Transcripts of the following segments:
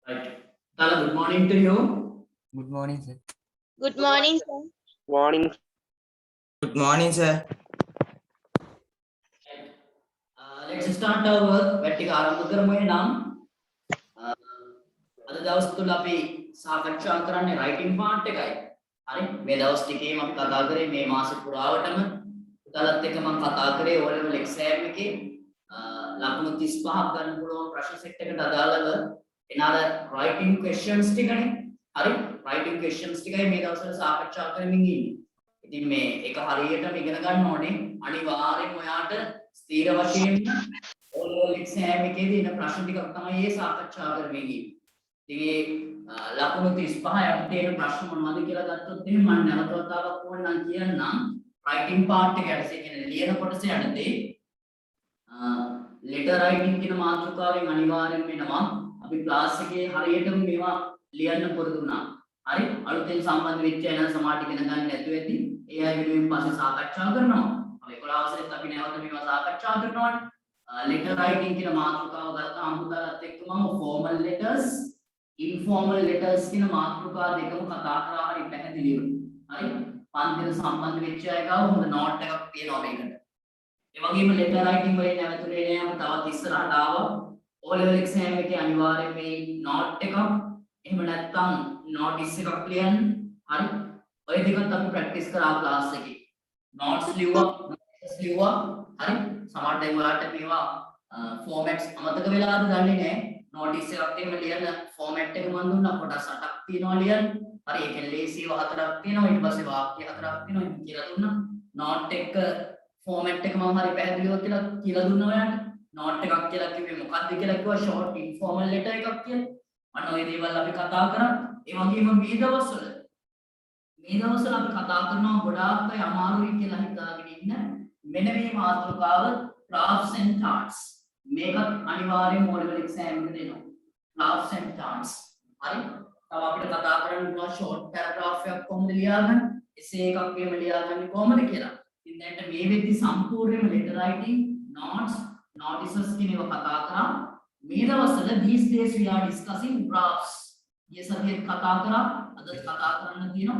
Right. Tala, good morning to you. Good morning, sir. Good morning, sir. Morning. Good morning, sir. Let's start our work. වැට්ටික ආරම්භ කරමු එහෙනම්. අද දවස් තුල අපි සාකච්ඡා කරන්නේ writing part එකයි. හරි? මේ දවස් ටිකේම අපි කතා කරේ මේ මාසෙ පුරාවටම පුතාලත් එක්ක මම කතා කරේ O level exam එකේ ලකුණු 35ක් ගන්න පුළුවන් ප්‍රශ්න සෙට් එකට අදාළව එන අර writing questions ටිකනේ. හරි? writing questions ටිකයි මේ දවස්වල සාකච්ඡා කරමින් ඉන්නේ. ඉතින් මේ එක හරියටම ඉගෙන ගන්න ඕනේ. අනිවාර්යෙන් ඔයාට ස්ථීර වශයෙන්ම O level exam එකේදී එන ප්‍රශ්න ටිකක් තමයි මේ සාකච්ඡා කරමින් ඉන්නේ. ඉතින් ලකුණු 35 යටතේ එන ප්‍රශ්න මොනවද කියලා ගත්තොත් එහෙනම් මම නැවත වතාවක් ඕනනම් කියන්නම් writing part එක යටතේ කියන්නේ ලියන කොටස යටතේ letter writing කියන මාතෘකාවෙන් අනිවාර්යෙන් වෙනවා අපි ක්ලාස් එකේ හරියටම මේවා ලියන්න පුරුදු වුණා. හරි? අලුතෙන් සම්බන්ධ වෙච්ච අය නම් සමාජ ඉගෙන ගන්න නැතුව ඇති. ඒ අය වෙනුවෙන් පස්සේ සාකච්ඡා කරනවා. අපි 11 වසරේත් අපි නැවත මේවා සාකච්ඡා කරනවානේ. letter writing කියන මාතෘකාව ගත්තාම පුතාලත් එක්ක මම formal letters informal letters කියන මාතෘකා දෙකම කතා කරා හරි පැහැදිලිව. හරි? පන්තිල සම්බන්ධ වෙච්ච අය ගාව හොඳ නෝට් එකක් තියෙනවා මේකට. ඒ වගේම letter writing වලින් නැවතුනේ නෑ අපි තවත් ඉස්සරහට ආවා. O level exam එකේ අනිවාර්යයෙන් මේ නෝට් එකක් එහෙම නැත්නම් notice එකක් ලියන්න. හරි? ඔය දෙකත් අපි ප්‍රැක්ටිස් කරා ක්ලාස් එකේ. notes ලියුවා, notes ලියුවා. හරි? සමහර දැන් ඔයාලට මේවා formats අමතක වෙලාද දන්නේ නෑ. notice එකක් එහෙම ලියන format එක මම දුන්නා කොටස් 8ක් තියෙනවා ලියන්න. හරි? ඒකෙන් ලේසිව 4ක් තියෙනවා. ඊට පස්සේ වාක්‍ය 4ක් තියෙනවා. ඒක කියලා දුන්නා. note එක format එක මම හරි පැහැදිලිව කියලා දුන්නා ඔයාලට. note එකක් කියලා කිව්වේ මොකක්ද කියලා කිව්වා short informal letter එකක් කියලා. අන්න ඔය දේවල් අපි කතා කරා. ඒ වගේම මේ දවස්වල අපි කතා කරනවා ගොඩාක් අය අමාරුයි කියලා හිතාගෙන ඉන්න මෙන්න මේ මාතෘකාව graphs and charts. මේකත් අනිවාර්යයෙන්ම O level exam එකට දෙනවා. graphs and charts. හරි? තව අපිට කතා කරන්න පුළුවන් short paragraph එකක් කොහොමද ලියාගන්නේ? essay එකක් එහෙම ලියාගන්නේ කොහොමද කියලා. ඉතින් දැන් මේ වෙද්දි සම්පූර්ණයෙන්ම letter writing, notes, notices කියන ඒවා කතා කරා. මේ දවස්වල these days we are discussing graphs. ये सभी कथा करा अदर कथा කරන්න තියෙනවා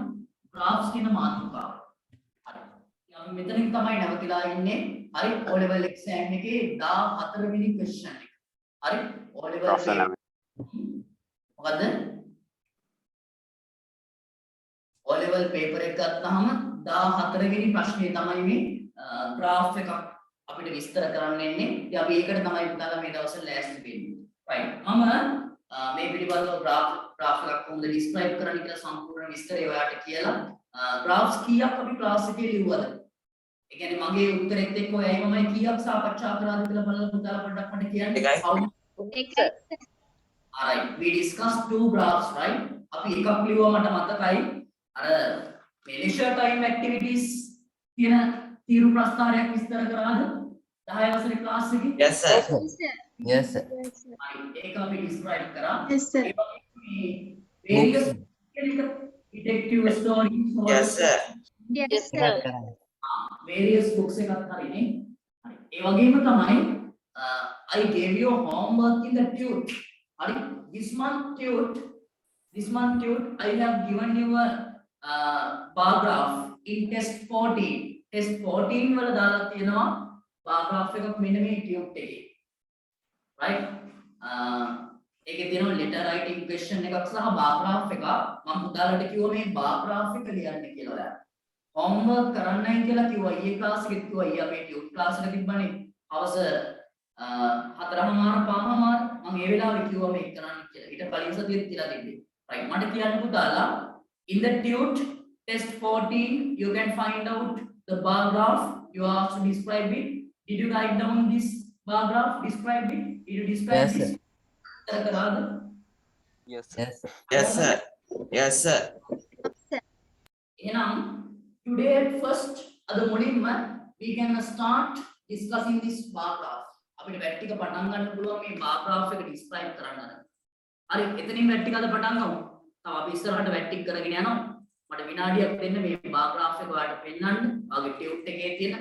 graphs කියන මාතෘකාව. හරි. අපි මෙතනින් තමයි නැවතිලා ඉන්නේ. හරි? O level exam එකේ 14 වෙනි question එක. හරි? O level මොකද්ද? O level paper එක ගත්තාම 14 වෙනි ප්‍රශ්නේ තමයි මේ graph එකක් අපිට විස්තර කරන්න එන්නේ. ඉතින් අපි ඒකට තමයි පුතාලා මේ දවස්වල ලෑස්ති වෙන්නේ. right. මම මේ පිළිබඳව graph එකක් කොහොමද describe කරන්න කියලා සම්පූර්ණ විස්තරය ඔයාලට කියලා graphs කීයක් අපි class එකේ ලිව්වද? ඒ කියන්නේ මගේ උත්තරෙත් එක්ක ඔයයිමමයි කීයක් සාකච්ඡා කරාද කියලා බලලා පුතාලා පොඩ්ඩක් මට කියන්න. alright, we discussed two graphs, right? අපි එකක් ලිව්වා මට මතකයි. අර leisure time activities කියන තීරු ප්‍රස්තාරයක් විස්තර කරාද? 10 වසරේ class එකේ? Yes, sir. Yes, sir. ඒක අපි describe කරා. Yes, sir. various detective stories. Yes, sir. Yes, sir. various books එකක් හරිනේ. හරි. ඒ වගේම තමයි I gave you homework in the tute. හරි. this month tute I have given you a bar graph in test 14. test 14 වල දාලා තියෙනවා bar graph එකක් මෙන්න මේ tute එකේ. right? ඒකේ තියෙනවා letter writing question එකක් සහ bar graph එකක්. මම පුතාලට කිව්වා මේ bar graph එක ලියන්න කියලා ඔයාලා. homework කරන්නයි කියලා කිව්වා. ඊයේ class එකෙත් කිව්වා. ඊයේ අපේ tube class එක තිබ්බනේ. හවස 4:00 5:00 මම ඒ වෙලාවේ කිව්වා මේක කරන්න කියලා. ඊට කලින් සතියෙත් කියලා තිබ්බේ. right. මට කියන්න පුතාලා in the tute test 14 you can find out the bar graph. You are to describe it. Did you write down this bar graph? Describe it. Did you describe Yes, this? sir. Yes, sir. Yes, sir. Yes, sir. Yes, sir. එහෙනම් today at first අද මුලින්ම we can start discussing this bar graph. අපිට VAT ටික පටන් ගන්න පුළුවන් මේ bar graph එක describe කරන්න. හරි එතනින් වැට් ටික අද පටන් ගමු. තව අපි ඉස්සරහට වැට් ටික කරගෙන යනවා. මට විනාඩියක් දෙන්න මේ bar graph එක ඔයාලට පෙන්නන්න. ඔයාගේ tube එකේ තියෙන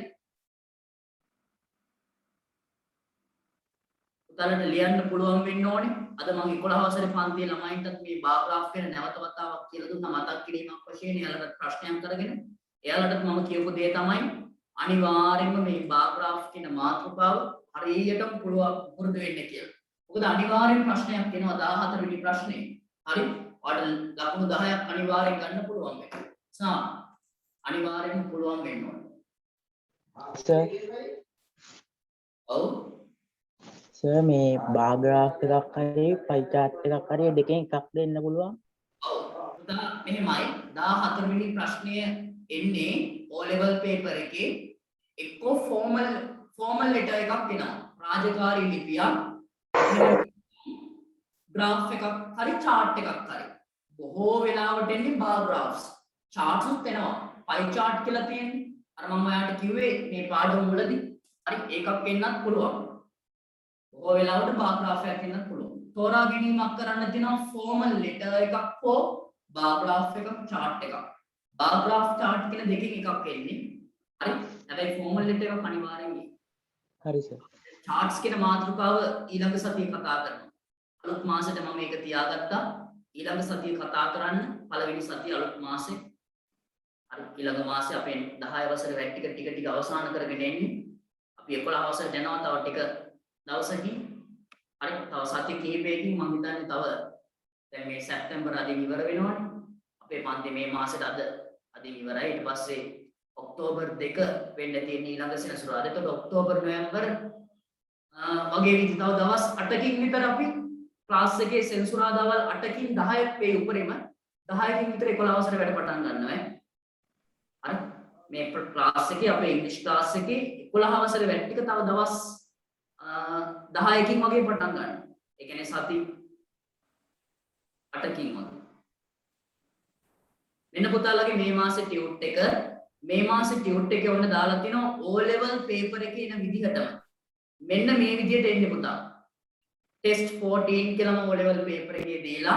පුතාලට ලියන්න පුළුවන් වෙන්න ඕනේ. අද මම 11 වසරේ පන්තියේ ළමයින්ටත් මේ බාර් ග්‍රාෆ් ගැන නැවත වතාවක් කියලා දුන්නා මතක් කිරීමක් වශයෙන් එයාලට ප්‍රශ්නයක් කරගෙන. එයාලට මම කියපු දේ තමයි අනිවාර්යයෙන්ම මේ බාර් ග්‍රාෆ් කියන මාතෘකාව හරියටම පුළුවන් පුරුදු වෙන්න කියලා. මොකද අනිවාර්යෙන් ප්‍රශ්නයක් එනවා 14 වෙනි ප්‍රශ්නේ. හරි? ඔයාලට ලකුණු 10ක් අනිවාර්යෙන් ගන්න පුළුවන් වෙනවා. සා අනිවාර්යෙන්ම පුළුවන් වෙන්න ඕනේ. සර් ඔව්. සර් මේ බාර් ග්‍රාෆ් එකක් හරි පයි chart එකක් හරි දෙකෙන් එකක් දෙන්න පුළුවන්. ඔව්. පුතා මෙහෙමයි 14 වෙනි ප්‍රශ්නය එන්නේ O level paper එකේ එක්කෝ ෆෝමල් ලෙටර් එකක් එනවා. රාජකාරී ලිපියක් graph එකක් හරි chart එකක් හරි. බොහෝ වෙලාවට එන්නේ bar graphs. charts උත් එනවා. pie chart කියලා තියෙන්නේ. අර මම ඔයාලට කිව්වේ මේ පාඩම මුලදී. හරි ඒකක් එන්නත් පුළුවන්. බොහෝ වෙලාවට bar graph එකක් එන්නත් පුළුවන්. තෝරා ගැනීමක් කරන්න තියෙනවා formal letter එකක් හෝ bar graph එකක් chart එකක්. bar graph chart කියන දෙකෙන් එකක් එන්නේ. හරි. හැබැයි formal letter එකක් අනිවාර්යෙන් එන්නේ. හරි සර්. charts කියන මාතෘකාව ඊළඟ සතියේ කතා කරනවා. අලුත් මාසෙට මම මේක තියාගත්තා. ඊළඟ සතියේ කතා කරන්න පළවෙනි සතිය අලුත් මාසෙ. හරි ඊළඟ මාසෙ අපේ 10 වසරේ වැඩ ටික අවසන් කරගෙන එන්නේ. අපි 11 වසරට යනවා තව ටික දවසකින්. හරි තව සති කිහිපයකින් මම හිතන්නේ තව දැන් මේ සැප්තැම්බර් අදින් ඉවර වෙනවනේ. අපේ පන්ති මේ මාසෙට අදින් ඉවරයි. ඊට පස්සේ ඔක්තෝබර් 2 වෙන්න තියෙන ඊළඟ සෙනසුරාදා. එතකොට ඔක්තෝබර් නොවැම්බර් වගේ විදි තව දවස් 8කින් විතර අපි ක්ලාස් එකේ සෙනසුරාදාවල් 8කින් 10ක් වේ උඩරිම 10කින් විතර 11 වසරේ වැඩ පටන් ගන්නවා. හරි මේ ක්ලාස් එකේ අපේ ඉංග්‍රීසි ක්ලාස් එකේ 11 වසරේ වැඩ ටික තව දවස් 10කින් වගේ පටන් ගන්නවා. ඒ කියන්නේ සති 8කින් වගේ. මෙන්න පුතාලගේ මේ මාසේ ටියුට් එක ඔන්න දාලා තිනවා O level paper එකේ එන විදිහටම. මෙන්න මේ විදිහට එන්නේ පුතා. test 14 කියලාම O level paper එකේ දීලා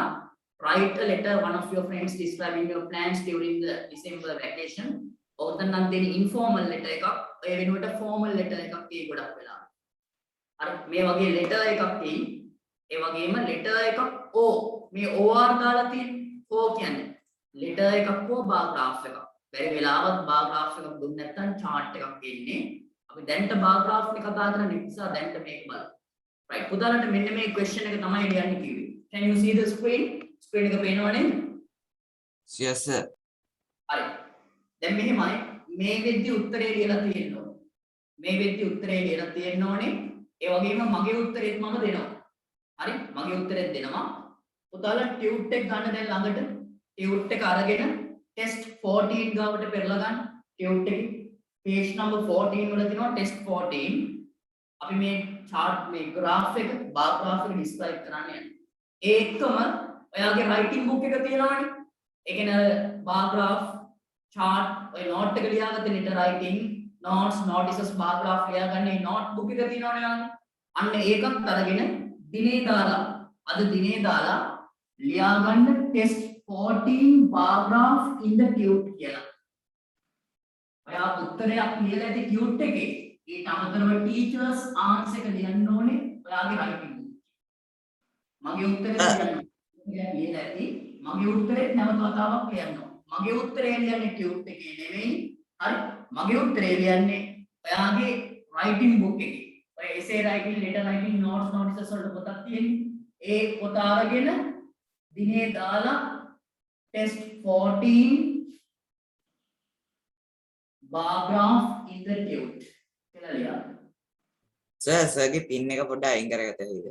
write a letter one of your friends describing your plans during the December vacation. ඔතන නම් තියෙන informal letter එකක් ඒ වෙනුවට formal letter එකක් ඒ ගොඩක් වෙලා. අර මේ වගේ letter එකක් තියෙයි. ඒ වගේම letter එකක් O මේ OR දාලා තියෙන O කියන්නේ letter එකක් හෝ bar graph එකක්. බැරි වෙලාවත් bar graph එකක් දුන්නේ නැත්නම් chart එකක් එන්නේ. අපි දැන්ට bar graph එක කතා කරන නිසා දැන්ට මේක බලමු. right පුතාලට මෙන්න මේ question එක තමයි ලියන්න කිව්වේ. Can you see the screen? screen එක පේනව නේද? Yes sir. හරි. දැන් මෙහෙමයි මේ වෙද්දි උත්තරේ ලියලා තියෙන්න ඕනේ. මේ වෙද්දි උත්තරේ ලියලා තියෙන්න ඕනේ. ඒ වගේම මගේ උත්තරෙත් මම දෙනවා. හරි? මගේ උත්තරෙත් දෙනවා. පුතාලා ටියුට් එක ගන්න දැන් ළඟට ටියුට් එක අරගෙන test 14 ගාවට පෙරලා ගන්න. ටියුට් එකේ page number 14 වල තියෙනවා test 14. අපි මේ chart මේ graph එක bar graph එක describe කරන්න යනවා. ඒ එක්කම ඔයාගේ writing book එක තියෙනවනේ. ඒ කියන්නේ bar graph chart ඔය note එක ලියාගත්ත letter writing notes notices bar graph ලියාගන්න මේ note book එක තියෙනවනේ ඔයාගේ. අන්න ඒකත් අරගෙන දිනේ දාලා අද දිනේ දාලා ලියාගන්න test 14 bar graph in the tube කියලා. ඔයා උත්තරයක් ලියලා ඇති tube එකේ ඊට අමතරව teachers answer එක ලියන්න ඕනේ ඔයාගේ writing book. මගේ උත්තරේ ලියලා ඇති මගේ උත්තරේ නැවත වතාවක් ලියන්න ඕනේ. මගේ උත්තරේ ලියන්නේ tube එකේ නෙවෙයි. හරි? මගේ උත්තරේ ලියන්නේ ඔයාගේ writing book එකේ. ඔය essay writing, letter writing, notes notices වලට පොතක් තියෙන්නේ. ඒ පොත අරගෙන දිනේ දාලා test 14 bar graph in the tube කියලා ලියන්න. sir ගේ pin එක පොඩ්ඩක් අයින් කරගත්ත හැකිද?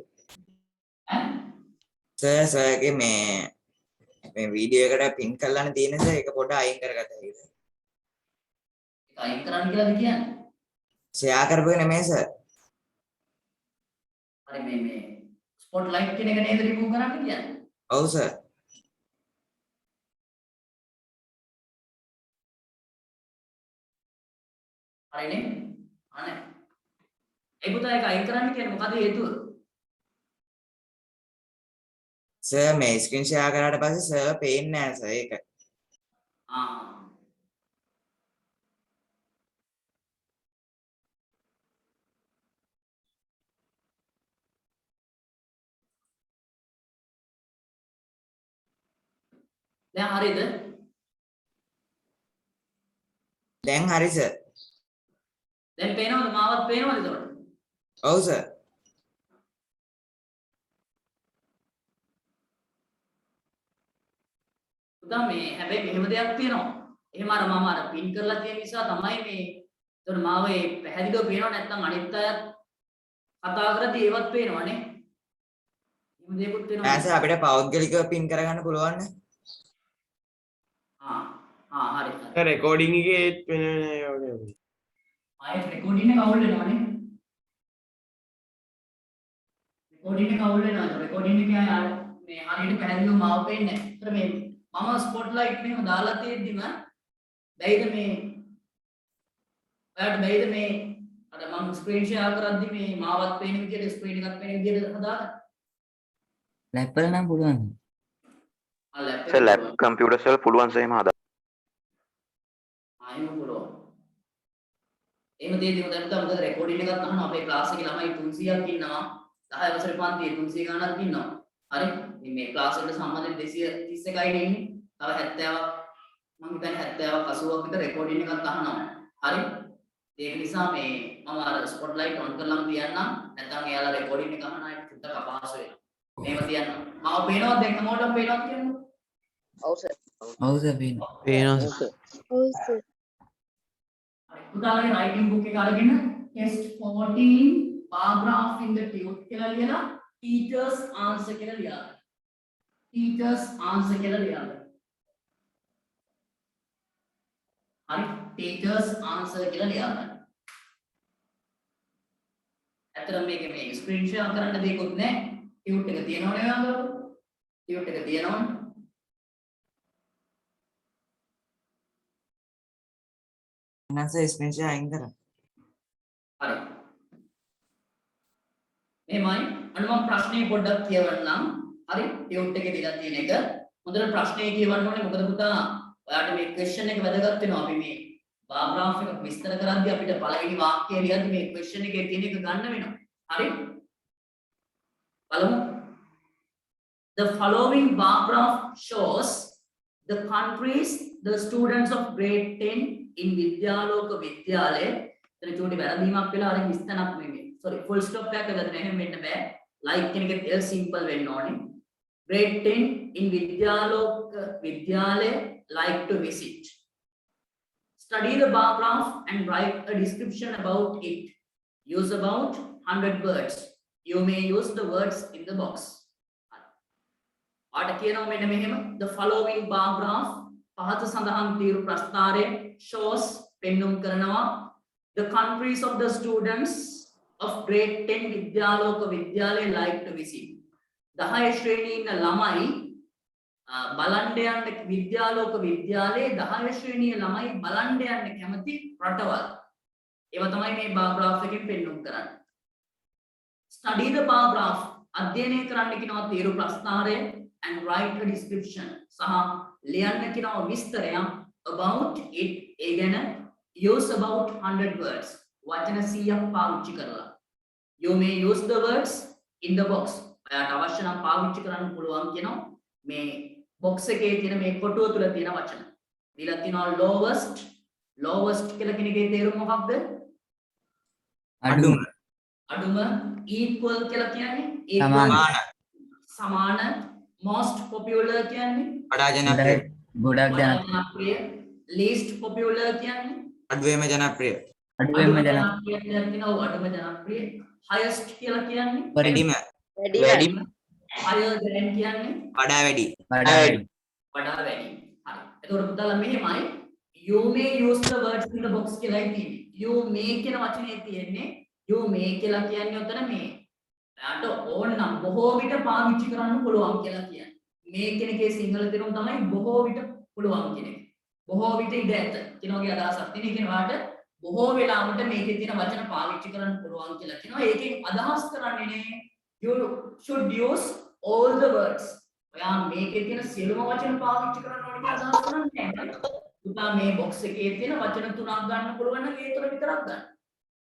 ඈ sir ගේ මේ වීඩියෝ එකට pin කරලානේ තියෙන්නේ sir ඒක පොඩ්ඩක් අයින් කරගත්ත හැකිද? ඒක අයින් කරන්න කියලාද කියන්නේ? share කරපුවේ නෙමෙයි sir. හරි මේ spotlight කියන එක නේද remove කරන්න කියන්නේ? ඔව් sir. හරිනේ? අනේ. ඒ පුතා ඒක අයින් කරන්න කියන්නේ මොකද හේතුව? sir මේ screen share කරාට පස්සේ sir පේන්නේ නැහැ sir ඒක. දැන් හරිද? දැන් හරි සර්. දැන් පේනවද? මාවත් පේනවද එතකොට? ඔව් සර්. පුතා මේ හැබැයි මෙහෙම දෙයක් තියෙනවා. එහෙම අර මම අර පින් කරලා තියෙන නිසා තමයි මේ එතකොට මාව ඒ පැහැදිලිව පේනව නැත්නම් අනිත් අයත් කතා කරද්දී ඒවත් පේනවනේ. එහෙම දෙයක්ත් වෙනවා. ඈ සර් අපිට පෞද්ගලිකව පින් කරගන්න පුළුවන් නේ. හරි. රෙකෝඩින් එකේ ඒත් වෙන ඒවා වගේ. ආයෙත් රෙකෝඩින් එක අවුල් වෙනවනේ. රෙකෝඩින් එක අවුල් වෙනවා. රෙකෝඩින් එකේ අර මේ හරියට පැහැදිලිව මාව පේන්නේ නැහැ. ඒතර මේ මම ස්පොට්ලයිට් මෙහෙම දාලා තියෙද්දිම බැයිද මේ ඔයාලට බැයිද මේ අර මම ස්ක්‍රීන් ෂෙයා කරද්දි මේ මාවත් පේන විදිහට ස්ක්‍රීන් එකත් පේන විදිහට හදාගන්න. ලැප් වල නම් පුළුවන්. සර් ලැබ් කම්පියුටර්ස් වල පුළුවන් සර් එහෙම හදා. ආයෙම පුළුවන්. එහෙම දෙයදී මොකද මොකද රෙකෝඩින් එකක් අහනවා අපේ ක්ලාස් එකේ ළමයි 300ක් ඉන්නවා. 10 වසරේ පන්තියේ 300 ගණනක් ඉන්නවා. හරි. මේ ක්ලාස් එකට සම්බන්ධ 231යි ඉන්නේ. තව 70ක් මම හිතන්නේ 70ක් 80ක් විතර රෙකෝඩින් එකක් අහනවා. හරි. ඒක නිසා මේ මම අර ස්පොට්ලයිට් ඔන් කරලාම තියන්නම්. නැත්නම් එයාලා රෙකෝඩින් එක අහන අයට චුට්ටක් අපහසු වෙනවා. මේව තියන්න. මම පේනවද දැන් හැමෝටම පේනවද කියන්නේ? ඔව් සර්. ඔව් සර් පේනවා. පේනවා සර්. ඔව් සර්. උදාහරණයක් රයිටින් බුක් එක අරගෙන test 14 paragraph in the tube කියලා ලියලා teachers answer කියලා ලියන්න. teachers answer කියලා ලියන්න. හරි teachers answer කියලා ලියන්න. ඇත්තටම මේකේ මේ ස්ක්‍රීන් ෂෙයා කරන්න දෙයක්වත් නැහැ. ටියුට් එක තියෙනවනේ ඔයාලට. ටියුට් එක තියෙනවනේ. නැස ස්ක්‍රීන් ෂෙයා අයින් කරන්න. හරි. මෙහෙමයි අන්න මම ප්‍රශ්නේ පොඩ්ඩක් කියවන්නම්. හරි ටියුට් එකේ දීලා තියෙන එක. හොඳට ප්‍රශ්නේ කියවන්න ඕනේ. මොකද පුතා ඔයාලට මේ ක්වෙස්චන් එක වැදගත් වෙනවා. අපි මේ බාර් ග්‍රාෆ් එක විස්තර කරද්දී අපිට පළවෙනි වාක්‍යය ලියද්දී මේ ක්වෙස්චන් එකේ තියෙන එක ගන්න වෙනවා. හරි? බලමු. The following bar graph shows the countries the students of grade 10 in Vidyaloka Vidyalaya. එතන චූටි වැරදීමක් වෙලා අර හිස්තනක් නෙමෙයි. sorry full stop එකක් ගන්න එහෙම වෙන්න බෑ. like කෙනෙක්ට L simple වෙන්න ඕනේ. grade 10 in Vidyaloka Vidyalaya like to visit. Study the bar graph and write a description about it. Use about 100 words. You may use the words in the box. ආට කියනවා මෙන්න මෙහෙම the following bar graph පහත සඳහන් තීරු ප්‍රස්ථාරය shows පෙන්눔 කරනවා the countries of the students of grade 10 Vidyaloka Vidyalaya like to visit 10 ශ්‍රේණියේ ඉන්න ළමයි බලන්න යන්න විද්‍යාලෝක විද්‍යාලයේ 10 ශ්‍රේණියේ ළමයි බලන්න යන්න කැමති රටවල් ඒවා තමයි මේ bar graph එකෙන් පෙන්눔 කරන්නේ study the bar graph අධ්‍යයනය කරන්න කියනවා තීරු ප්‍රස්ථාරය and write a description සහ ලියන්න කියනවා විස්තරයක් about it ඒ ගැන use about 100 words වචන 100ක් පාවිච්චි කරලා you may use the words in the box ඔයාලට අවශ්‍ය නම් පාවිච්චි කරන්න පුළුවන් කියනවා මේ box එකේ තියෙන මේ කොටුව තුල තියෙන වචන දීලා තියෙනවා lowest කියලා කියන එකේ තේරුම මොකක්ද අඩුම equal කියලා කියන්නේ සමාන most popular කියන්නේ වඩා ජනප්‍රිය ගොඩක් ජනප්‍රිය least popular කියන්නේ අඩුවෙන්ම ජනප්‍රිය අඩුවෙන්ම අඩුම ජනප්‍රිය highest කියලා කියන්නේ වැඩිම higher than කියන්නේ වඩා වැඩි හරි එතකොට පුතාලා මෙහෙමයි you may use the words in the box කියලා තියෙන්නේ you may කියන වචනේ තියෙන්නේ you may කියලා කියන්නේ උතන මේ ඔයාට ඕන නම් බොහෝ විට පාවිච්චි කරන්න පුළුවන් කියලා කියන්නේ. මේ කියන එකේ සිංහල තේරුම තමයි බොහෝ විට පුළුවන් කියන එක. බොහෝ විට ඉඩ ඇත කියන වගේ අදහසක් තියෙන. කියන වාට බොහෝ වෙලාවට මේකේ තියෙන වචන පාවිච්චි කරන්න පුළුවන් කියලා කියනවා. ඒකෙන් අදහස් කරන්නේ නේ you should use all the words. ඔයා මේකේ තියෙන සියලුම වචන පාවිච්චි කරන්න ඕනේ කියලා අදහස් කරන්නේ නැහැ. පුතා මේ box එකේ තියෙන වචන 3ක් ගන්න පුළුවන් නම් ඒ 3 විතරක් ගන්න.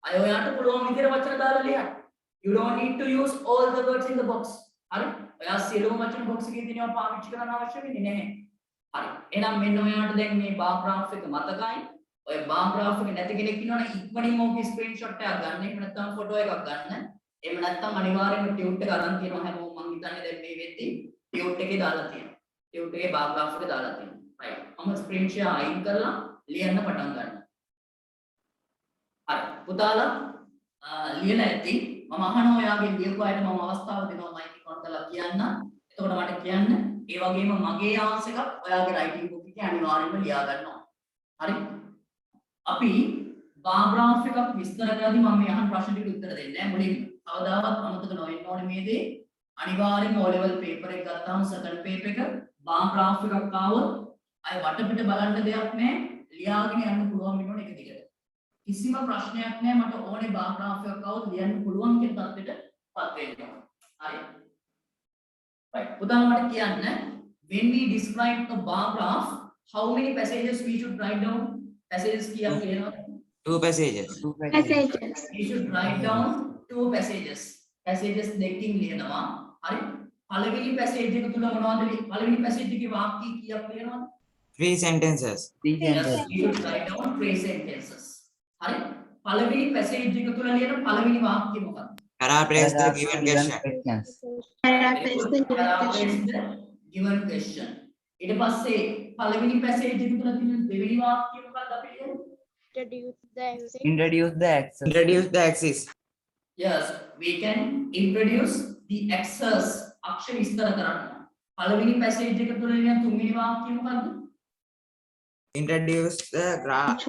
අය ඔයාට පුළුවන් විදිහට වචන දාලා ලියන්න. You don't need to use all the words in the box. හරි? ඔයා සියලුම වචන box එකේ තියෙනවා පාවිච්චි කරන්න අවශ්‍ය වෙන්නේ නැහැ. හරි. එහෙනම් මෙන්න ඔයාලට දැන් මේ බාර් graph එක මතකයි. ඔය බාර් graph එක නැති කෙනෙක් ඉන්නවනේ ඉක්මනින්ම ඕකේ ස්ක්‍රීන්ෂොට් එකක් ගන්න. එහෙම නැත්නම් ෆොටෝ එකක් ගන්න. එහෙම නැත්නම් අනිවාර්යයෙන්ම ටියුට් එක අරන් තියෙනවා හැමෝම මං හිතන්නේ දැන් මේ වෙද්දී ටියුට් එකේ දාලා තියෙනවා. ටියුට් එකේ බාර් graph එක දාලා තියෙනවා. right. මම ස්ක්‍රීන් ෂෙයා අයින් කරලා ලියන්න පටන් ගන්නවා. හරි. පුතාලා ලියලා ඇති. මම අහනවා ඔයාගේ ලියපු අයට මම අවස්ථාව දෙනවා මයික් එක ඔන් කරලා කියන්න. එතකොට මට කියන්න ඒ වගේම මගේ ආන්සර් එකක් ඔයාගේ රයිටින් බුක් එකේ අනිවාර්යයෙන්ම ලියා ගන්න ඕන. හරි? අපි බාර් graph එකක් විස්තර කරද්දී මම මේ අහන ප්‍රශ්න ටිකට උත්තර දෙන්නේ නැහැ මුලින්ම. කවදාවත් අමතක නොවෙන්න ඕනේ මේ දේ. අනිවාර්යයෙන්ම O level paper එක ගත්තාම second paper එක බාර් graph එකක් ආවොත් අය වටපිට බලන්න දෙයක් නැහැ. ලියාගෙන යන්න පුළුවන් වෙනවනේ එක දිගට. කිසිම ප්‍රශ්නයක් නැහැ මට ඕනේ බාර් graph එකක් આવොත් ලියන්න පුළුවන් කියන තත්ත්වෙටපත් වෙන්න. හරි. right. උදාහරණ මට කියන්න when we describe the bar graph how many passages we should write down? Passages කීයක් කියනවා? 2 passages. We should write down 2 passages. Passages දෙකකින් ලියනවා. හරි. පළවෙනි passage එක තුල මොනවද? පළවෙනි passage එකේ වාක්‍ය කීයක් ලියනවද? 3 sentences. Yes, we should write down 3 sentences. හරි. පළවෙනි passage එක තුල ලියන පළවෙනි වාක්‍ය මොකක්ද? Paraphrase the given question. Paraphrase the given question. ඊට පස්සේ පළවෙනි passage එක තුල තියෙන දෙවෙනි වාක්‍ය මොකක්ද අපි ලියන්නේ? Introduce the axis. Introduce the axis. Yes, we can introduce the axis. අක්ෂර විස්තර කරන්න. පළවෙනි passage එක තුල තියෙන තුන්වෙනි වාක්‍ය මොකක්ද? Introduce the graph.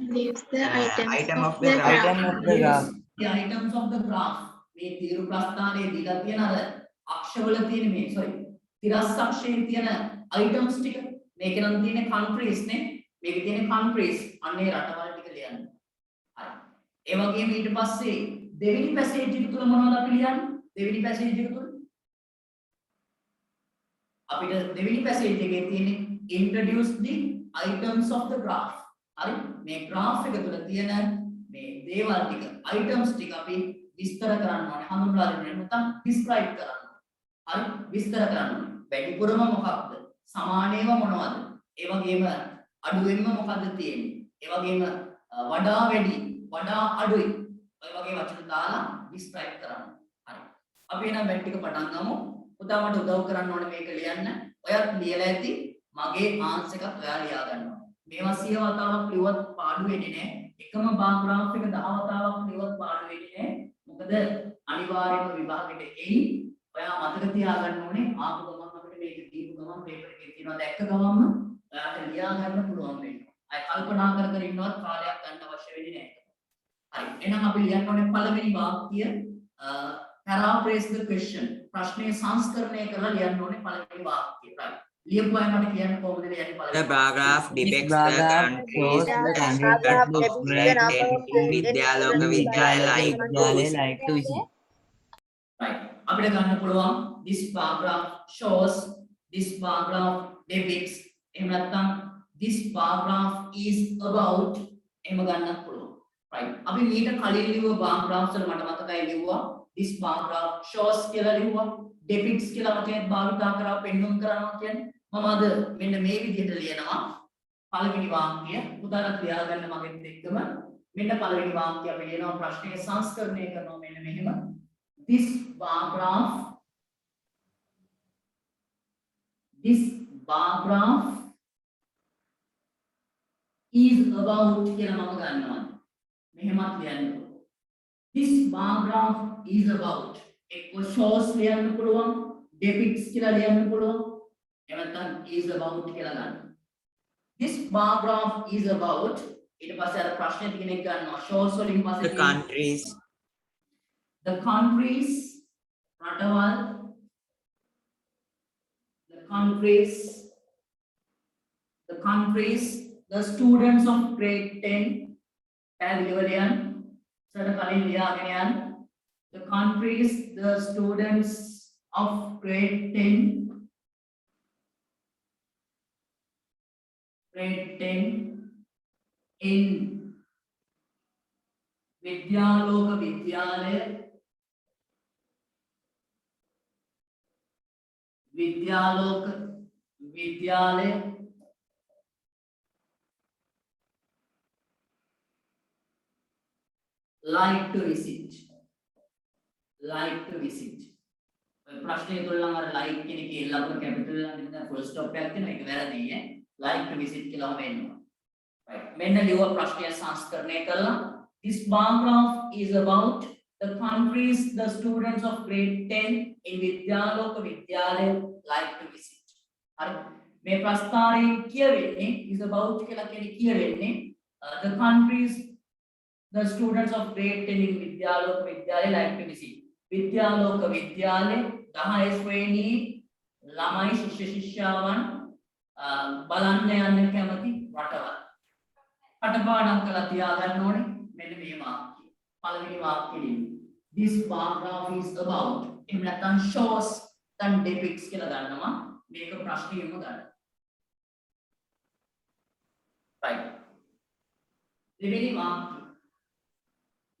Item of the graph. Item of the graph. The items of the graph. මේ තීරු ප්‍රස්ථානයේ දීලා තියෙන අර අක්ෂවල තියෙන මේ තිරස් අක්ෂයේ තියෙන items ටික මේකේ නම් තියෙන countries නේ. මේකේ තියෙන countries අන්නේ රටවල් ටික ලියන්න. හරි. ඒ වගේම ඊට පස්සේ දෙවෙනි passage එක තුල මොනවද අපි ලියන්නේ? දෙවෙනි passage එක තුල අපිට දෙවෙනි passage එකේ තියෙන්නේ introduce the items of the graph. හරි. මේ graph එක තුල තියෙන මේ දේවල් ටික items ටික අපි විස්තර කරන්න ඕනේ. හඳුන්වලා දෙන්න නැත්නම් describe කරන්න. හරි. විස්තර කරන්න. වැඩිපුරම මොකක්ද? සමානේව මොනවද? ඒ වගේම අඩුවෙන්ම මොකද්ද තියෙන්නේ? ඒ වගේම වඩා වැඩි, වඩා අඩුයි. ඔය වගේ වචන දාලා describe කරන්න. හරි. අපි එනම් වැඩ ටික පටන් ගමු. පුතා මට උදව් කරන්න ඕනේ මේක ලියන්න. ඔයත් ලියලා ඇති. මගේ ආන්සර් එකත් ඔයා ලියා ගන්න ඕනේ. මේවා 100 වතාවක් ලියුවත් පාඩු වෙන්නේ නැහැ. එකම බාර් graph එක 10 වතාවක් ලියුවත් පාඩු වෙන්නේ නැහැ. මොකද අනිවාර්යයෙන්ම විභාගෙට එයි. ඔයා මතක තියාගන්න ඕනේ ආපු ගමන් අපිට මේක දීපු ගමන් පේපර් එකේ තියෙනවා දැක්ක ගමන්ම ඔයාට ලියා ගන්න පුළුවන් වෙනවා. අය කල්පනා කර කර ඉන්නවත් කාලයක් ගන්න අවශ්‍ය වෙන්නේ නැහැ. හරි. එහෙනම් අපි ලියන්න ඕනේ පළවෙනි වාක්‍ය paraphrase the question. ප්‍රශ්නේ සංස්කරණය කරලා ලියන්න ඕනේ පළවෙනි වාක්‍යය. right. ලියපු අය මට කියන්න කොහොමද ලියන්නේ පළවෙනි? The bar graph depicts the countries that look great in Vidyaloka Vidyalaya like to visit. right. අපිට ගන්න පුළුවන් this bar graph shows, this bar graph depicts, එහෙම නැත්නම් this bar graph is about එහෙම ගන්නත් පුළුවන්. right. අපි මීට කලින් ලිව්ව bar graphs වල මට මතකයි ලිව්වා this bar graph shows කියලා ලිව්වා, depicts කියලා වචනයත් භාවිතා කරා පෙන්වුම් කරනවා කියන්නේ මම අද මෙන්න මේ විදිහට ලියනවා පළවෙනි වාක්‍යය. උදාහරණයක් ලියාගන්න මගෙත් එක්කම මෙන්න පළවෙනි වාක්‍යය අපි ලියනවා ප්‍රශ්නයේ සංස්කරණය කරනවා මෙන්න මෙහෙම. This bar graph is about කියලා මම ගන්නවා. මෙහෙමත් ලියන්න පුළුවන්. This bar graph is about එක්ක shows ලියන්න පුළුවන්, depicts කියලා ලියන්න පුළුවන්. එහෙම නැත්නම් is about කියලා ගන්න. This bar graph is about ඊට පස්සේ අර ප්‍රශ්නේ කෙනෙක් ගන්නවා shows වලින් පස්සේ The countries. The countries රටවල් the students of grade 10 පැහැදිලිවලියන් සර කලින් ලියාගෙන යන්න. The countries the students of grade 10 in Vidyaloka Vidyalaya like to visit. Like to visit. ප්‍රශ්නේ තුල නම් අර like කියන එකේ L අකුර capital එකෙන් ඉඳන් full stop එකක් තියෙනවා. ඒක වැරදි ඈ. like to visit කියලාම එනවා. right. මෙන්න ලියුව ප්‍රශ්නය සංස්කරණය කළා. This bar graph is about the countries the students of grade 10 in Vidyaloka Vidyalaya like to visit. හරි. මේ ප්‍රස්තාරයෙන් කියවෙන්නේ is about කියලා කියන්නේ කියවෙන්නේ the countries the students of grade 10 in Vidyaloka Vidyalaya like to visit. Vidyaloka Vidyalaya 10 ශ්‍රේණියේ ළමයි ශිෂ්‍ය ශිෂ්‍යාවන් බලන්න යන්න කැමති රටවල්. කටපාඩම් කරලා තියාගන්න ඕනේ මෙන්න මේ වාක්‍යය. පළවෙනි වාක්‍යෙදී this paragraph is about එහෙම නැත්නම් shows then depicts කියලා ගන්නවා. මේක ප්‍රශ්නියම ගන්න. right.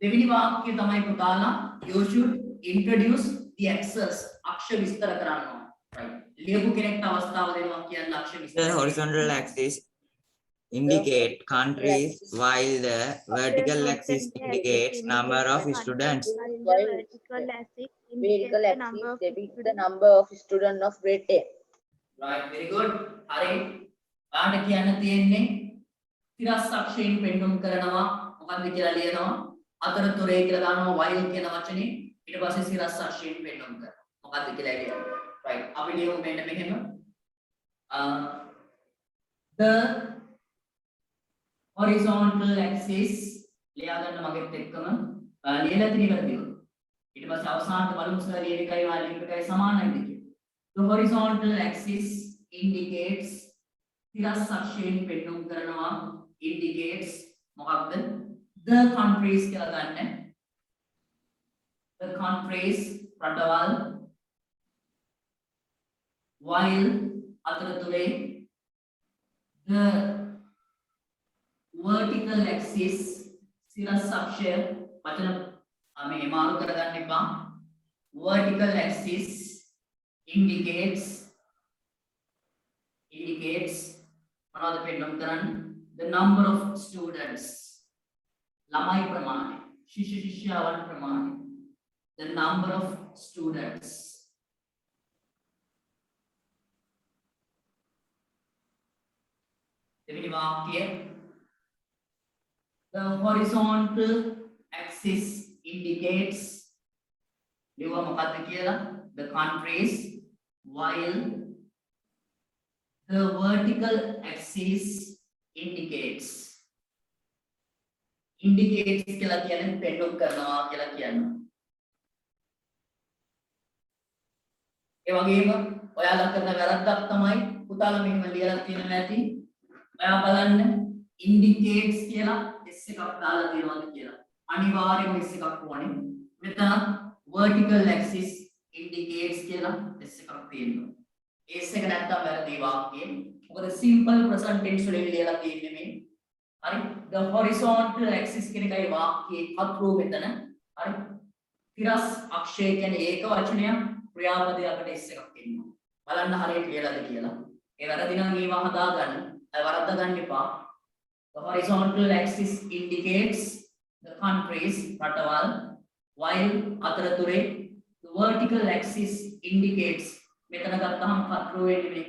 දෙවෙනි වාක්‍යය තමයි පුතාලා you should introduce the axes අක්ෂ විස්තර කරන්න ඕන. right. ලියපු කෙනෙක්ට අවස්ථාව දෙනවා කියන්න අක්ෂ විස්තර. The horizontal axis indicate countries while the vertical axis indicates number of students. Vertical axis depicts the number of students of grade 10. right, very good. හරි. ඔයාලට කියන්න තියෙන්නේ තිරස් අක්ෂයෙන් පෙන්වුම් කරනවා මොකක්ද කියලා ලියනවා. අතරතුරේ කියලා දානවා while කියන වචනේ. ඊට පස්සේ තිරස් අක්ෂයෙන් පෙන්වුම් කරනවා. මොකක්ද කියලා ලියනවා. right. අපි ලියමු මෙන්න මෙහෙම. The horizontal axis ලියා ගන්න මගෙත් එක්කම ලියලා තියෙනවද? ඊට පස්සේ අවසානට බලමු සර් ලියන එකයි වාලියම් එකයි සමානයිද කියලා. The horizontal axis indicates තිරස් අක්ෂයෙන් පෙන්වුම් කරනවා indicates මොකක්ද? The countries කියලා ගන්න. The countries රටවල් while අතරතුරේ the vertical axis සිරස් අක්ෂය වචන මේ මාරු කරගන්න එපා. vertical axis indicates මොනවද පෙන්වන්න කරන්නේ? the number of students ළමයි ප්‍රමාණය ශිෂ්‍ය ශිෂ්‍යාවන් ප්‍රමාණය the number of students. දෙවෙනි වාක්‍යය the horizontal axis indicates ලියුවා මොකක්ද කියලා? the countries while the vertical axis indicates කියලා කියන්නේ පෙන්වුම් කරනවා කියලා කියනවා. ඒ වගේම ඔයාලා කරන වැරද්දක් තමයි පුතාලා මෙහෙම ලියලා තියෙනවා ඇති. ඔයා බලන්න indicates කියලා s එකක් දාලා තියෙනවද කියලා. අනිවාර්යයෙන්ම s එකක් ඕනේ. මෙතන vertical axis indicates කියලා s එකක් තියෙනවා. s එක නැත්තම් වැරදි වාක්‍යය. මොකද simple present tense වලින් ලියලා තියෙන්නේ මේ. හරි. the horizontal axis කියන එකයි වාක්‍යයේ කතරු මෙතන. හරි. තිරස් අක්ෂය කියන්නේ ඒක වචනයක් ක්‍රියාපදයකට s එකක් එනවා. බලන්න හරියට ලියලාද කියලා. ඒ වැරදි නම් ඒවා හදාගන්න. වරද්ද ගන්න එපා. The horizontal axis indicates the countries රටවල් while අතරතුරේ the vertical axis indicates මෙතන ගත්තහම කතරු වෙන්නේ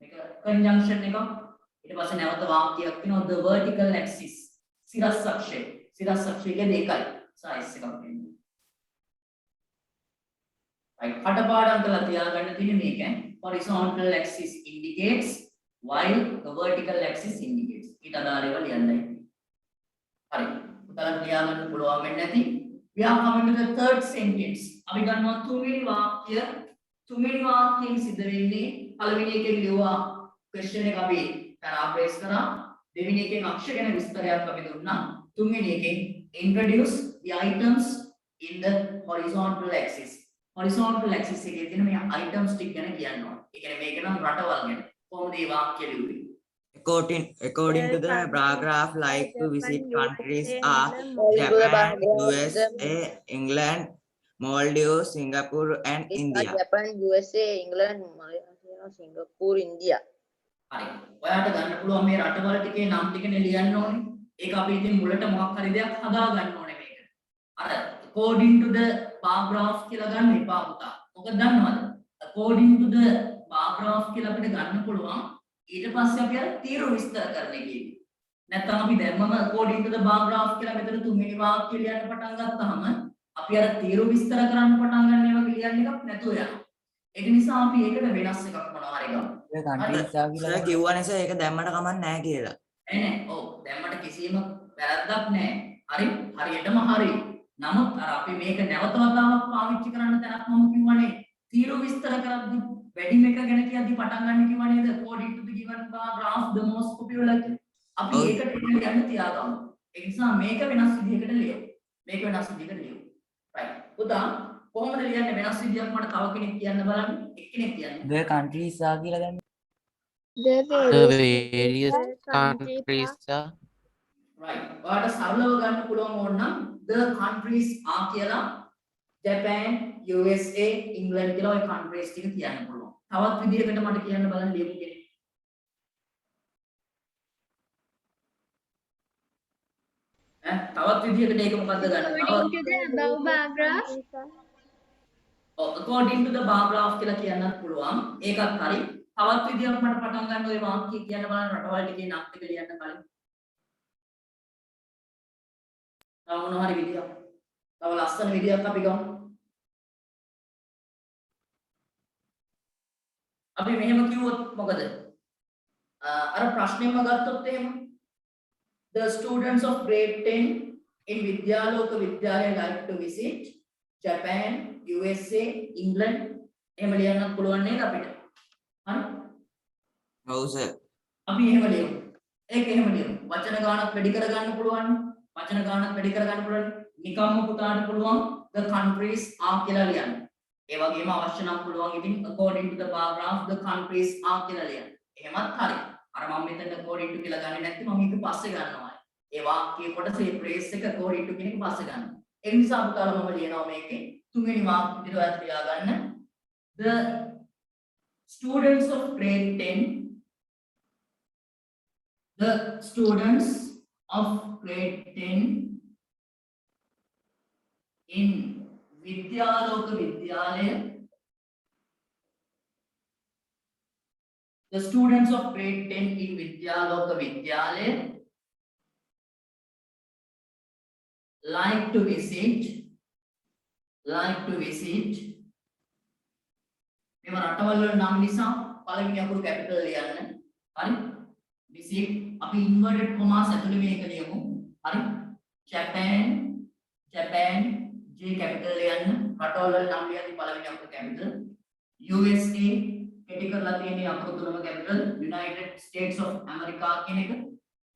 මේක conjunction එක. ඊට පස්සේ නැවත වාක්‍යයක් වෙනවා the vertical axis සිරස් අක්ෂය කියන්නේ ඒකයි size එකක් වෙන්නේ. right. කටපාඩම් කරලා තියාගන්න තියෙන්නේ මේක. horizontal axis indicates while the vertical axis indicates. ඊට අදාළව ලියන්නයි. හරි. උතලට ලියාගන්න පුළුවන් වෙන්නේ නැති. We are coming to the third sentence. අපි ගන්නවා තුන්වෙනි වාක්‍ය. තුන්වෙනි වාක්‍යයෙන් සිද්ධ වෙන්නේ පළවෙනි එකෙන් ලියුවා question එක අපි paraphrase කරා. දෙවෙනි එකෙන් අක්ෂර ගැන විස්තරයක් අපි දුන්නා. තුන්වෙනි එකෙන් introduce the items in the horizontal axis. horizontal axis එකේ තියෙන මේ items ටික ගැන කියනවා. ඒ කියන්නේ මේක නම් රටවල් ගැන. කොහොමද මේ වාක්‍ය ලියුවේ? According to the paragraph, like to visit countries are Japan, USA, England, Maldives, Singapore, and India. Japan, USA, England, Malaysia, Singapore, India. හරි. ඔයාලට ගන්න පුළුවන් මේ රටවල් ටිකේ නම් ටිකනේ ලියන්න ඕනේ. ඒක අපි ඉතින් මුලට මොකක් හරි දෙයක් හදා ගන්න ඕනේ මේක. අර according to the bar graph කියලා ගන්න එපා පුතා. මොකද දන්නවද? according to the bar graph කියලා අපිට ගන්න පුළුවන්. ඊට පස්සේ අපි අර තීරු විස්තර කරන එකේදී. නැත්නම් අපි දැම්මම according to the bar graph කියලා මෙතන තුන්වෙනි වාක්‍යය ලියන්න පටන් ගත්තාම අපි අර තීරු විස්තර කරන්න පටන් ගන්න ඒවා ලියන්න එකක් නැතුව යනවා. ඒක නිසා අපි ඒකට වෙනස් එකක් මොනවා හරි ගමු. සර් කිව්වා නිසා ඒක දැම්මට කමක් නැහැ කියලා. නෑ ඔව් දැම්මට කිසිම වැරද්දක් නෑ. හරි හරියටම හරි. නමුත් අර අපි මේක නැවත වතාවක් පාවිච්චි කරන්න තැනක් මම කිව්වනේ තීරු විස්තර කරද්දී වැඩිම එක ගැන කියද්දී පටන් ගන්න කිව්වා නේද according to the given bar graph the most popular අපි ඒකට කියන්න තියාගමු. ඒ නිසා මේක වෙනස් විදිහකට ලියමු. මේක වෙනස් විදිහකට ලියමු. right. පුතා කොහොමද ලියන්නේ වෙනස් විදියක් මට තව කෙනෙක් කියන්න බලන්න. එක්කෙනෙක් කියන්න. the countries are කියලා දැම්ම. The The various various countries are right. ඔයාලට සරලව ගන්න පුළුවන් ඕනනම් the countries are කියලා Japan, USA, England කියලා ඔය countries ටික කියන්න පුළුවන්. තවත් විදිහකට මට කියන්න බලන්න ලියමු කෙනෙක්. තවත් විදිහකට ඒක මොකද්ද ගන්න? according to the bar graph කියලා කියන්නත් පුළුවන්. ඒකත් හරි. තවත් විදිහක් මට පටන් ගන්න ඔය වාක්‍ය කියන්න බලන්න රටවල් ටිකේ නම් ටික ලියන්න කලින්. තව මොන හරි විදියක්. තව ලස්සන විදියක් අපි ගමු. අපි මෙහෙම කිව්වොත් මොකද? අර ප්‍රශ්නේම ගත්තොත් එහෙම the students of grade 10 in Vidyaloka Vidyalaya like to visit Japan, USA, England එහෙම ලියන්නත් පුළුවන් නේද අපිට? හරි? ඔව් සර්. අපි එහෙම ලියමු. ඒක එහෙම ලියමු. වචන ගානක් වැඩි කර ගන්න පුළුවන්. වචන ගානක් වැඩි කර ගන්න පුළුවන්. නිකම්ම පුතාට පුළුවන් the countries are කියලා ලියන්න. ඒ වගේම අවශ්‍ය නම් පුළුවන් ඉතින් according to the bar graph the countries are කියලා ලියන්න. එහෙමත් හරි. අර මම මෙතන according to කියලා ගන්නේ නැත්නම් මම ඒක පස්සේ ගන්නවා. ඒ වාක්‍යයේ කොටසේ phrase එක according to කියන එක පස්සේ ගන්නවා. ඒ නිසා පුතාලා මම ලියනවා මේකේ තුන්වෙනි වාක්‍ය විදිහට ඔයත් ලියා ගන්න. The students of grade 10 the students of grade 10 in Vidyaloka Vidyalaya the students of grade 10 in Vidyaloka Vidyalaya like to visit මෙම රටවල් වල නම් නිසා පළවෙනි අකුරු කැපිටල් ලියන්න. හරි? visit අපි inverted commas ඇතුලේ මේක ලියමු. හරි? Japan J capital ලියන්න. රටවල් වල නම් ලියද්දි පළවෙනි අකුරු capital. USA කෙටි කරලා තියෙන අකුරු තුනම capital. United States of America කියන එක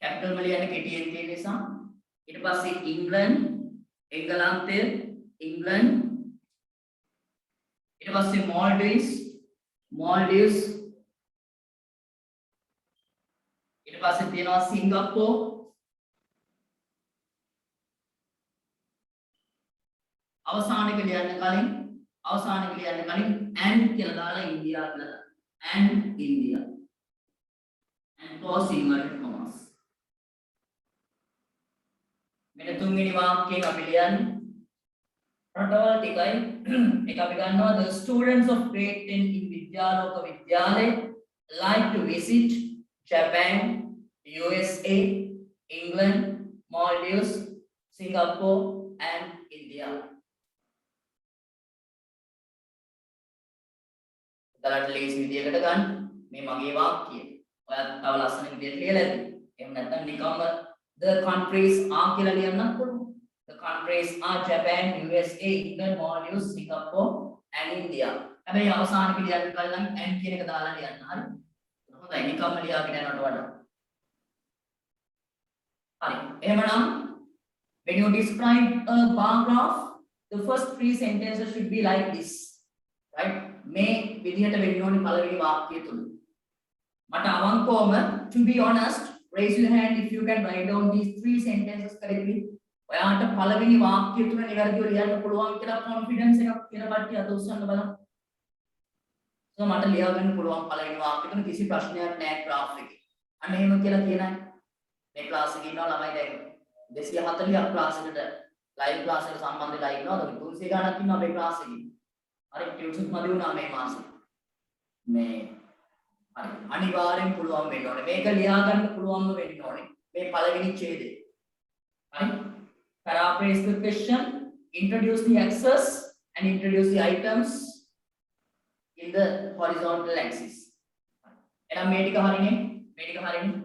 capital වල ලියන්න කෙටියෙන් තියෙන නිසා. ඊට පස්සේ England එංගලන්තය England ඊට පස්සේ Maldives ඊට පස්සේ තියෙනවා Singapore අවසාන එක ලියන්න කලින් and කියලා දාලා India කියලා and India and close inverted commas මෙන්න තුන්වෙනි වාක්‍යයෙන් අපි ලියන්නේ රටවල් ටිකයි එක අපි ගන්නවා the students of grade 10 in Vidyaloka Vidyalaya like to visit Japan, USA, England, Maldives, Singapore and India. ඔයාලට ලේසි විදියකට ගන්න මේ මගේ වාක්‍යය. ඔයාලා තව ලස්සන විදියට ලියලා ඇති. එහෙම නැත්නම් නිකම්ම the countries are කියලා ලියන්නත් පුළුවන්. The countries are Japan, USA, England, Maldives, Singapore and India. හැබැයි අවසාන පිළියන්න කලින් and කියන එක දාලා ලියන්න. හරි? හොඳයි නිකම්ම ලියාගෙන යනවට වඩා. හරි. එහෙමනම් when you describe a bar graph, the first three sentences should be like this. Right? මේ විදිහට වෙන්න ඕනේ පළවෙනි වාක්‍යය තුල. මට අවංකවම to be honest, raise your hand if you can write down these three sentences correctly. ඔයාට පළවෙනි වාක්‍ය තුන නිවැරදිව ලියන්න පුළුවන් කියලා කොන්ෆිඩන්ස් එකක් තියෙන කට්ටිය අත උස්සන්න බලන්න. මට ලියා ගන්න පුළුවන් පළවෙනි වාක්‍ය තුන කිසි ප්‍රශ්නයක් නැහැ graph එකේ. අන්න එහෙම කියලා කියනයි. මේ ක්ලාස් එකේ ඉන්නවා ළමයි දැන් 240ක් ක්ලාස් එකට ලයිව් ක්ලාස් එකට සම්බන්ධ වෙලා ඉන්නවා. අපි 300 ගණක් ඉන්නවා අපේ ක්ලාස් එකේ. හරි ටියුෂන් මදි වුණා මේ මාසේ. මේ හරි අනිවාර්යෙන් පුළුවන් වෙන්න ඕනේ. මේක ලියා ගන්න පුළුවන්ම වෙන්න ඕනේ. මේ පළවෙනි ඡේදය. හරි paraphrase the question, introduce the axis and introduce the items in the horizontal axis. එහෙනම් මේ ටික හරිනේ. මේ ටික හරිනේ.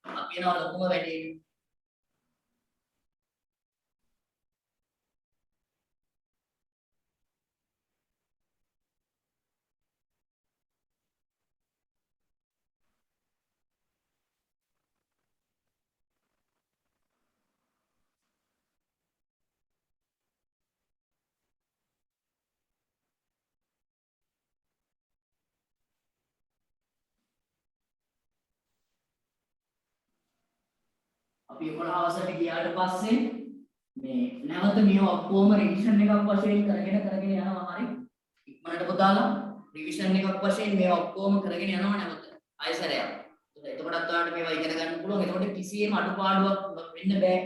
අපි යනවා ලොකුම වැඩේ. අපි 11 වසරට ගියාට පස්සේ මේ නැවත මේ ඔක්කොම රිවිෂන් එකක් වශයෙන් කරගෙන යනවා හරි ඉක්මනට පුතාලා රිවිෂන් එකක් වශයෙන් මේ ඔක්කොම කරගෙන යනවා නැවත ආයසරයක් එතකොටත් ඔයාලට මේවා ඉගෙන ගන්න පුළුවන් එතකොට කිසියම් අඩුපාඩුවක් වෙන්න බෑ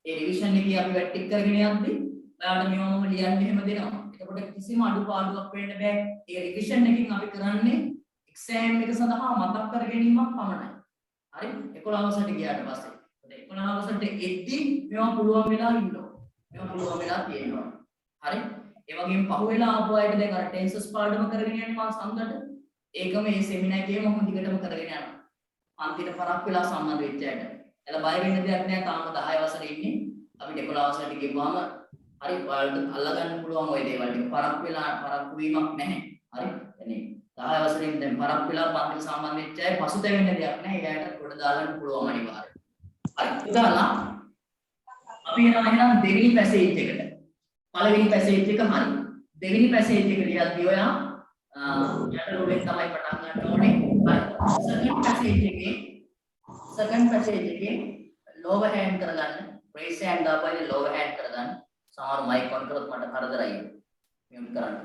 ඒ රිවිෂන් එකේ අපි වැටික් කරගෙන යද්දී ඔයාලට මේවම ලියන්න එහෙම දෙනවා එතකොට කිසිම අඩුපාඩුවක් වෙන්න බෑ ඒ රිවිෂන් එකකින් අපි කරන්නේ එක්සෑම් එක සඳහා මතක් කර ගැනීමක් පමණයි හරි 11 වසරට ගියාට පස්සේ 11 වසරට එද්දි මේවා පුළුවන් වෙලා ඉන්නවා. මේවා පුළුවන් වෙලා තියෙනවා. හරි? ඒ වගේම පහුවෙලා ආපු අයට දැන් අර ටෙන්සස් පාඩම කරගෙන යන්නේ මම සංගත. ඒක මේ සෙමිනාර් එකේම මොකද දිගටම කරගෙන යනවා. අන්තිමට පරක් වෙලා සම්බන්ධ වෙච්ච අයට. එලා බය වෙන්න දෙයක් නැහැ. තාම 10 වසරේ ඉන්නේ. අපි 11 වසරට ගිහුවාම හරි ඔයාලට අල්ලා ගන්න පුළුවන් ওই දේවල් ටික. පරක් වෙලා පරක් වීමක් නැහැ. හරි? එනේ 10 වසරෙන් දැන් පරක් වෙලා පන්තිල සම්බන්ධ වෙච්ච අය පසුතැවෙන්න දෙයක් නැහැ. එයාට කොට දාගන්න පුළුවන් අනිවාර්යයෙන්. උදාලා අපි යනවා එහෙනම් දෙවෙනි පැසේජ් එකට. පළවෙනි පැසේජ් එක හරි. දෙවෙනි පැසේජ් එක ලියද්දී ඔයා යටලුවෙන් තමයි පටන් ගන්න ඕනේ. හරි. සෙකන්ඩ් පැසේජ් එකේ lower hand කරගන්න. raise hand දාපුවාම lower hand කරගන්න. සමහර mic on කරොත් මට කරදරයි. mute කරන්න.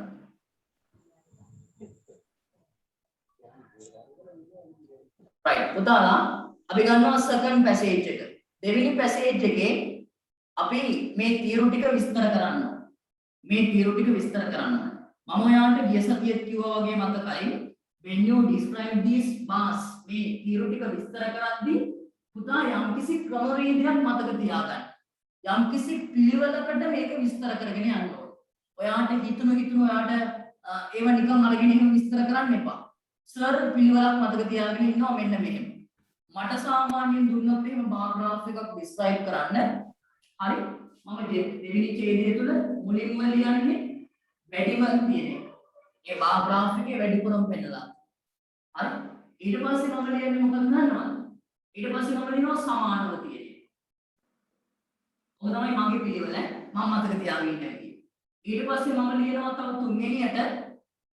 right. උදාලා අපි ගන්නවා සෙකන්ඩ් පැසේජ් එක. දෙවෙනි පැසේජ් එකේ අපි මේ තීරු ටික විස්තර කරන්න. මේ තීරු ටික විස්තර කරන්න. මම ඔයාලට ගිය සතියේ කිව්වා වගේ මතකයි when you describe these bars මේ තීරු ටික විස්තර කරද්දී පුතා යම්කිසි ක්‍රමවේදයක් මතක තියාගන්න. යම්කිසි පිළිවෙලකට මේක විස්තර කරගෙන යන්න ඕනේ. ඔයාලට හිතුණු ඔයාලට ඒව නිකන් අරගෙන එහෙම විස්තර කරන්න එපා. සර් පිළිවෙලක් මතක තියාගෙන ඉන්නවා මෙන්න මෙහෙම. මට සාමාන්‍යයෙන් දුන්නොත් එහෙම බාර් ග්‍රාෆ් එකක් ඩිස්ක්‍රයිබ් කරන්න හරි මම දෙවෙනි ඡේදය තුල මුලින්ම ලියන්නේ වැඩිම තියෙන එක. ඒ බාර් ග්‍රාෆ් එකේ වැඩිපුරම පෙන්නලා. හරි ඊට පස්සේ මම ලියන්නේ මොකද දන්නවද? ඊට පස්සේ මම ලියනවා සමානව තියෙන එක. ඔක තමයි මගේ පිළිවෙල. මම මතක තියාගෙන ඉන්නේ. ඊට පස්සේ මම ලියනවා තව තුන්වෙනියට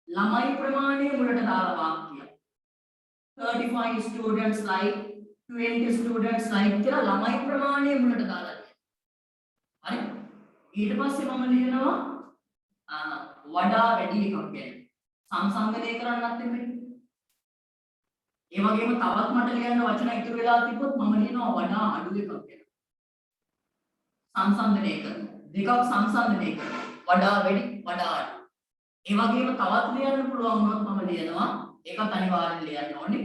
ළමයි ප්‍රමාණය මුලට දාලා වාක්‍යය. 35 students like 20 students like කියලා ළමයි ප්‍රමාණය මුලට දාලා තියෙනවා. හරි? ඊට පස්සේ මම ලියනවා වඩා වැඩි එකක් ගැන. සංසන්දනය කරන්නත් එන්නේ. ඒ වගේම තවත් මට ලියන්න වචන ඉතුරු වෙලා තිබ්බොත් මම ලියනවා වඩා අඩු එකක් ගැන. සංසන්දනය කරනවා. දෙකක් සංසන්දනය කරනවා. වඩා වැඩි වඩා අඩු. ඒ වගේම තවත් ලියන්න පුළුවන් වුණොත් මම ලියනවා ඒකත් අනිවාර්යෙන් ලියන්න ඕනේ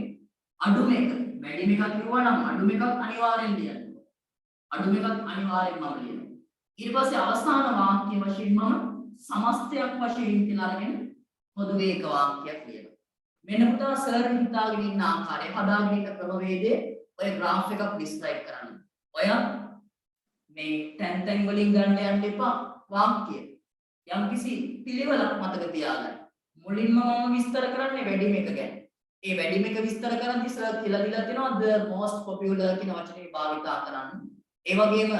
අඩුම එක. වැඩිම එකක් කිව්වා නම් අඩුම එකක් අනිවාර්යෙන් ලියන්න. අඩුම එකක් අනිවාර්යෙන් මම ලියනවා. ඊට පස්සේ අවසාන වාක්‍ය වශයෙන් මම සමස්තයක් වශයෙන් කියලා අරගෙන පොදුවේ එක වාක්‍යයක් ලියනවා. මෙන්න පුතා සර් හිතාගෙන ඉන්න ආකාරය හදාගෙන ඉන්න ක්‍රමවේදයේ ඔය graph එකක් describe කරන්න. ඔය මේ තැන් වලින් ගන්න යන්න එපා වාක්‍ය. යම්කිසි පිළිවෙලක් මතක තියාගන්න. මුලින්ම මම විස්තර කරන්නේ වැඩිම එක ගැන. ඒ වැඩිම එක විස්තර කරද්දී සර් කියලා දීලා තිනවා the most popular කියන වචනේ භාවිතා කරන්න. ඒ වගේම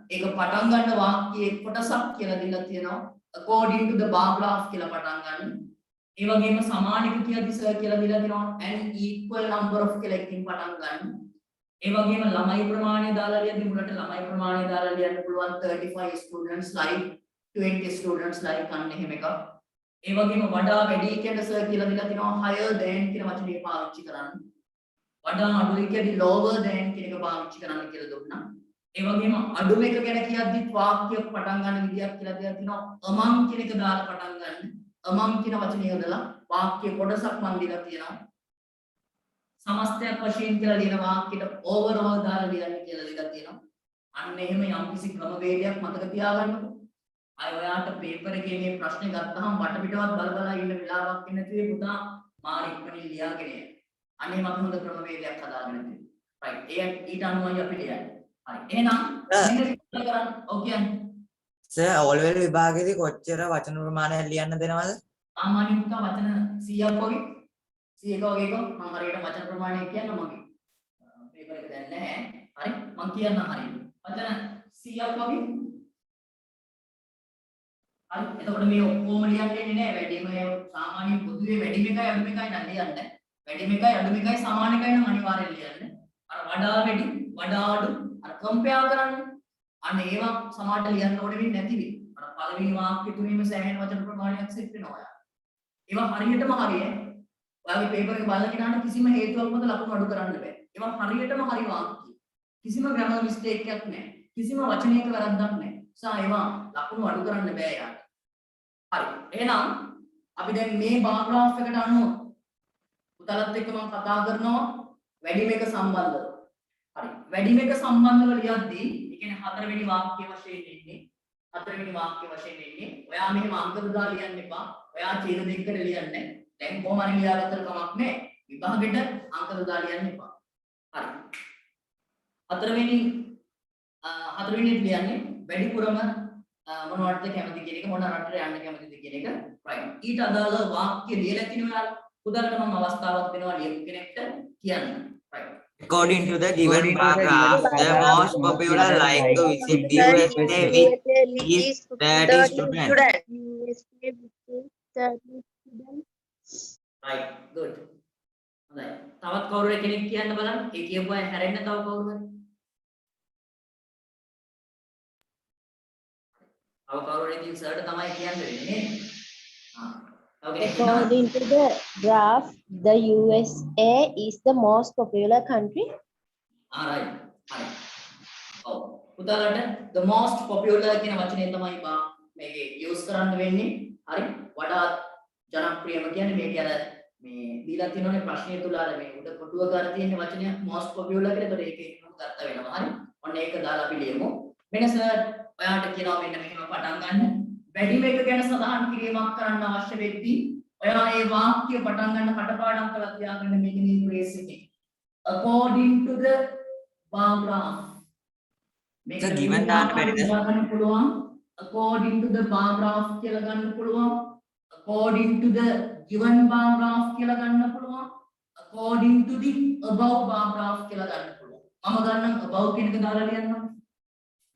ඒක පටන් ගන්න වාක්‍යයේ කොටසක් කියලා දීලා තියෙනවා according to the bar graph කියලා පටන් ගන්න. ඒ වගේම සමානික කියද්දී සර් කියලා දීලා තියෙනවා an equal number of කියලා එකකින් පටන් ගන්න. ඒ වගේම ළමයි ප්‍රමාණය දාලා ලියද්දී මුලට ළමයි ප්‍රමාණය දාලා ලියන්න පුළුවන් 35 students like 20 students like අන්න එහෙම එකක්. ඒ වගේම වඩා වැඩි කියන සර් කියලා දීලා තිනවා higher than කියන වචනේ පාවිච්චි කරන්න. වඩා අඩුයි කියද්දී lower than කියන එක පාවිච්චි කරන්න කියලා දුන්නා. ඒ වගේම අඩුම එක ගැන කියද්දිත් වාක්‍ය පටන් ගන්න විදියක් කියලා දෙයක් තියෙනවා. among කියන එක දාලා පටන් ගන්න. among කියන වචනය යොදලා වාක්‍ය කොටසක් මම දීලා තියෙනවා. සමස්තයක් වශයෙන් කියලා ලියන වාක්‍යෙට overall දාලා ලියන්න කියලා දීලා තියෙනවා. අන්න එහෙම යම්කිසි ක්‍රමවේදයක් මතක තියාගන්නකෝ. අය ඔයාට පේපර් එකේ මේ ප්‍රශ්නේ ගත්තාම වටපිටවත් බල බල ඉන්න වෙලාවක් නැති වෙයි පුතා මාර ඉක්මනින් ලියාගෙන යන්න. අනේ මම හොඳ ක්‍රමවේදයක් හදාගෙන තියෙනවා. right. ඒ ඊට අනුවයි අපි ලියන්නේ. හරි. එහෙනම් මෙන්න කරන්න. ඔව් කියන්නේ. සර් ඕලෙවල් විභාගයේදී කොච්චර වචන ප්‍රමාණයක් ලියන්න දෙනවද? සාමාන්‍යයෙන් පුතා වචන 100ක් වගේ 100ක වගේ එක මම හරියට වචන ප්‍රමාණය කියන්න මගේ පේපර් එක දැන් නැහැ. හරි. මම කියන්න හරියට. වචන 100ක් වගේ. හරි. එතකොට මේ ඔක්කොම ලියන්නේ නැහැ. වැඩිම සාමාන්‍යයෙන් පොදුවේ වැඩිම එකයි අඩුම එකයි නම් ලියන්නේ. වැඩිම එකයි අඩුම එකයි සමාන එකයි නම් අනිවාර්යෙන් ලියන්නේ. අර වඩා වැඩි වඩා අඩු අර කම්පෙයාර් කරන්න. අන්න ඒවා සමානට ලියන්න ඕනේ වෙන්නේ නැති වෙයි. අර පළවෙනි වාක්‍ය තුනේම සෑහෙන වචන ප්‍රමාණයක් සෙට් වෙනවා ඔයාලා. ඒවා හරියටම හරියයි. ඔයාගේ පේපර් එක බලලා කෙනාට කිසිම හේතුවක් මත ලකුණු අඩු කරන්න බෑ. ඒවා හරියටම හරි වාක්‍ය. කිසිම ග්‍රැමර් මිස්ටේක් එකක් නැහැ. කිසිම වචනයක වැරද්දක් නැහැ. ඒවා ලකුණු අඩු කරන්න බෑ යාට. හරි. එහෙනම් අපි දැන් මේ බාර් ග්‍රාෆ් එකට අනුව උතලත් එක්ක මම කතා කරනවා වැඩිම එක සම්බන්ධව. හරි. වැඩිම එක සම්බන්ධව ලියද්දී ඒ කියන්නේ හතරවෙනි වාක්‍ය වශයෙන් එන්නේ. හතරවෙනි වාක්‍ය වශයෙන් එන්නේ. ඔයා මෙහෙම අංක දාලා ලියන්න එපා. ඔයා ඡේද දෙකකට ලියන්නේ. දැන් කොහොම හරි ලියාගත්තට කමක් නැහැ. විභාගෙට අංක දාලා ලියන්න එපා. හරි. හතරවෙනි ලියන්නේ වැඩිපුරම මොනවටද කැමති කියන එක මොන රටට යන්න කැමතිද කියන එක right. ඊට අදාළ වාක්‍ය ලියලා තිනවා උදාහරණයක් මම අවස්ථාවක් දෙනවා ලියපු කෙනෙක්ට කියන්න. right. According to the given paragraph, the most popular like to visit the USA with is 30 students. USA with 30 students. right. good. හොඳයි. තවත් කවුරු කෙනෙක් කියන්න බලන්න. ඒ කියපු අය හැරෙන්න තව කවුරු හරි. According to the graph, the USA is the most popular country. Alright. Oh, the most popular කියන වචනේ තමයි මේකේ use කරන්න වෙන්නේ. හරි. වඩාත් ජනප්‍රියම කියන්නේ මේක අර මේ දීලා තියෙනනේ ප්‍රශ්නය තුල අර මේ උඩ කොටුව ගන්න තියෙන වචනය most popular කියලා. ඒතකොට ඒකේ ගත්ත වෙනවා. හරි. ඔන්න ඒක දාලා අපි ලියමු. මෙන්න සර් ඔයාට කියනවා මෙන්න මෙහෙම පටන් ගන්න. වැඩිම එක ගැන සඳහන් කිරීමක් කරන්න අවශ්‍ය වෙද්දී ඔයා මේ වාක්‍ය පටන් ගන්න කටපාඩම් කරලා තියාගන්න මේකේ නිර්දේශ එකේ. According to the bar graph. මේක given දාන්න බැරිද? ගන්න පුළුවන්. According to the bar graph කියලා ගන්න පුළුවන්. According to the given bar graph කියලා ගන්න පුළුවන්. According to the above bar graph කියලා ගන්න පුළුවන්. මම ගන්නම් above කියන එක දාලා ලියන්නම්.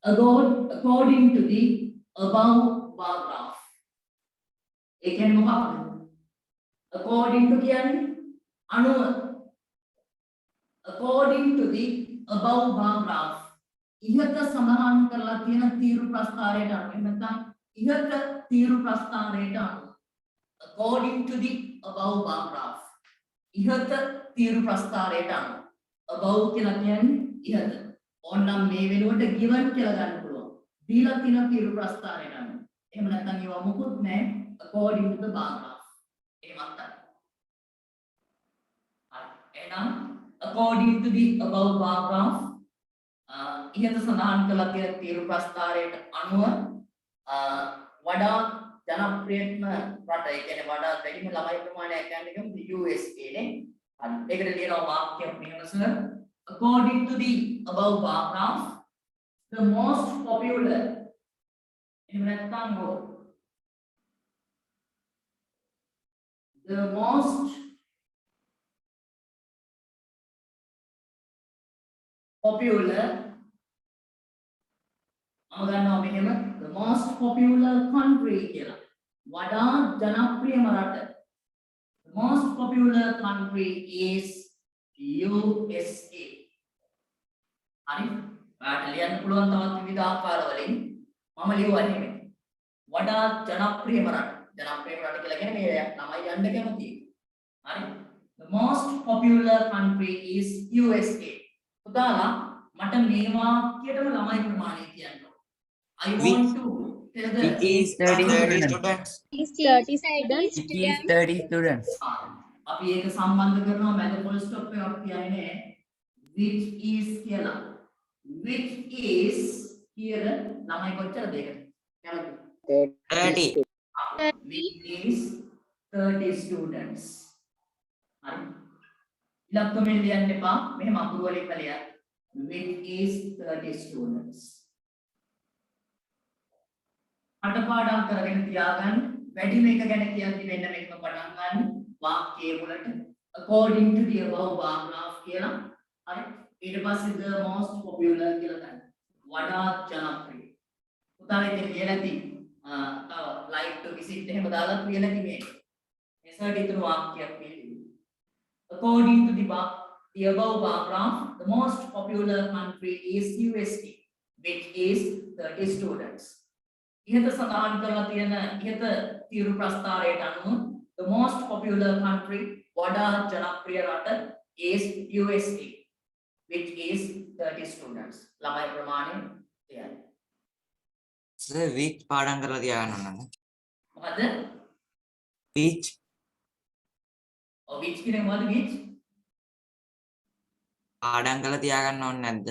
According to the above bar graph. ඒ කියන්නේ මොකක්ද? According to කියන්නේ අනුව. According to the above bar graph. ඉහත සඳහන් කරලා තියෙන තීරු ප්‍රස්ථාරයට අනුව. එහෙම නැත්නම් ඉහත තීරු ප්‍රස්ථාරයට අනුව. According to the above bar graph. ඉහත තීරු ප්‍රස්ථාරයට අනුව. Above කියලා කියන්නේ ඉහත. ඕනනම් මේ වෙනුවට given කියලා ගන්න පුළුවන්. දීලා තියෙන තීරු ප්‍රස්ථාරයට අනුව. එහෙම නැත්නම් ඒවා මොකුත් නැහැ. According to the bar graph. එහෙමත් තමයි. හරි. එහෙනම් according to the above bar graph ඉහත සඳහන් කළ තීරු ප්‍රස්ථාරයට අනුව වඩා ජනප්‍රියම රට ඒ කියන්නේ වඩා වැඩිම ළමයි ප්‍රමාණයක් යන්නේ USA නේ. හරි. ඒකට ලියනවා වාක්‍යයක් මෙහෙම sir. According to the above bar graph, the most popular the most popular the most popular country කියලා. වඩා ජනප්‍රියම රට. The most popular country is USA. හරි. ඔයාලට ලියන්න පුළුවන් තවත් විවිධ ආකාර වලින්. මම ලියුවා එහෙම. වඩා ජනප්‍රියම රට. ජනප්‍රියම රට කියලා කියන්නේ මේ ළමයි යන්න කැමති. හරි. The most popular country is USA. පුතාලා මට මේ වාක්‍යයටම ළමයි ප්‍රමාණය කියන්න ඕන. I Which- want to tell the Which is 30 30 students. students. 30 students. Which is 30 students. අපි ඒක සම්බන්ධ කරනවා මැද full stop එකක් කියන්නේ which is කියලා. Which is කියලා ළමයි කොච්චරද ඒකට? කැමතිද? 30. Which is 30 students. හරි. ඉලක්කමෙන් ලියන්න එපා. මෙහෙම අකුරු වලින් ලියන්න. Which is 30 students. අටපාඩම් කරගෙන තියාගන්න. වැඩිම එක ගැන කියද්දි මෙන්න මේක පටන් ගන්න. වාක්‍යයේ මුලට according to the above bar graph කියලා. හරි. ඊට පස්සේ the most popular කියලා ගන්න. වඩාත් ජනප්‍රිය. උදාහරණයක් ලියලා තියෙනවා. තව like to visit එහෙම දාලා ලියලා තියෙන්නේ. එසට ඊතර වාක්‍යයක් පිළිගන්න. According to the above bar graph, the most popular country is USA, which is 30 students. ඉහත සඳහන් කරලා තියෙන ඉහත තීරු ප්‍රස්තාරයට අනුව the most popular country වඩාත් ජනප්‍රිය රට is USA, which is 30 students. ළමයි ප්‍රමාණය තියන්න. Sir, which පාඩම් කරලා තියාගන්න ඕනද? මොකද? Which which කියන්නේ මොකද which? පාඩම් කරලා තියාගන්න ඕනේ නැද්ද?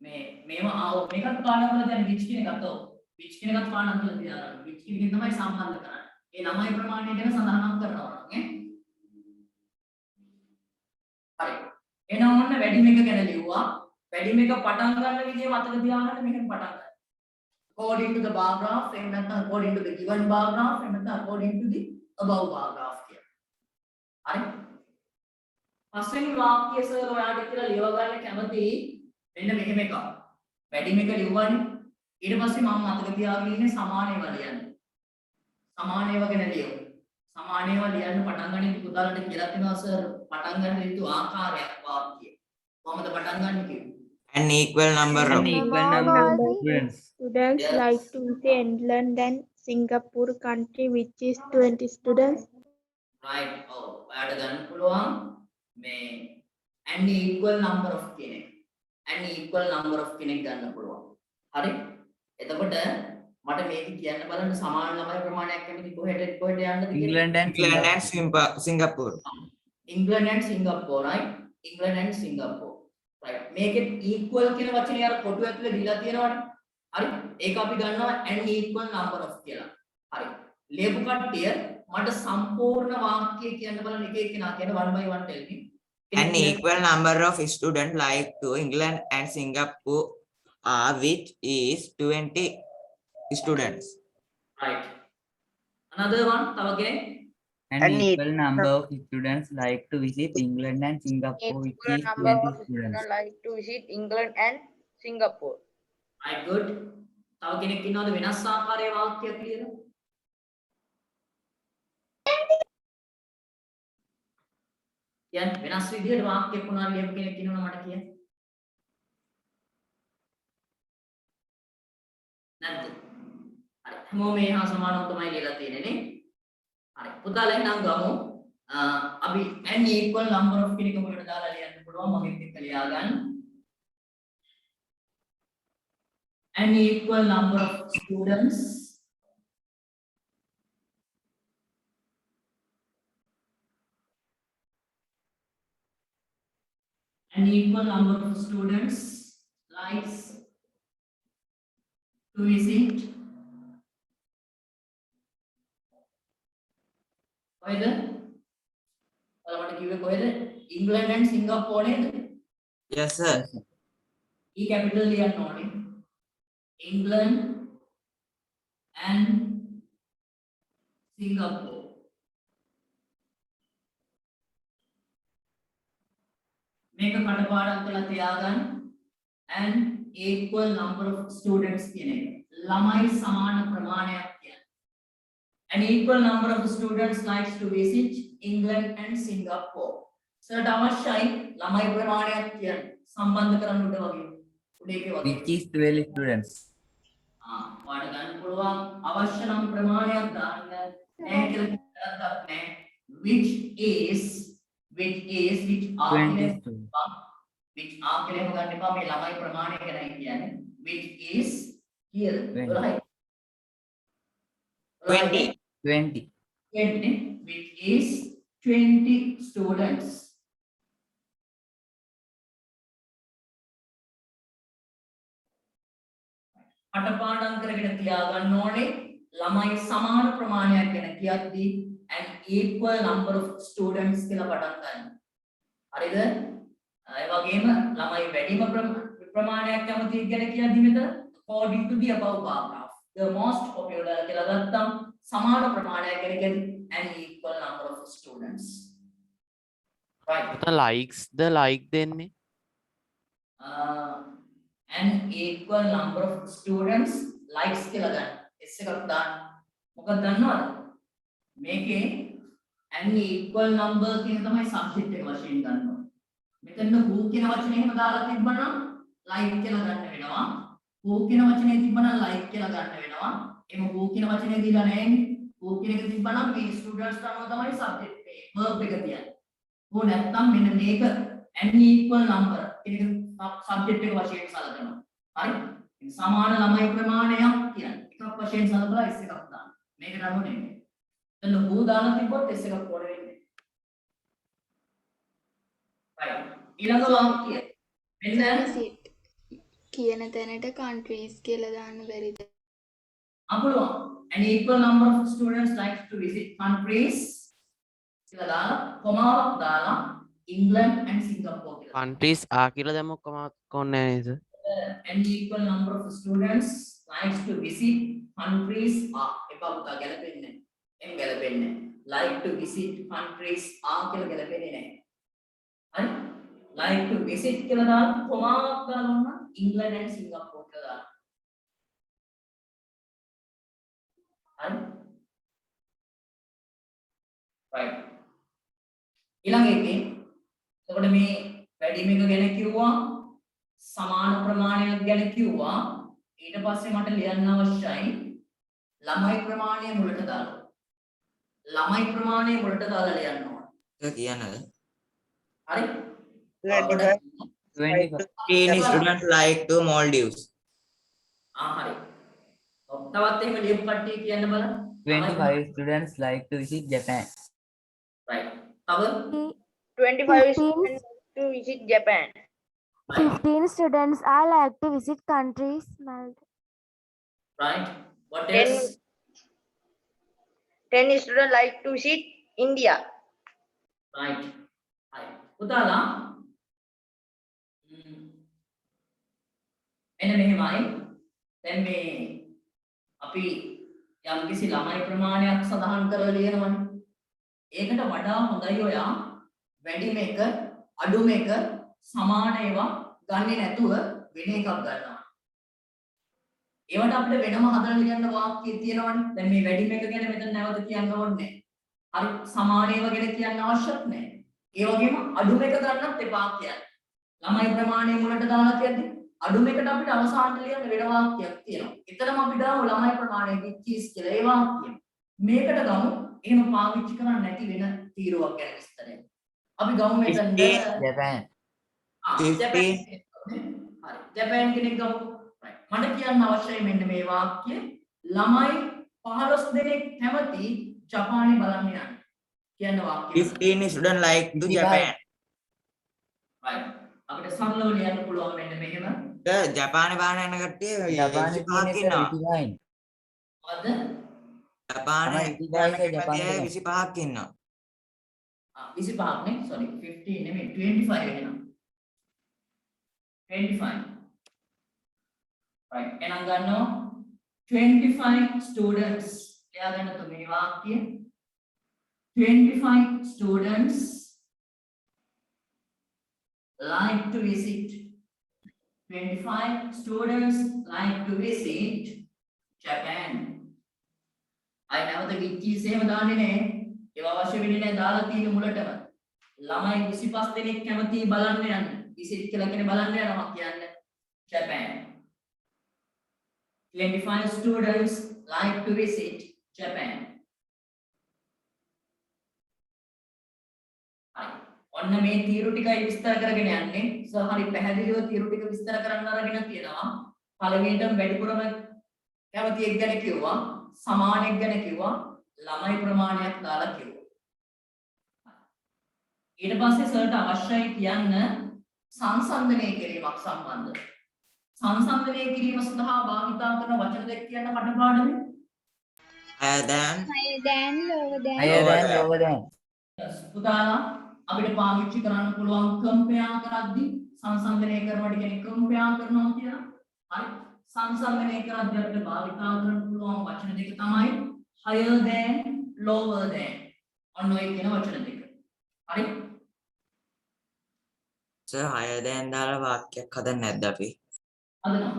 මේකත් පාඩම් කරලා දැන් which කියන එකත් which කියන එකත් පාඩම් කරලා තියාගන්න. which කියන එක තමයි සම්බන්ධ කරන්නේ. ඒ ළමයි ප්‍රමාණය ගැන සඳහන් කරනවා නේ. හරි. එහෙනම් ඔන්න වැඩිම එක ගැන ලිව්වා. වැඩිම එක පටන් ගන්න විදිය මතක තියාගන්න මෙහෙම පටන් ගන්න. According to the bar graph, එහෙම නැත්නම් according to the given bar graph, එහෙම නැත්නම් according to the above bar graph කියලා. හරි. පස්වෙනි වාක්‍යය සර් ඔයාලට කියලා ලියව ගන්න කැමති මෙන්න මෙහෙම එකක්. වැඩිම එක ලිව්වනේ. ඊට පස්සේ මම මතක තියාගෙන ඉන්නේ සමාන ඒවා ලියන්න. සමාන ඒවා ගැන ලියමු. සමාන ඒවා ලියන්න පටන් ගන්න පුතාලට කියලා තියෙනවා සර් පටන් ගන්න යුතු ආකාරයක් වාක්‍යය. කොහොමද පටන් ගන්න කිව්වේ? An equal number An of equal number of students. Students Yes. like to visit England and Singapore country, which is 20 students. right. ඔයාලට ගන්න පුළුවන් මේ an equal number of කෙනෙක්. an equal number of කෙනෙක් ගන්න පුළුවන්. හරි? එතකොට මට මේක කියන්න බලන්න සමාන ළමයි ප්‍රමාණයක් කැමති කොහෙට යන්නද කියලා. England and England and Singapore. Singapore. England and Singapore, right? England and Singapore. right. මේකෙත් equal කියන වචනේ අර කොටු ඇතුලේ දීලා තියෙනවනේ. හරි? ඒක අපි ගන්නවා an equal number of කියලා. හරි. ලියපු කට්ටිය මට සම්පූර්ණ වාක්‍යය කියන්න බලන්න එක එකනා කියන 1 by 1 tell me. An equal number of students like to England and Singapore are which is 20 students. right. Another one තව කෙනෙක් An equal number of students like to visit England and Singapore, which Equal is number 20 of students. students like to visit England and Singapore. right good. තව කෙනෙක් ඉන්නවද වෙනස් ආකාරයේ වාක්‍යයක් ලියන? කියන්න වෙනස් විදිහට වාක්‍යයක් මොනවාරි ලියපු කෙනෙක් ඉන්නවද මට කියන්න. නැද්ද? හරි. හැමෝම මේ හා සමානව තමයි ලියලා තියෙන්නේ නේ. හරි. පුතාලා එහෙනම් ගමු. අපි n equal number of කෙනෙක් මොකටද දාලා ලියන්න පුළුවන් මගෙත් එක්ක ලියා ගන්න. An equal number of students an equal number of students likes to visit කොහෙද? ඔයාලට කිව්වේ කොහෙද? England and Singapore නේද? Yes, sir. E capital ලියන්න ඕනේ. England and Singapore. මේක කටපාඩම් කරලා තියාගන්න. and equal number of students කියන එක. ළමයි සමාන ප්‍රමාණයක් කියන්නේ. An equal number of students likes to visit England and Singapore. සර්ට අවශ්‍යයි ළමයි ප්‍රමාණයක් කියන්න. සම්බන්ධ කරන්න උඩ වගේ. උඩ එකේ වගේ. Which is 12 students. ඔයාලට ගන්න පුළුවන් අවශ්‍ය නම් ප්‍රමාණයක් දාන්න. නැහැ කියලා කරද්දක් නැහැ. which are 20 කියන students. which are කියලා එහෙම ගන්න එපා මේ ළමයි ප්‍රමාණය ගැනයි කියන්නේ which is කියලා 12යි 20. 20. 20 which is 20 students අටපාඩම් කරගෙන තියාගන්න ඕනේ ළමයි සමාන ප්‍රමාණයක් ගැන කියද්දී an equal number of students කියලා පටන් ගන්න. හරිද? ඒ වගේම ළමයි වැඩිම ප්‍රමාණයක් කැමති ගැන කියද්දී මෙතන according to the above paragraph the most popular කියලා ගත්තම් සමාන ප්‍රමාණයක් ගැන කියද්දී an equal number of students. Right. the like දෙන්නේ an equal number of students likes කියලා ගන්න. S එකක් දාන්න. මොකක්ද දන්නවද? මේකේ an equal number කියන තමයි subject එක වශයෙන් ගන්න ඕනේ. මෙතන who කියන වචනේ එහෙම දාලා තිබ්බනම් like කියලා ගන්න වෙනවා. who කියන වචනේ තිබ්බනම් like කියලා ගන්න වෙනවා. එහෙම who කියන වචනේ දීලා නැහැ. who කියන එක තිබ්බනම් මේ students තමයි තමයි subject මේ verb එක තියන්නේ. who නැත්නම් මෙන්න මේක an equal number කියන එක subject එක වශයෙන් සලකනවා. හරි? සමාන ළමයි ප්‍රමාණයක් කියන්නේ. එකක් වශයෙන් සලකලා S එකක් දාන්න. මේකට අනුව නෙමෙයි. එතන who දාලා තිබ්බොත් S එකක් ඕන වෙන්නේ. හරි. ඊළඟ වාක්‍යය. මෙන්න කියන තැනට countries කියලා දාන්න බැරිද? අපුලුවන්. An equal number of students likes to visit countries කියලා දාලා කොමාවක් දාලා England and Singapore කියලා. countries කියලා දැම්මොත් කොහොමද කොන්නේ නේද? An equal number of students likes to visit countries එපා පුතා ගැලපෙන්නේ නැහැ. එම් ගැලපෙන්නේ නැහැ. Like to visit countries කියලා ගැලපෙන්නේ නැහැ. හරි? Like to visit කියලා දාලා කොමාවක් දාලා England and Singapore කියලා දාන්න. හරි? right. ඊළඟ එකේ එතකොට මේ වැඩිම එක ගැන කිව්වා සමාන ප්‍රමාණයක් ගැන කිව්වා ඊට පස්සේ මට ලියන්න අවශ්‍යයි ළමයි ප්‍රමාණය මුලට දාලා ළමයි ප්‍රමාණය මුලට දාලා ලියන්න ඕන ඒක කියන්නද හරි 15 students like to Maldives හරි තවත් එහෙම ලියපු කට්ටිය කියන්න බලන්න 25 students like to visit Japan. right තව 25 students to visit Japan. 15 students are like to visit countries. right what 10 else 10 students like to visit India. right hai පුතාලා එන්න මෙහෙමයි දැන් මේ අපි යම් කිසි ළමයි ප්‍රමාණයක් සඳහන් කරලා ලියනවනේ ඒකට වඩා හොඳයි ඔයා වැඩිම එක අඩුම එක සමාන ඒවා ගන්නේ නැතුව වෙන එකක් ගන්නවා. ඒවට අපිට වෙනම හදලා ලියන්න වාක්‍ය තියෙනවනේ. දැන් මේ වැඩිම එක ගැන මෙතන නැවත කියන්න ඕනේ නැහැ. හරි සමාන ඒවා ගැන කියන්න අවශ්‍යත් නැහැ. ඒ වගේම අඩුම එක ගන්නත් එපා කියන්නේ. ළමයි ප්‍රමාණය මුලට දාලා කියද්දි අඩුම එකට අපිට අවසානට ලියන්න වෙන වාක්‍යයක් තියෙනවා. එතරම් අපි දාමු ළමයි ප්‍රමාණය කිචිස් කියලා ඒ වාක්‍යය. මේකට ගමු එහෙම පාවිච්චි කරන්නේ නැති වෙන තීරුවක් ගැන විස්තරයක්. අපි ගමු මෙතන Japan. ජපාන් ජපාන් කෙනෙක් ගමු මට කියන්න අවශ්‍යයි මෙන්න මේ වාක්‍ය ළමයි 15 දෙනෙක් කැමති ජපානයේ බලන්න යන්න කියන වාක්‍යය 15 students like to Japan right අපිට සම්ලව ලියන්න පුළුවන් මෙන්න මෙහෙම ජපානයේ බාන යන කට්ටිය Japan 25 කියන එක ඉන්නවා 29. මොකද ජපානයේ 25ක් ඉන්නවා 25ක් නේ sorry 15 නෙමෙයි 25 වෙනවා 25 right එහෙනම් ගන්නවා 25 students එයා ගන්න તો මේ වාක්‍ය 25 students like to visit 25 students like to visit Japan I know the wikis එහෙම දාන්නේ නැහැ ඒව අවශ්‍ය වෙන්නේ නැහැ දාලා තියෙන මුලටම ළමයි 25 දෙනෙක් කැමති බලන්න යන්න visit කියලා කියන්නේ බලන්න යනවා කියන්නේ Japan 25 students like to visit Japan. Right. ඔන්න මේ තීරු ටිකයි විස්තර කරගෙන යන්නේ. සර් හරි පැහැදිලිව තීරු ටික විස්තර කරන්න අරගෙන තියෙනවා. පළවෙනිටම වැඩිපුරම කැමති එක් ගැන කිව්වා, සමානෙක් ගැන කිව්වා, ළමයි ප්‍රමාණයක් දාලා කිව්වා. ඊට පස්සේ සර්ට අවශ්‍යයි කියන්න සංසන්දනය කිරීමක් සම්බන්ධව. සංසන්දනය කිරීම සඳහා භාවිතා කරන වචන දෙක කියන්න කටපාඩමේ. higher than, Higher than, lower than. higher than, lower than. පුතාලා අපිට පාවිච්චි කරන්න පුළුවන් කම්පෙයාර් කරද්දී සංසන්දනය කරනකොට කියන්නේ කම්පෙයාර් කරනවා කියලා. හරි. සංසන්දනය කරද්දී අපිට භාවිතා කරන්න පුළුවන් වචන දෙක තමයි higher than, lower than. ඔන්න ඔය කියන වචන දෙක. හරි. sir higher than දාලා වාක්‍යයක් හදන්න නැද්ද අපි? අදනවා.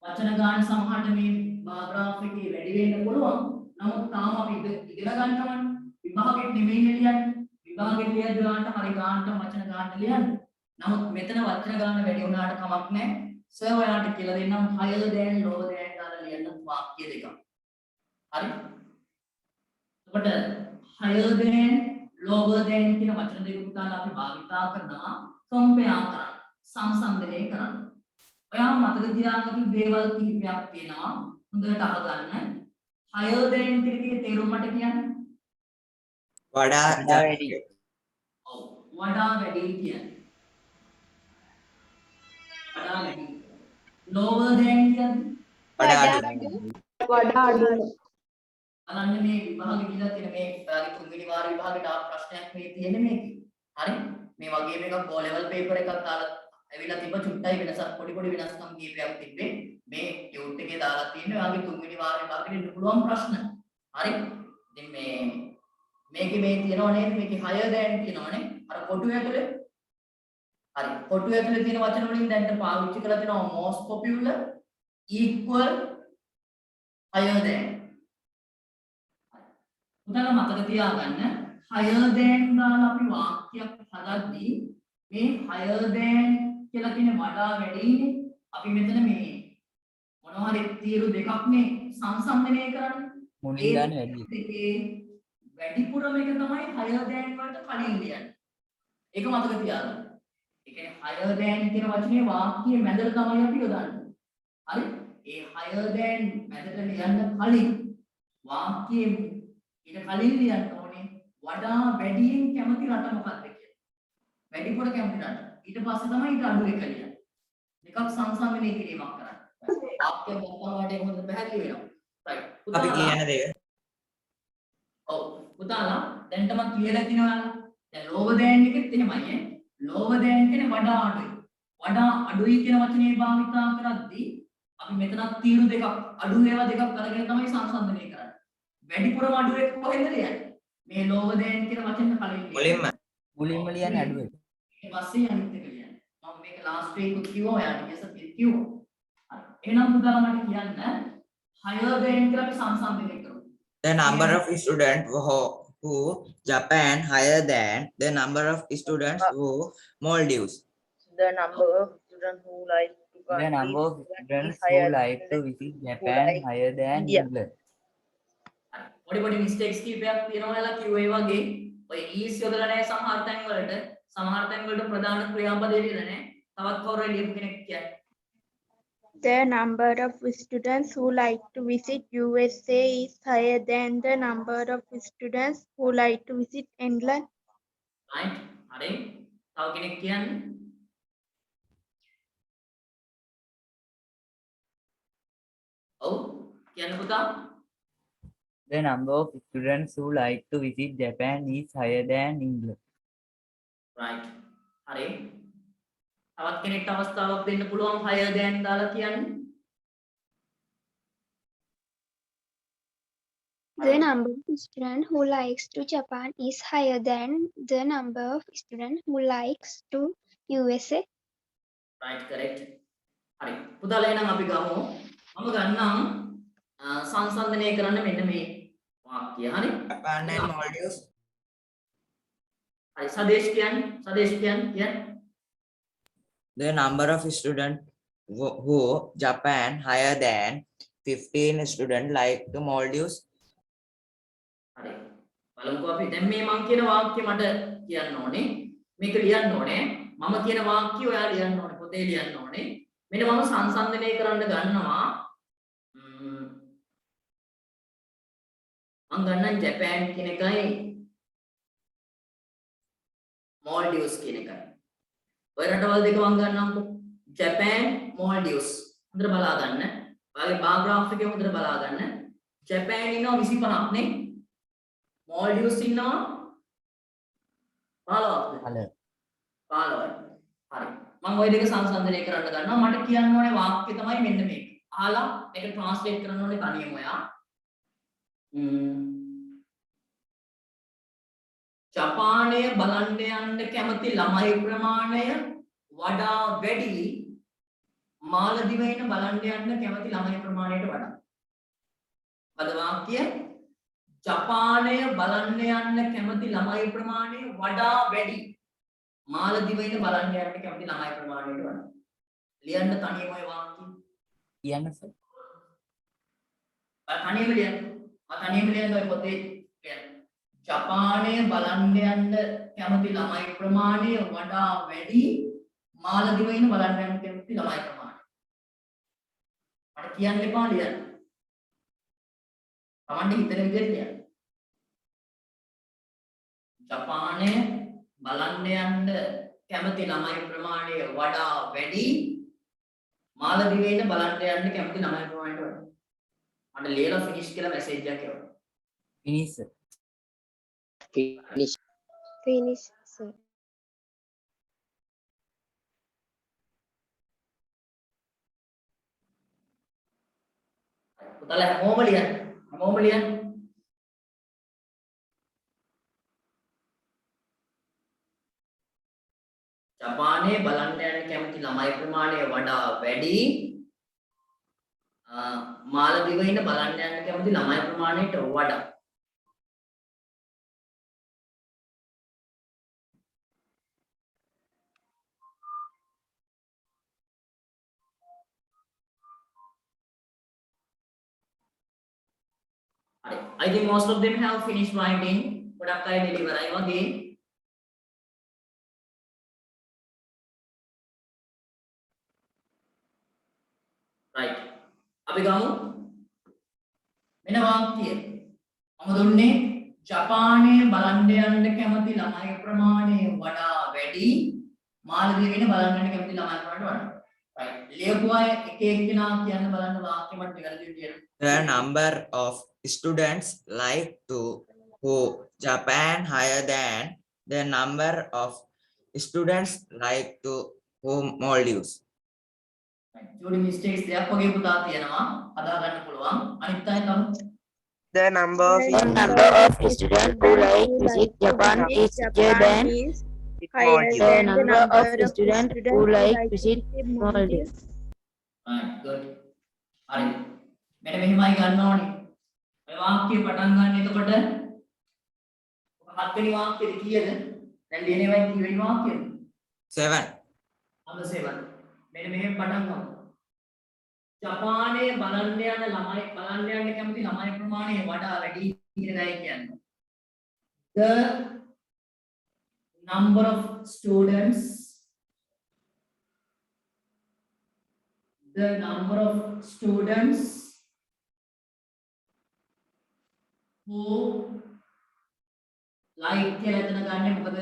වචන ගන්න සමහරට මේ බාග්‍රාෆ් එකේ වැඩි වෙන්න පුළුවන්. නමුත් තාම අපි ඉගෙන ගන්නවනේ. විභාගෙත් නෙමෙයි ලියන්නේ. විභාගෙත් ලියද්දී ගන්නට හරි ගන්නට වචන ගන්න ලියන්න. නමුත් මෙතන වචන ගන්න වැඩි වුණාට කමක් නැහැ. සර් ඔයාලට කියලා දෙන්නම් higher than, lower than දාලා ලියන්න වාක්‍ය දෙකක්. හරි. එතකොට higher than, lower than කියන වචන දෙක පුතාලා අපි භාවිතා කරනවා කම්පෙයාර් කරන්න. සංසන්දනය කරන්න. ඔයා මතක තියාගන්න දේවල් කිහිපයක් තියෙනවා. හොඳට අහගන්න. higher than කියන තේරුම මට කියන්න. වඩා වැඩි. ඔව්. වඩා වැඩි කියන්නේ. වඩා වැඩි. lower than කියන්නේ වඩා අඩු. වඩා අඩු. අනන්න මේ විභාගෙ කියලා තියෙන මේ ඔයාගේ තුන්වෙනි වාර විභාගෙට ආපු ප්‍රශ්නයක් මේ තියෙන්නේ මේකේ. හරි? මේ වගේ මේකක් O level paper එකක් දාලා ඇවිල්ලා තිබ්බ චුට්ටයි වෙනසක් පොඩි වෙනස්කම් කීපයක් තිබ්බේ. මේ ටියුට් එකේ දාලා තියෙන්නේ ඔයාගේ තුන්වෙනි වාර විභාගෙට ඉන්න පුළුවන් ප්‍රශ්න. හරි? ඉතින් මේකේ මේ තියෙනව නේද? මේකේ higher than කියනවනේ. අර කොටුව ඇතුලේ. හරි. කොටුව ඇතුලේ තියෙන වචන වලින් දැන් පාවිච්චි කරලා තියෙනවා most popular, equal, higher than. උදාන මතක තියාගන්න higher than දාලා අපි වාක්‍යයක් හදද්දී මේ higher than කියලා කියන වඩා වැඩිනේ. අපි මෙතන මේ මොනවා හරි තීරු දෙකක් නේ සංසන්දනය කරන්නේ. මුලින් ගන්න වැඩි. දෙකේ වැඩිපුරම එක තමයි higher than වලට කලින් ලියන්නේ. ඒක මතක තියාගන්න. ඒ කියන්නේ higher than කියන වචනේ වාක්‍යයේ මැදට තමයි අපි යොදන්නේ. හරි? ඒ higher than මැදට ලියන්න කලින් වාක්‍යයේ ඊට කලින් ලියන්න ඕනේ වඩා වැඩියෙන් කැමති රට මොකක්ද කියලා. වැඩිපුර කැමති රට. ඊට පස්සේ තමයි ඊට අඩු එක ලියන්නේ. දෙකක් සංසන්දනය කිරීමක් කරන්න. වාක්‍ය මොකක්ද හොඳ පැහැදිලි වෙනවා. right. අපි කියන දේ. ඔව්. පුතාලා දැන් තමයි කියලා තියනවා. දැන් lower than එකෙත් එහෙමයි. lower than කියන්නේ වඩා අඩුයි. වඩා අඩුයි කියන වචනේ භාවිතා කරද්දී අපි මෙතනත් තීරු දෙකක් අඩු ඒවා දෙකක් අරගෙන තමයි සංසන්දනය කරන්නේ. වැඩිපුරම අඩු එක කොහෙන්ද ලියන්නේ? මේ lower than කියන වචන කලින් මුලින්ම ලියන්නේ අඩු එක. ඊට පස්සේ අනිත් එක ලියන්න. මම මේක last week උත් කිව්වා ඔයාලට ඉස්සෙල්ලා කිව්වා. හරි. එහෙනම් පුතාලා මට කියන්න higher than කියලා අපි සංසන්දනය කරමු. The number of students who Japan higher than the number of students who Maldives. The number of students who like to The countries number of students who higher like to than visit Japan higher than India. England. පොඩි mistakes කීපයක් තියෙනවා ඔයාලා කිව්වේ වගේ. ඔය is යොදලා නැහැ සමහර තැන් වලට. සමහර තැන් වලට ප්‍රධාන ක්‍රියාපදේ ලියලා නැහැ. තවත් කවුරු ලියපු කෙනෙක් කියන්නේ. The number of students who like to visit USA is higher than the number of students who like to visit England. right? හරි. තව කෙනෙක් කියන්නේ. ඔව්. කියන්න පුතා. The number of students who like to visit Japan is higher than England. right. හරි. තවත් කෙනෙක්ට අවස්ථාවක් දෙන්න පුළුවන් higher than දාලා කියන්න. The number of students who likes to Japan is higher than the number of students who likes to USA. right, correct. හරි. පුතාලා එහෙනම් අපි ගමු. මම ගන්නම් සංසන්දනය කරන්න මෙන්න මේ වාක්‍ය. හරි. Japan and Maldives. හරි. සදේශ් කියන්නේ. The number of students who Japan higher than 15 students like the Maldives. හරි. බලමුකෝ අපි දැන් මේ මම කියන වාක්‍ය මට කියන්න ඕනේ. මේක ලියන්න ඕනේ. මම කියන වාක්‍ය ඔයා ලියන්න ඕනේ. පොතේ ලියන්න ඕනේ. මෙන්න මම සංසන්දනය කරන්න ගන්නවා. මම ගන්න ජපාන් කියන එකයි Maldives කියන එකයි. ඔය රටවල් දෙක මම ගන්නම්කෝ. ජපාන් Maldives. හොඳට බලා ගන්න. ඔයාගේ බාර් ග්‍රාෆ් එකේ හොඳට බලා ගන්න. ජපාන් ඉන්නවා 25ක් නේ. Maldives ඉන්නවා 15ක්ද? 15යි. හරි. මම ওই දෙක සංසන්දනය කරන්න ගන්නවා. මට කියන්න ඕනේ වාක්‍ය තමයි මෙන්න මේක. අහලා මේක ට්‍රාන්ස්ලේට් කරන්න ඕනේ තනියම ඔයා. ජපානය බලන්න යන්න කැමති ළමයි ප්‍රමාණය වඩා වැඩි මාලදිවයින බලන්න යන්න කැමති ළමයි ප්‍රමාණයට වඩා. පද වාක්‍ය ජපානය බලන්න යන්න කැමති ළමයි ප්‍රමාණය වඩා වැඩි මාලදිවයින බලන්න යන්න කැමති ළමයි ප්‍රමාණයට වඩා. ලියන්න තනියම ඔය වාක්‍ය. කියන්න සර්. තනියම ලියන්න. තනියම ලියන්න ඔය පොතේ ලියන්න. ජපානය බලන්න යන්න කැමති ළමයි ප්‍රමාණය වඩා වැඩි මාලදිවයින බලන්න යන්න කැමති ළමයි ප්‍රමාණය. මට කියන්න එපා ලියන්න. තමන්ට හිතන විදිහට ලියන්න. ජපානය බලන්න යන්න කැමති ළමයි ප්‍රමාණය වඩා වැඩි මාලදිවයින බලන්න යන්න කැමති ළමයි ප්‍රමාණයට වඩා. මට ලියලා ෆිනිෂ් කියලා මැසේජ් එකක් එවන්න. finish sir. Finish, sir. පුතාලා හැමෝම ලියන්න. හැමෝම ලියන්න. ජපානයේ බලන්න යන කැමති ළමයි ප්‍රමාණය වඩා වැඩි මාලදිවයින බලන්න යන කැමති ළමයි ප්‍රමාණයට වඩා. I think most of them have finished writing. ගොඩක් අය deliver අය වගේ. Right. අපි ගමු. මෙන්න වාක්‍යය. මම දුන්නේ ජපානයේ බලන්න යන්න කැමති ළමයි ප්‍රමාණය වඩා වැඩි මාලදිවයින බලන්න යන්න කැමති ළමයි ප්‍රමාණයට වඩා. Right. ලියපු අය එක එක්කෙනා කියන්න බලන්න වාක්‍ය මට වැරදි විදියට. The number of students like to go Japan higher than the number of students like to go Maldives. චූටි මිස්ටේක්ස් දෙයක් වගේ පුතා තියෙනවා හදා ගන්න පුළුවන්. අනිත් අය තමයි The number of students who like visit Japan is higher than the number of students who like visit Maldives. right good. හරි. මෙන්න මෙහිමයි ගන්න ඕනේ. ඔය වාක්‍ය පටන් ගන්න එතකොට හත්වෙනි වාක්‍යෙද කීයද? දැන් ලියන්නේ කීවෙනි වාක්‍යද? 7. number 7. මෙන්න මෙහෙම පටන් ගමු. ජපානයේ බලන්න යන කැමති ළමයි ප්‍රමාණය වඩා වැඩි කියන එකයි කියන්නේ. The number of students who like කියලා එතන ගන්න මොකද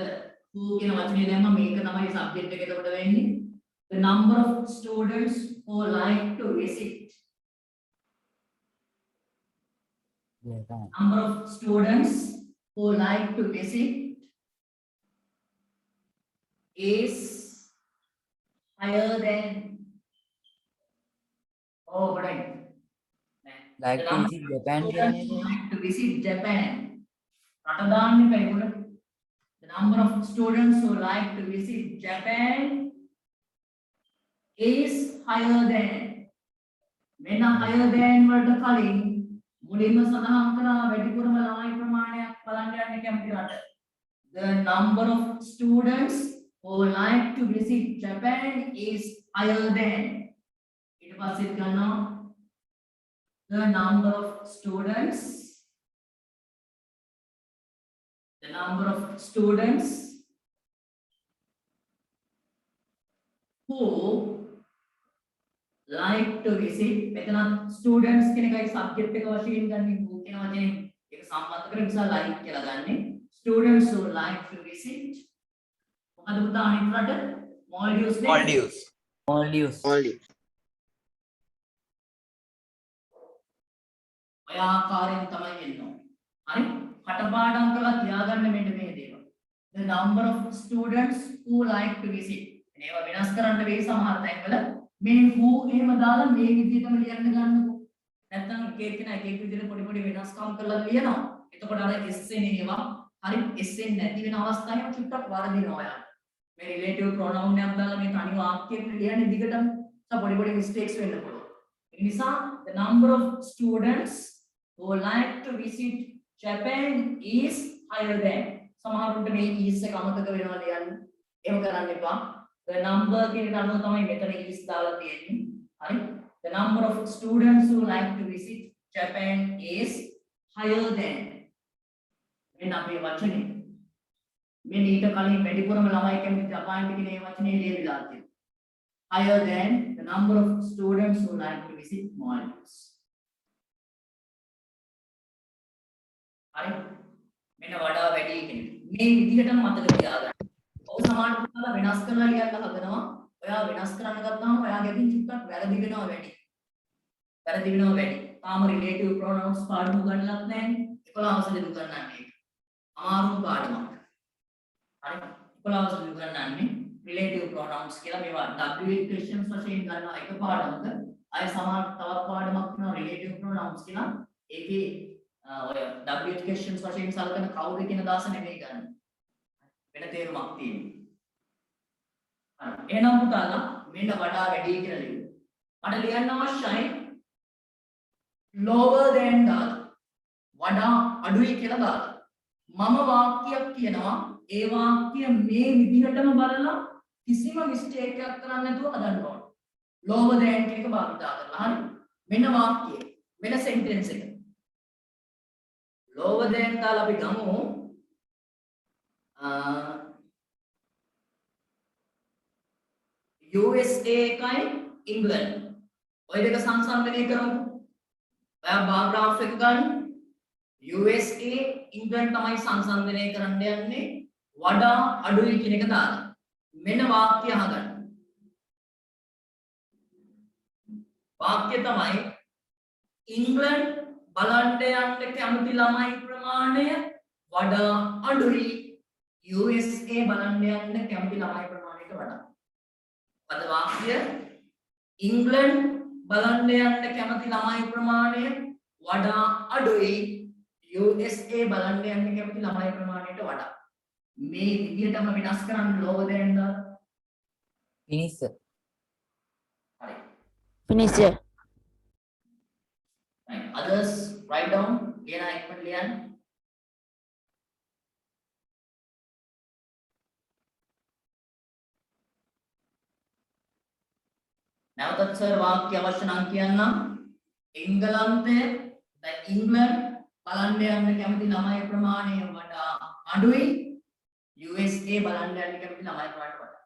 who කියන වචනේ දැම්ම මේක තමයි සබ්ජෙක්ට් එක එතකොට වෙන්නේ. The number of students who like to visit. Number of students who like to visit is higher than. Oh, right. like The to number visit of Japan students කියන්නේ who like to visit Japan. රට දාන්නේ පැයකට. The number of students who like to visit Japan is higher than. මෙන්න higher than වලට කලින් මුලින්ම සඳහන් කරා වැඩිපුරම ළමයි ප්‍රමාණයක් බලන්න යන්නේ කැමති රට. The number of students who like to visit Japan is higher than. ඊට පස්සේ ගන්නවා the number of students the number of students who like to visit. මෙතන students කියන එකයි subject එක වශයෙන් ගන්න who කියන වචනේ ඒක සම්බන්ධ කරගෙන නිසා like කියලා ගන්නෙ. Students who like to visit. මොකද පුතා අනිත් රට Maldives නේ. Maldives. Maldives. Maldives. ඔය ආකාරයෙන් තමයි එන්න ඕනේ. හරි? කටපාඩම් කරලා තියාගන්න මෙන්න මේ දේවල්. The number of students who like to visit. මේවා වෙනස් කරන්න වෙයි සමහර තැන්වල. මේ who එහෙම දාලා මේ විදිහටම ලියන්න ගන්නකො. නැත්නම් එක එක කෙනා එක එක විදිහට පොඩි පොඩි වෙනස්කම් කරලා ලියනවා. එතකොට අර s එන ඒවා හරි s එන්නේ නැති වෙන අවස්ථාවේ චුට්ටක් වරදිනවා ඔයාලා. මේ relative pronoun එකක් දාලා මේ තනි වාක්‍යයක් ලියන්නේ දිගටම පොඩි පොඩි mistakes වෙන්න පුළුවන්. ඒ නිසා the number of students who like to visit Japan is higher than. සමහරුන්ට මේ is එක අමතක වෙනවා ලියන්න. එහෙම කරන්න එපා. The number කියන එක අනුව තමයි මෙතන is දාලා තියෙන්නේ. හරි? The number of students who like to visit Japan is higher than. මෙන්න අපේ වචනේ. මෙන්න ඊට කලින් වැඩිපුරම ළමයි කැමති ජපාන්ට කියන මේ වචනේ ලියවිලා තියෙනවා. Higher than the number of students who like to visit Maldives. හරි? මෙන්න වඩා වැඩි කෙනෙක්. මේ විදිහටම මතක තියාගන්න. ඔය සමාන පුතාලා වෙනස් කරලා ලියන්න හදනවා. ඔයා වෙනස් කරන්න ගත්තාම ඔයාගේ අතින් චුට්ටක් වැරදි වෙනවා වැඩි. වැරදි වෙනවා වැඩි. තාම relative pronouns පාඩම ගන්නලත් නැහැ. 11 වසරේ දුන්නන්නේ ඒක. අමාරු පාඩමක්. හරි? 11 වසරේ දුන්නන්නේ relative pronouns කියලා මේවා WH questions වශයෙන් ගන්නවා එක පාඩමක. අය සමාන තවත් පාඩමක් වෙනවා relative pronouns කියලා. ඒකේ ඔය WH questions වශයෙන් සලකන කවුද කියන දාස නෙමෙයි ගන්න. වෙන තේරුමක් තියෙනවා. හරි. එහෙනම් පුතාලා මෙන්න වඩා වැඩි කියලා ලියන්න. මට ලියන්න අවශ්‍යයි lower than දාලා. වඩා අඩුයි කියලා දාලා. මම වාක්‍යයක් කියනවා ඒ වාක්‍ය මේ විදිහටම බලලා කිසිම mistake එකක් කරන්නේ නැතුව හදන්න ඕන. lower than කියන එක භාවිතා කරලා. හරි. මෙන්න වාක්‍යය. මෙන්න sentence එක. lower than දාලා අපි ගමු USA එකයි England. ඔය දෙක සංසන්දනය කරමු. ඔයා බාර් graph එක ගන්න. USA England තමයි සංසන්දනය කරන්න යන්නේ වඩා අඩුයි කියන එක දාලා. මෙන්න වාක්‍ය අහගන්න. වාක්‍ය තමයි England බලන්න යන්න කැමති ළමයි ප්‍රමාණය වඩා අඩුයි USA බලන්න යන්න කැමති ළමයි ප්‍රමාණයට වඩා. පද වාක්‍ය England බලන්න යන්න කැමති ළමයි ප්‍රමාණය වඩා අඩුයි USA බලන්න යන්න කැමති ළමයි ප්‍රමාණයට වඩා. මේ විදිහටම වෙනස් කරන්න lower than දාලා. Finish. හරි. Finish. Right. Others write down. Liana Ekman Lian. නැවතත් සර් වාක්‍ය අවශ්‍ය නම් කියන්නම්. එංගලන්තය England බලන්න යන්න කැමති ළමයි ප්‍රමාණය වඩා අඩුයි USA බලන්න යන්න කැමති ළමයි ප්‍රමාණයට වඩා.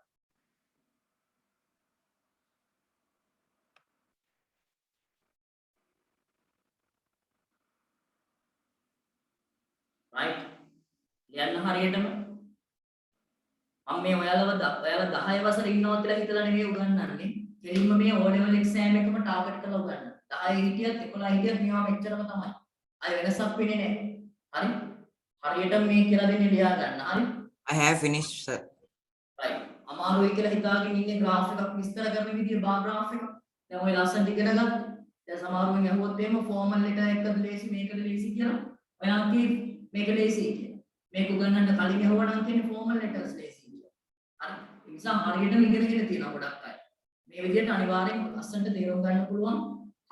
right ලියන්න හරියටම මම මේ ඔයාලව 10 වසරේ ඉන්නවා කියලා හිතලා නෙමෙයි උගන්වන්නේ. කෙලින්ම මේ O level exam එකම ටාගට් කරලා උගන්වනවා. 10 හිටියත් 11 හිටියත් මේවා මෙච්චරම තමයි. අය වෙනසක් වෙන්නේ නැහැ. හරි? හරියටම මේ කියලා දෙන්නේ ලියා ගන්න. හරි? I have finished, sir. right. අමාරුයි කියලා හිතාගෙන ඉන්නේ graph එකක් විස්තර කරන විදිය බාර් graph එක. දැන් ඔය ලස්සන ඉගෙන ගත්තා. දැන් සමහරුන් අහුවොත් එහෙම formal letter එකද ලේසි මේකද ලේසි කියලා. ඔයා කී මේක ලේසි කියලා. මේක උගන්වන්න කලින් අහුවා නම් තියෙන formal letters ලේසි කියලා. හරි? ඒ නිසා හරියටම ඉගෙනගෙන තියෙනවා ගොඩක් අය. මේ විදිහට අනිවාර්යෙන් ලස්සනට තේරුම් ගන්න පුළුවන්.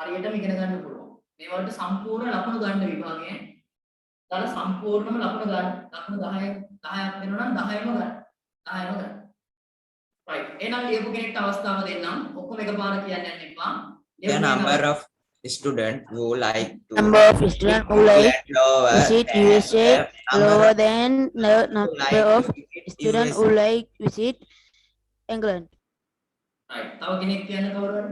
හරියටම ඉගෙන ගන්න පුළුවන්. මේ වලට සම්පූර්ණ ලකුණු ගන්න විභාගයෙන්. දාලා සම්පූර්ණම ලකුණු ගන්න. ලකුණු 10ක් වෙනවා නම් 10ම ගන්න. 10ම ගන්න. right. එහෙනම් ලියපු කෙනෙක්ට අවස්ථාව දෙන්නම්. ඔක්කොම එකපාර කියන්න යන්න එපා. The number of students who like to Number of students who like lower visit than USA the number lower of than the who number like of to visit students who USA. like visit England. right තව කෙනෙක් කියන්න කවුරු හරි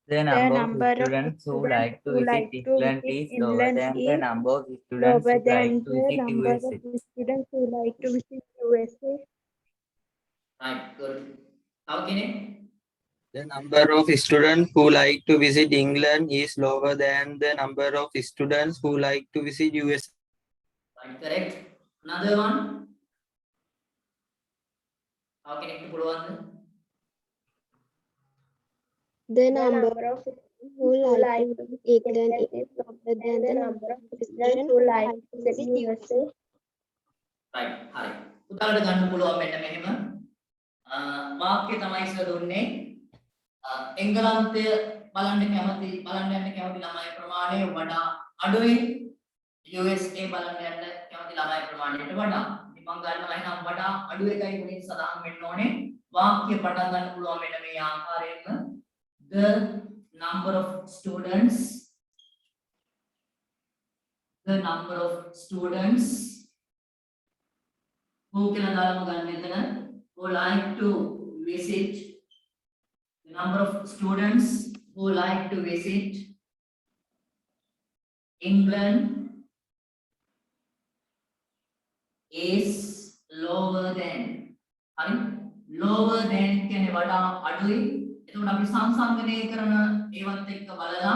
The The number of number of students who students like to who visit like to England visit is lower England than the is number of students lower who like than to the visit number USA. of students who like to visit USA. right good තව කෙනෙක් The number of students who like to visit England is lower than the number of students who like to visit US. right correct another one තව කෙනෙක්ට පුළුවන්ද The number of students who like to visit England is lower than the number of students who like to visit USA. right හරි උදාහරණ ගන්න පුළුවන් මෙන්න මෙහෙම වාක්‍ය තමයි ඉස්සර දුන්නේ එංගලන්තය බලන්න යන්න කැමති ළමයි ප්‍රමාණය වඩා අඩුයි USA බලන්න යන්න කැමති ළමයි ප්‍රමාණයට වඩා ඉතින් මම ගන්නවා එහෙනම් වඩා අඩු එකයි මුලින් සඳහන් වෙන්න ඕනේ වාක්‍ය පටන් ගන්න පුළුවන් මෙන්න මේ ආකාරයෙන්ම the number of students who කියලා දාලා ගන්න එතන who like to visit the number of students who like to visit England is lower than හරි lower than කියන්නේ වඩා අඩුයි එතකොට අපි සංසංගනය කරන ඒවත් එක්ක බලලා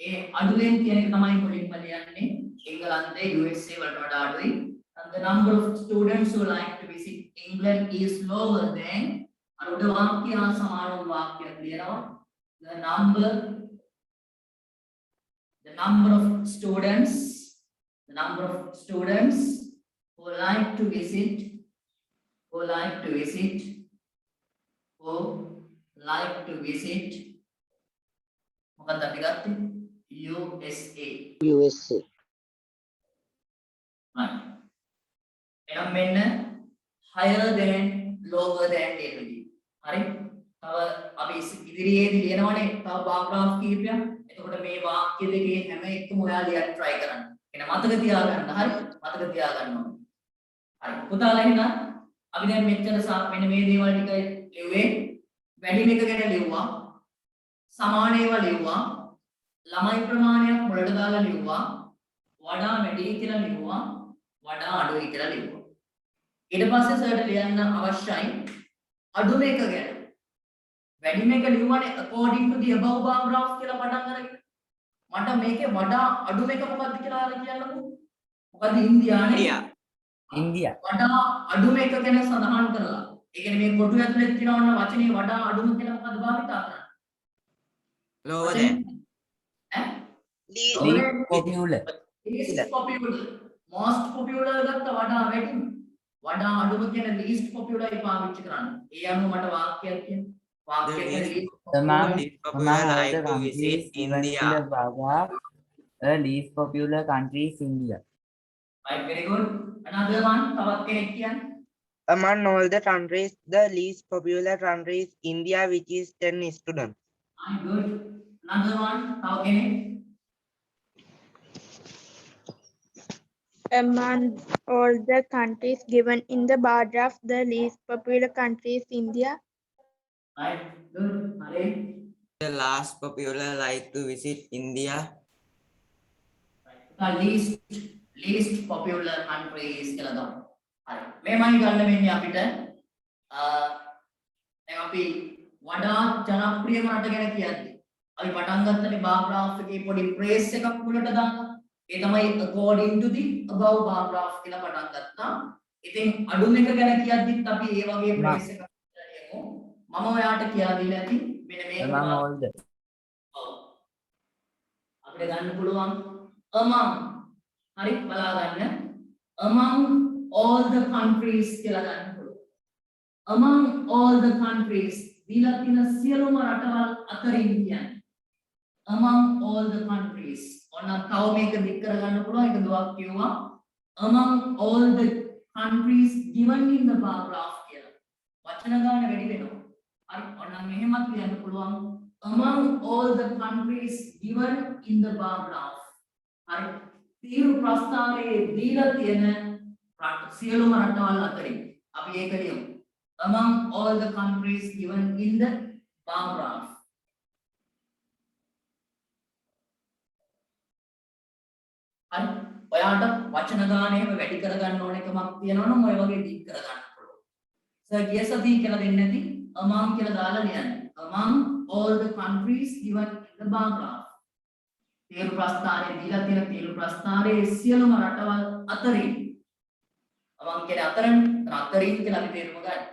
ඒ අඩුවෙන් කියන එක තමයි මුලින්ම ලියන්නේ එංගලන්තේ USA වලට වඩා අඩුයි and the number of students who like to visit England is lower than අනුඩ වාක්‍ය හා සමාන වාක්‍යයක් ලියනවා the number of students who like to visit මොකක්ද අපි ගත්තේ USA right එහෙනම් මෙන්න higher than lower than එන්නේ හරි තව අපි ඉදිරියේදී ලියනවනේ තව පාරාග්‍රාෆ් කීපයක් එතකොට මේ වාක්‍ය දෙකේ හැම එකම ඔයා ලියන්න try කරන්න එහෙනම් මතක තියාගන්න හරි මතක තියාගන්න ඕනේ හරි පුතාලා එහෙනම් අපි දැන් මෙච්චර මෙන්න මේ දේවල් ටික ලිව්වේ වැඩිම එක ගැන ලිව්වා සමාන ඒවා ලිව්වා ළමයි ප්‍රමාණයක් මුලට දාලා ලිව්වා වඩා වැඩි කියලා ලිව්වා වඩා අඩුයි කියලා ලිව්වා ඊට පස්සේ සර්ට ලියන්න අවශ්‍යයි අඩුම එක ගැන වැඩිම එක ලිව්වනේ according to the above bar graph කියලා පටන් අරගෙන මට මේකේ වඩා අඩුම එක මොකක්ද කියලා කියන්නකෝ මොකද ඉන්දියා වඩා අඩුම එක ගැන සඳහන් කරලා ඒ කියන්නේ මේ කොටු ඇතුලේ තියෙනවන්න වචනේ වඩා අඩුම කියලා මොකද භාවිතා කරන්නේ lower than least popular most popular ගත්ත වඩා වැඩිම වඩා අඩුම කියන least popular එක පාවිච්චි කරන්න. ඒ අනුව මට වාක්‍යයක් කියන්න. වාක්‍යයක් like to visit India. The least popular country is India. right very good another one තවත් කෙනෙක් කියන්න. Among all the countries, the least popular country is India, which is 10 students. good another one තව කෙනෙක්. Among all the countries given in the bar graph, the least popular country is India. right good hare The last popular like to visit India. the least popular countries කියලා දාමු. හරි. මේමයි ගන්න වෙන්නේ අපිට දැන් අපි වඩා ජනප්‍රියම රට ගැන කියද්දි අපි පටන් ගත්තනේ බාර් ග්‍රාෆ් එකේ පොඩි ප්‍රේස් එකක් මුලට දාන්න. ඒ තමයි according to the above bar graph කියලා පටන් ගත්තා. ඉතින් අඩුම එක ගැන කියද්දිත් අපි ඒ වගේ ප්‍රේස් එකක් ලියමු. මම ඔයාට කියලා දීලා ඇති මෙන්න මේක Among all the අපිට ගන්න පුළුවන් among හරි බලා ගන්න among all the countries කියලා ගන්න පුළුවන් among all the countries දීලා තියෙන සියලුම රටවල් අතරින් කියන්නේ among all the countries ඔන්න තව මේක දික් කරගන්න පුළුවන් ඒක දුවක් කියුවා among all the countries given in the bar graph කියලා වචන ගන්න වැඩි වෙනවා හරි ඔන්න මෙහෙමත් ලියන්න පුළුවන් among all the countries given in the bar graph. හරි. තීරු ප්‍රස්ථාරයේ දීලා තියෙන රට සියලුම රටවල් අතරින් අපි ඒක ලියමු. Among all the countries given in the bar graph. හරි. ඔයාට වචන ගාන එහෙම වැඩි කරගන්න ඕන එකමක් තියෙනවා නම් ඔය වගේ ඩීප් කරගන්න පුළුවන්. සර් ගිය සතියේ කියලා දෙන්නේ නැති among කියලා දාලා ලියන්න. Among all the countries given in the bar graph. තීරු ප්‍රස්ථාරයේ දීලා තියෙන තීරු ප්‍රස්ථාරයේ සියලුම රටවල් අතරින් among කියන්නේ අතරින් කියලා අපි තේරුම ගන්න.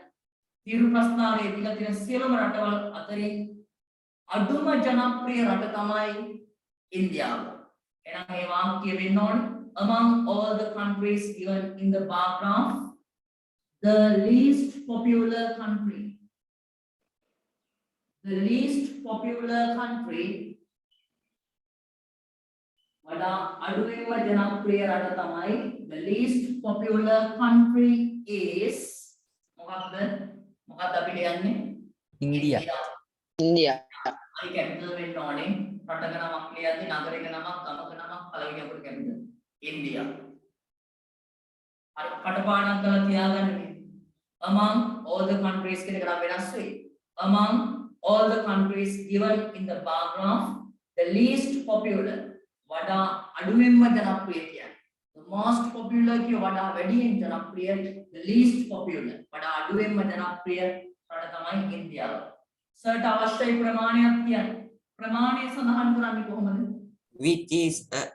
තීරු ප්‍රස්ථාරයේ දීලා තියෙන සියලුම රටවල් අතරින් අඩුම ජනප්‍රිය රට තමයි ඉන්දියාව. එහෙනම් මේ වාක්‍යය වෙන්න ඕනේ among all the countries given in the bar graph, the least popular country. The least popular country වඩා අඩුවෙන්ම ජනප්‍රිය රට තමයි the least popular country is මොකක්ද අපි ලියන්නේ ඉන්දියා. ඒ කැපිටල් වෙන්න ඕනේ රටක නමක් ලියද්දී නගරයක නමක් ගමක නමක් පළවෙනි අපිට කැපිටල් ඉන්දියා. හරි කටපාඩම් කරලා තියාගන්න මේ among all the countries කියන එක නම් වෙනස් වෙයි. Among all the countries given in the bar graph, the least popular වඩා අඩුවෙන්ම ජනප්‍රිය කියන්නේ the most popular කිය වඩා වැඩියෙන් ජනප්‍රිය the least popular වඩා අඩුවෙන්ම ජනප්‍රිය රට තමයි ඉන්දියාව. සර්ට අවශ්‍යයි ප්‍රමාණයක් කියන්නේ. ප්‍රමාණය සඳහන් කරන්නේ කොහොමද? which is 10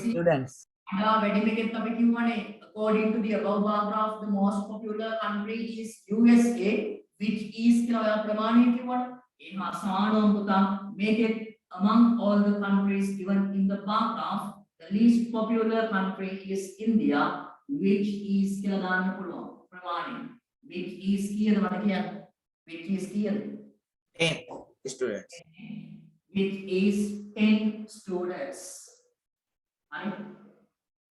students. වඩා වැඩිම එකත් අපි කියවනේ according to the above bar graph the most popular country is USA which is කියලා ඔයා ප්‍රමාණය කිව්වනේ. ඒ හා සමානවම පුතා මේකේ among all the countries given in the bar graph, the least popular country is India, which is කියලා දාන්න පුළුවන් ප්‍රමාණය. Which is කීයද මට කියන්න? Which is කීයද? 10 students. Which is 10 students. හරි.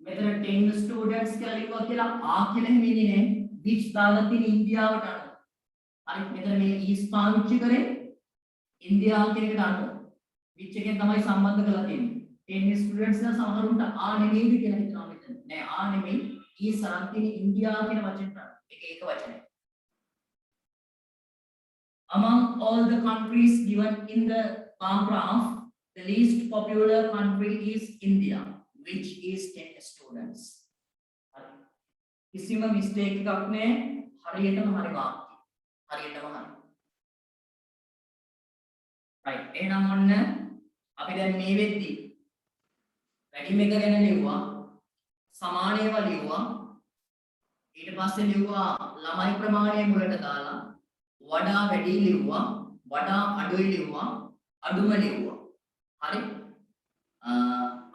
මෙතන 10 students කියලා ලියුවා කියලා ආ කියලා එහෙම ඉන්නේ නේ. which දාලා තියෙන ඉන්දියාවට අනුව. හරි මෙතන මේ is පාවිච්චි කරේ ඉන්දියාව කියන එකට අනුව. which එකෙන් තමයි සම්බන්ධ කරලා තියෙන්නේ. 10 students ලා සමහරුන්ට ආ නෙමෙයිද කියලා හිතනවා මෙතන. නෑ ආ නෙමෙයි is අරන් තියෙන ඉන්දියාව කියන වචනට. ඒක වචනය. Among all the countries given in the bar graph, the least popular country is India, which is 10 students. කිසිම mistake එකක් නෑ. හරියටම හරි වාක්‍යය. හරියටම හරි. right එහෙනම් ඔන්න අපි දැන් මේ වෙද්දි වැඩිම එක ගැන ලිව්වා සමාන ඒවා ලිව්වා ඊට පස්සේ ලිව්වා ළමයි ප්‍රමාණය මුලට දාලා වඩා වැඩි ලිව්වා වඩා අඩුයි ලිව්වා අඩුම ලිව්වා හරි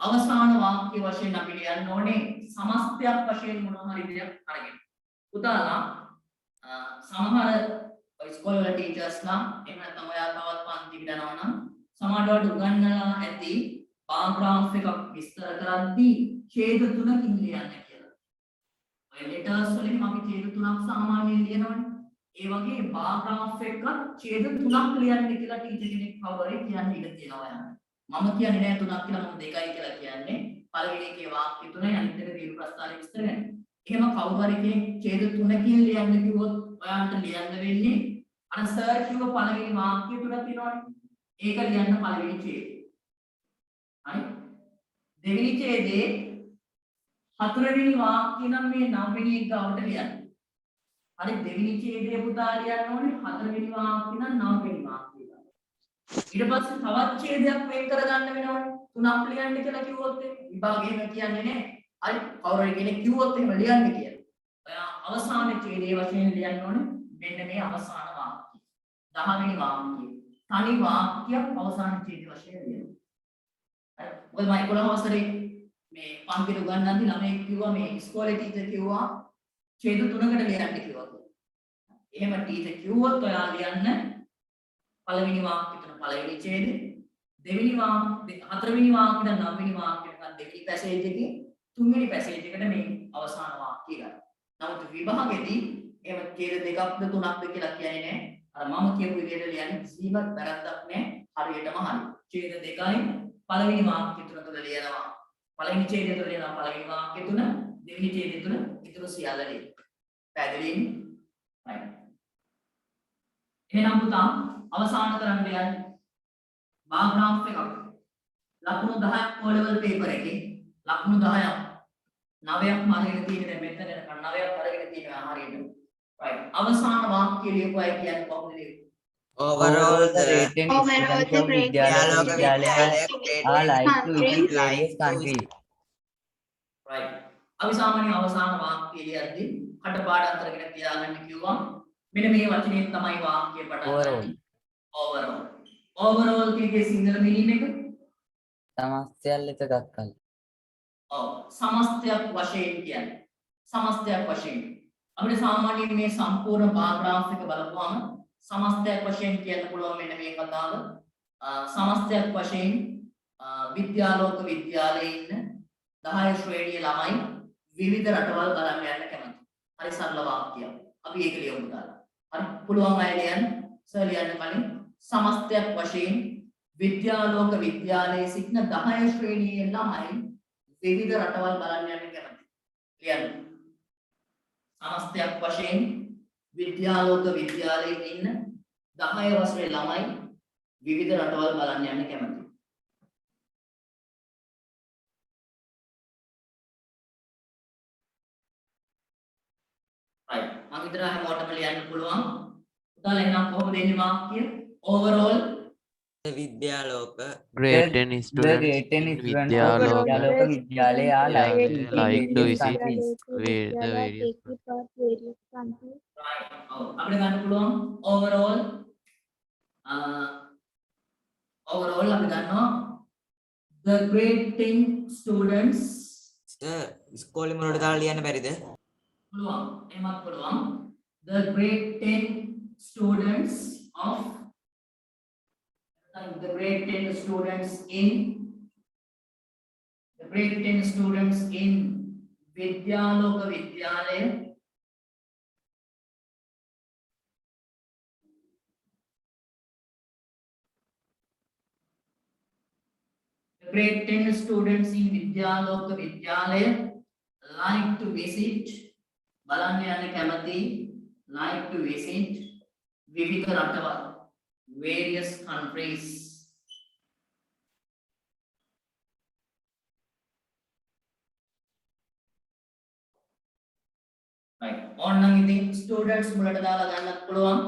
අවසාන වාක්‍ය වශයෙන් අපි ලියන්න ඕනේ සමස්තයක් වශයෙන් මොනවා හරි දෙයක් අරගෙන උදාලා සමහර ඉස්කෝල වල ටීචර්ස්ලා එහෙම නැත්නම් ඔයා තවත් පන්තිකට යනවා නම් සමහරවට උගන්වලා ඇති බාර් ග්‍රාෆ් එකක් විස්තර කරද්දී ඡේද තුනකින් ලියන්න කියලා. ඔය ලෙටර්ස් වලින් අපි ඡේද තුනක් සාමාන්‍යයෙන් ලියනවනේ. ඒ වගේ බාර් ග්‍රාෆ් එකක් ඡේද තුනක් ලියන්න කියලා ටීචර් කෙනෙක් කවුරුහරි කියන්න ඉඩ තියෙනවා යන්න. මම කියන්නේ නෑ තුනක් කියලා මම දෙකයි කියලා කියන්නේ. පළවෙනි එකේ වාක්‍ය තුනයි අනිත් එක තීරු ප්‍රස්තාරය විස්තර කරන්නේ. එහෙම කවුරු හරි කෙනෙක් ඡේද තුනකින් ලියන්න කිව්වොත් ඔයාලට ලියන්න වෙන්නේ අර සර් කිව්ව පළවෙනි වාක්‍ය තුන තියෙනවනේ. ඒක ලියන්න පළවෙනි ඡේදය. හරි. දෙවෙනි ඡේදයේ හතරවෙනි වාක්‍ය නම් මේ නවවෙනි එක ගාවට ලියන්න. හරි දෙවෙනි ඡේදයේ පුතා ලියන්න ඕනේ හතරවෙනි වාක්‍ය නම් නවවෙනි වාක්‍ය ගාව. ඊට පස්සේ තවත් ඡේදයක් වෙන් කරගන්න වෙනවනේ. තුනක් ලියන්න කියලා කිව්වොත් විභාගයේම කියන්නේ නෑ. හරි කවුරු හරි කෙනෙක් කිව්වොත් එහෙම ලියන්න කියලා. ඔයා අවසාන ඡේදයේ වශයෙන් ලියන්න ඕනේ මෙන්න මේ අවසාන වාක්‍යය. 10 වෙනි වාක්‍යය. තනි වාක්‍යයක් අවසාන ඡේදයේ වශයෙන් ලියනවා. හරි. මොකද මම 11 වසරේ මේ පන්තිට උගන්වන්නදී ළමයෙක් කිව්වා මේ ඉස්කෝලේ ටීචර් කිව්වා ඡේද තුනකට ලියන්න කිව්වා. එහෙම ටීචර් කිව්වොත් ඔයා ලියන්න පළවෙනි වාක්‍ය තුන පළවෙනි ඡේදය. දෙවෙනි වාක්‍ය හතරවෙනි වාක්‍ය නම් නවවෙනි වාක්‍ය නිකන් දෙවෙනි පැසේජ් එකේ තුන්වෙනි පැසේජ් එකට මේ අවසාන වාක්‍යය ගන්න. නමුත් විභාගෙදී එහෙම ඡේද දෙකක්ද තුනක්ද කියලා කියන්නේ නැහැ. අර මම කියපු විදිහට ලියන්න කිසිම වැරද්දක් නැහැ. හරියටම හරි. ඡේද දෙකයි පළවෙනි වාක්‍ය තුන තුල ලියනවා. පළවෙනි ඡේදය තුල ලියනවා පළවෙනි වාක්‍ය තුන, දෙවෙනි ඡේදය තුල ඊටු සියල්ල ලියන්න. පැහැදිලිද? right. එහෙනම් පුතා අවසාන කරන්න යන්නේ බාර් ග්‍රාෆ් එකක්. ලකුණු 10ක් O level paper එකේ ලකුණු 10ක් 9ක් අරගෙන තියෙන දැන් මෙතන 9ක් අරගෙන තියෙනවා හරියට. right. අවසාන වාක්‍ය ලියපුවයි කියන්නේ කොහොමද ලියන්නේ? Overall, the rating Overall, students the of Dialogue Vidyalaya are like to visit countries. various countries. right. අපි සාමාන්‍ය අවසාන වාක්‍ය ලියද්දී කටපාඩම් කරගෙන තියාගන්න කිව්වා. මෙන්න මේ වචනේ තමයි වාක්‍ය පටන් Overall. ගන්න. overall. overall කියගේ සිංහල meaning එක සමස්තයල් එක දක්වන. ඔව් සමස්තයක් වශයෙන් කියන්නේ. සමස්තයක් වශයෙන්. අපිට සාමාන්‍යයෙන් මේ සම්පූර්ණ බාර් ග්‍රාෆ් එක බලපුවම සමස්තයක් වශයෙන් කියන්න පුළුවන් මෙන්න මේ කතාව. සමස්තයක් වශයෙන් විද්‍යාලෝක විද්‍යාලයේ ඉන්න 10 ශ්‍රේණියේ ළමයි විවිධ රටවල් බලන්න යන්න කැමති. හරි සරල වාක්‍යයක්. අපි ඒක ලියමු දාලා. හරි පුළුවන් අය ලියන්න. සර් ලියන්න කලින් සමස්තයක් වශයෙන් විද්‍යාලෝක විද්‍යාලයේ සිටින 10 ශ්‍රේණියේ ළමයි විවිධ රටවල් බලන්න යන්න කැමති. ලියන්න. සමස්තයක් වශයෙන් විද්‍යාලෝක විද්‍යාලයේ ඉන්න 10 වසරේ ළමයි විවිධ රටවල් බලන්න යන්න කැමති. right. මම විතර හැමෝටම ලියන්න පුළුවන්. උදාලා එහෙනම් කොහොමද එන්නේ වාක්‍ය? overall the Vidyaloka Great and The students great and in students of Vidyaloka Vidyaloka Vidyalaya are like to visit like to various visit countries. where the various various countries. right. අපිට ගන්න පුළුවන් overall overall අපි ගන්නවා the grade 10 students ඉස්කෝලේ මොනවද දාලා ලියන්න බැරිද? පුළුවන් එහෙමත් පුළුවන් the grade 10 students of the grade 10 students in the grade 10 students in Vidyaloka Vidyalaya the grade 10 students in Vidyaloka Vidyalaya like to visit බලන්න යන්න කැමති like to visit විවිධ රටවල් various countries. right. ඕනනම් ඉතින් students මුලට දාලා ගන්නත් පුළුවන්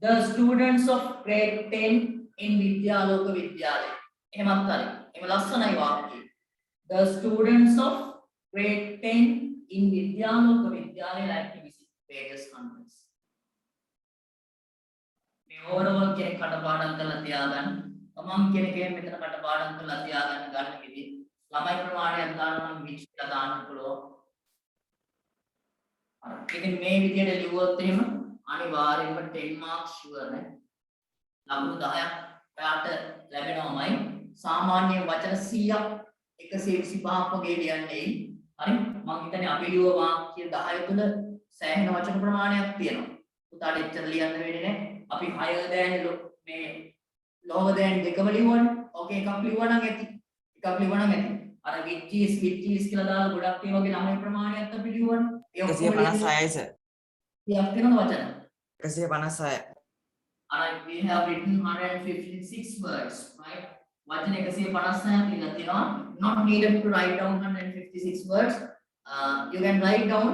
the students of grade 10 in Vidyaloka Vidyalaya. එහෙමත් හරි. එහෙම ලස්සනයි වාක්‍යය. the students of grade 10 in Vidyaloka Vidyalaya like to visit various countries. මේ overall කියන කටපාඩම් කරලා තියාගන්න. තමන් කියන එකෙන් මෙතන කටපාඩම් කරලා තියාගන්න ගන්න විදිහ. ළමයි ප්‍රමාණයක් දානවා නම් which කියලා දාන්න පුළුවන්. හරි. ඉතින් මේ විදිහට ලිව්වොත් එහෙම අනිවාර්යයෙන්ම 10 marks sure නේ. ලකුණු 10ක් ඔයාට ලැබෙනවමයි. සාමාන්‍ය වචන 100ක් 125ක් වගේ ලියන්නේ. හරි. මම හිතන්නේ අපි ලියුව වාක්‍ය 10 තුල සෑහෙන වචන ප්‍රමාණයක් තියෙනවා. පුතාට එච්චර ලියන්න වෙන්නේ නැහැ. අපි higher than මේ lower than දෙකම ලියවන්නේ. ඕකේ එකක් ලියවනම් ඇති. එකක් ලියවනම් ඇති. අර which is කියලා දාලා ගොඩක් ඒ වගේ ළමයි ප්‍රමාණයක් අපි ලියවන්නේ. ඒ 156යි sir. යක් වෙනද වචන? 156. Alright, we have written 156 words, right? වචන 156ක් ලියලා තියෙනවා. Not needed to write down 156 words. You can write down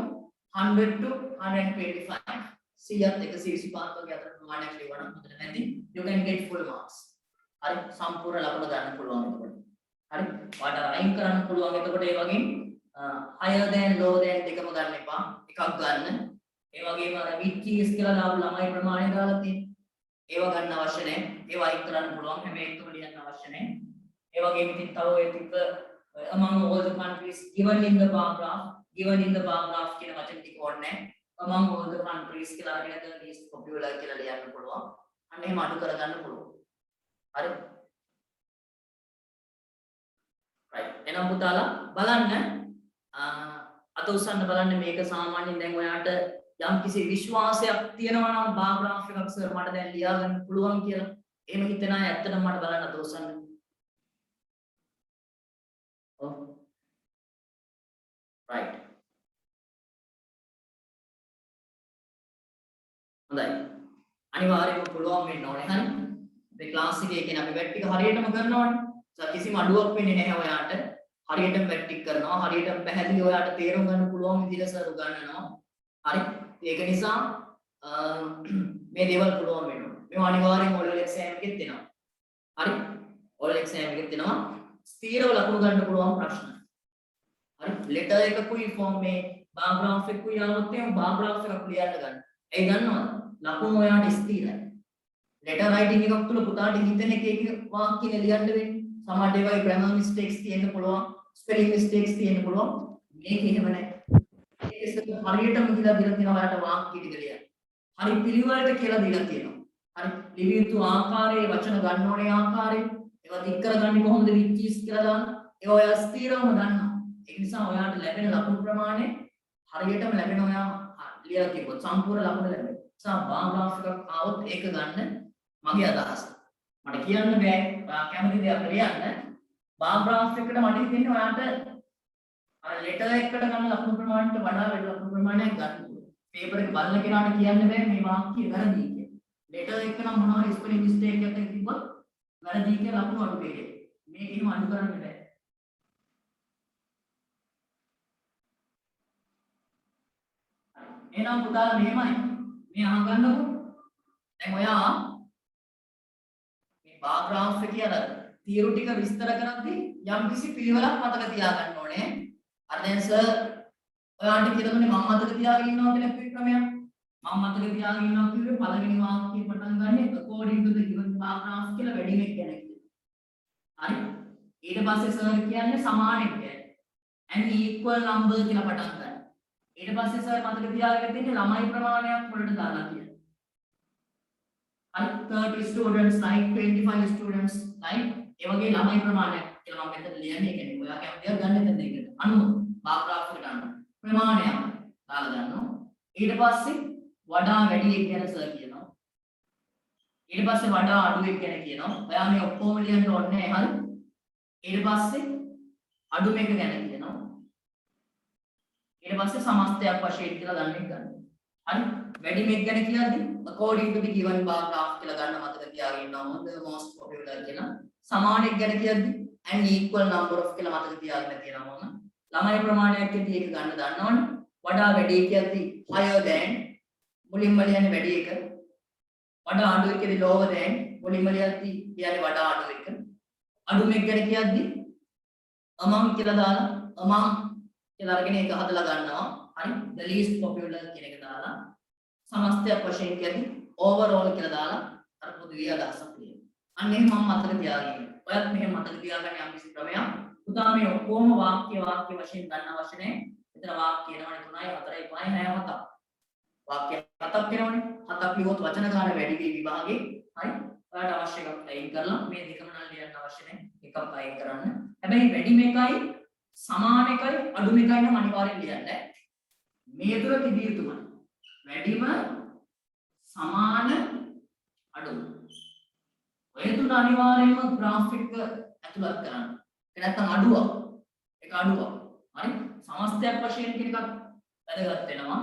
100 to 125. 125 වගේ අතර ප්‍රමාණයක් ලියවනම් හොඳට නැති. You can get full marks. හරි සම්පූර්ණ ලකුණු ගන්න පුළුවන් එතකොට. හරි ඔයාලට අයින් කරන්න පුළුවන් එතකොට ඒ වගේ higher than lower than දෙකම ගන්න එපා. එකක් ගන්න. ඒ වගේම අර which is කියලා දාපු ළමයි ප්‍රමාණය දාලා තියෙනවා. ඒව ගන්න අවශ්‍ය නැහැ. ඒව අයින් කරන්න පුළුවන්. හැබැයි ඒකම ලියන්න අවශ්‍ය නැහැ. ඒ වගේම ඉතින් තව ඒ ටික among all the countries given in the bar graph කියන වචන ටික ඕනේ නැහැ. among all the countries කියලා අරගෙන the least popular කියලා ලියන්න පුළුවන්. අන්න එහෙම අඩු කරගන්න පුළුවන්. හරි. right. එහෙනම් පුතාලා බලන්න අත උස්සන්න බලන්න මේක සාමාන්‍යයෙන් දැන් ඔයාට යම් කිසි විශ්වාසයක් තියෙනවා නම් බාර් ග්‍රාෆ් එකක් සර් මට දැන් ලියා ගන්න පුළුවන් කියලා. එහෙම හිතන අය ඇත්තටම මට බලන්න දෝසන්න. ඔව්. right. හොඳයි. අනිවාර්යයෙන්ම පුළුවන් වෙන්න ඕනේ. හරි. මේ ක්ලාස් එකේ කියන්නේ අපි වැට් ටික හරියටම කරනවානේ. කිසිම අඩුවක් වෙන්නේ නැහැ ඔයාට. හරියටම වැට් ටික කරනවා. හරියටම පැහැදිලි ඔයාට තේරුම් ගන්න පුළුවන් විදිහට සර් උගන්වනවා. හරි. ඒක නිසා මේ දේවල් පුළුවන් වෙනවා. මේවා අනිවාර්යෙන් ඔයල් එක්සෑම් එකෙත් එනවා. හරි. ඔයල් එක්සෑම් එකෙත් එනවා. ස්ථීරව ලකුණු ගන්න පුළුවන් ප්‍රශ්න. හරි. ලෙටර් එකකුයි ෆෝම් මේ බාර් ග්‍රාෆ් එකකුයි ආවොත් එහෙනම් බාර් ග්‍රාෆ් එකක් ලියන්න ගන්න. ඒ දන්නවද? ලකුණු ඔයාට ස්ථිරයි. letter writing එකක් තුල පුතාට හිතෙන එක වාක්‍ය ලියන්න වෙන්නේ. සමහර ඒවායේ grammar mistakes තියෙන්න පුළුවන්, spelling mistakes තියෙන්න පුළුවන්. මේක එහෙම නැහැ. ඒක හරියටම කියලා දීලා තියෙනවා ඔයාලට වාක්‍ය ටික ලියන්න. හරි පිළිවෙලට කියලා දීලා තියෙනවා. හරි ලිවිය යුතු ආකාරයේ වචන ගන්න ඕනේ ආකාරය, ඒවා දික් කරගන්නේ කොහොමද විචීස් කියලා දාන්න. ඒවා ඔයා ස්ථිරවම දන්නවා. ඒ නිසා ඔයාට ලැබෙන ලකුණු ප්‍රමාණය හරියටම ලැබෙන ඔයා ලියලා තිබ්බොත් සම්පූර්ණ ලකුණු ලැබෙනවා. නිසා බාර් ග්‍රාෆ් එකක් ආවොත් ඒක ගන්න මගේ අදහස. මට කියන්න බෑ ඔයා කැමති දෙයක් ලියන්න. බාර් ග්‍රාෆ් එකට මට හිතෙන්නේ ඔයාට අර ලෙටර් එකකට ගන්න ලකුණු ප්‍රමාණයට වඩා වැඩි ලකුණු ප්‍රමාණයක් ගන්න ඕනේ. පේපර් එක බලන කෙනාට කියන්න බෑ මේ වාක්‍ය වැරදි කියලා. ලෙටර් එක නම් මොනවා හරි ස්පෙලිං මිස්ටේක් එකක් තිබ්බොත් වැරදි කියලා ලකුණු අඩු වෙයි. මේක එහෙම අඩු කරන්න බෑ. එහෙනම් පුතාලා මෙහෙමයි. මේ අහගන්නකො. දැන් ඔයා මේ බාර් ග්‍රාෆ් එක කියලා තීරු ටික විස්තර කරද්දී යම් කිසි පිළිවෙලක් මතක තියාගන්න ඕනේ. අර දැන් සර් ඔයාලට කියලා දුන්නේ මම මතක තියාගෙන ඉන්නවා කියලා කිව්ව ක්‍රමයක්. මම මතක තියාගෙන ඉන්නවා කිව්වේ පළවෙනි වාක්‍යය පටන් ගන්න according to the given bar graph කියලා වැඩිම එක ගැන කියනවා. හරි. ඊට පස්සේ සර් කියන්නේ සමානෙක් ගැන. and equal number කියලා පටන් ගන්න. ඊට පස්සේ සර් මතක තියාගෙන තියෙන්නේ ළමයි ප්‍රමාණයක් වලට දාලා කියනවා. හරි 30 students like 25 students like ඒ වගේ ළමයි ප්‍රමාණයක් කියලා මම මෙතන ලියන්නේ. ඒ කියන්නේ ඔයා කැමතිද ගන්න එතන ඒකට. අනුව bar graph එකට අනුව ප්‍රමාණයක් දාලා ගන්නවා. ඊට පස්සේ වඩා වැඩි එක ගැන සර් කියනවා. ඊට පස්සේ වඩා අඩු එක ගැන කියනවා. ඔයා මේ ඔක්කොම ලියන්න ඕනේ නැහැ. හරි. ඊට පස්සේ අඩු මේක ගැන කියනවා. ඊට පස්සේ සමස්තයක් වශයෙන් කියලා ගන්න එක ගන්න. හරි. වැඩි මේක ගැන කියද්දි according to the given bar graph කියලා ගන්න මතක තියාගෙන ඉන්නවා. the most popular කියලා. සමානෙක් ගැන කියද්දි and equal number of කියලා මතක තියාගෙන තියෙනවා මම. ළමයි ප්‍රමාණයක් කියද්දි ඒක ගන්න දන්නවනේ. වඩා වැඩි කියද්දි higher than මුලින්ම ලියන්නේ වැඩි එක. වඩා අඩු එකේදී lower than මුලින්ම ලියද්දි කියන්නේ වඩා අඩු එක. අඩු මේක ගැන කියද්දි among කියලා දාලා among කියලා අරගෙන ඒක හදලා ගන්නවා. හරි. the least popular කියන එක දාලා සමස්තයක් වශයෙන් කියද්දි overall කියලා දාලා අර පොදුවේ අදහසක් ලියනවා. අන්න එහෙම මම මතක තියාගන්න. ඔයත් මෙහෙම මතක තියාගන්න යම් කිසි ක්‍රමයක්. පුතා මේ ඔක්කොම වාක්‍ය වශයෙන් ගන්න අවශ්‍ය නැහැ. එතන වාක්‍ය එනවනේ 3යි 4යි 5යි 6යි 7ක්. වාක්‍ය 7ක් එනවනේ. 7ක් ලියුවොත් වචන ගන්න වැඩි වෙයි විභාගේ. හරි. ඔයාලට අවශ්‍ය එකක් අයින් කරලා මේ දෙකම නම් ලියන්න අවශ්‍ය නැහැ. එකක් අයින් කරන්න. හැබැයි වැඩි මේකයි සමාන එකයි අඩු මේකයි නම් අනිවාර්යෙන් ලියන්න. මේ තුන තිබිය යුතුමයි. වැඩිම සමාන අඩු. ඔය තුන අනිවාර්යයෙන්ම graph එක ඇතුළත් කරන්න. ඒක නැත්තම් අඩුවක්. ඒක අඩුවක්. හරි. සමස්තයක් වශයෙන් කියන එකක් වැදගත් වෙනවා.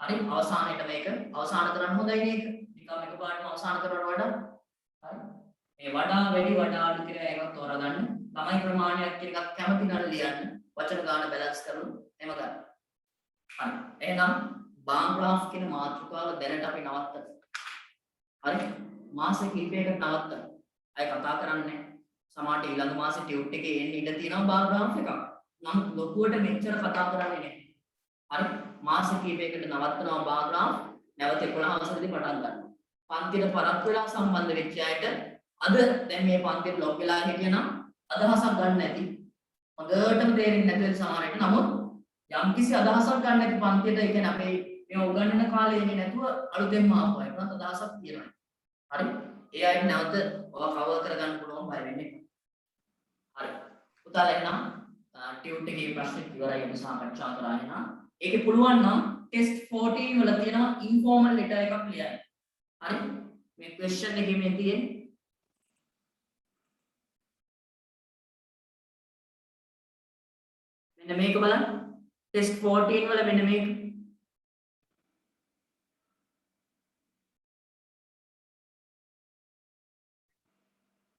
හරි. අවසානයේට මේක අවසාන කරන්න හොඳයි නේද? නිකම් එකපාරටම අවසාන කරනවට වඩා හරි. මේ වඩා වැඩි වඩා අඩු කියලා එකක් තෝරගන්න. ළමයි ප්‍රමාණයක් කියන එකක් කැමති නම් ලියන්න. වචන ගාන බැලන්ස් කරමු. එහෙම ගන්න. හරි. එහෙනම් bar graph කියන මාතෘකාව දැනට අපි නවත්තමු. හරි. මාස කිහිපයකට නවත්තමු. අය කතා කරන්නේ සමහරට ඊළඟ මාසේ ටියුට් එකේ එන්න ඉඩ තියෙනවා bar graph එකක්. නමුත් ලොකුවට මෙච්චර කතා කරන්නේ නැහැ. හරි. මාස කිහිපයකට නවත්තනවා bar graph. නැවත 11 වසරේදී පටන් ගන්නවා. පන්තියට පරක් වෙලා සම්බන්ධ වෙච්ච අයට අද දැන් මේ පන්තියට ලොග් වෙලා හිටියනම් අදහසක් ගන්න නැති. හොඳටම තේරෙන්නේ නැති සමහරට. නමුත් යම්කිසි අදහසක් ගන්න නැති පන්තියට ඒ කියන්නේ අපේ මේ උගන්වන කාලේ ඉන්නේ නැතුව අලුතෙන්ම ආපු අය. උනත් අදහසක් තියෙනවා. හරි. ඒ අයට නැවත ඔය කවර් කරගන්න පුළුවන් බය වෙන්නේ. හරි. පුතාලා එහෙනම් ටියුට් එකේ ප්‍රශ්න ඉවරයි අපි සාකච්ඡා කරා එහෙනම්. ඒකේ පුළුවන් නම් ටෙස්ට් 14 වල තියෙනවා ඉන්ෆෝමල් ලෙටර් එකක් ලියන්න. හරි? මේ ක්වෙස්චන් එකේ මේ තියෙන්නේ මෙන්න මේක බලන්න. ටෙස්ට් 14 වල මෙන්න මේක.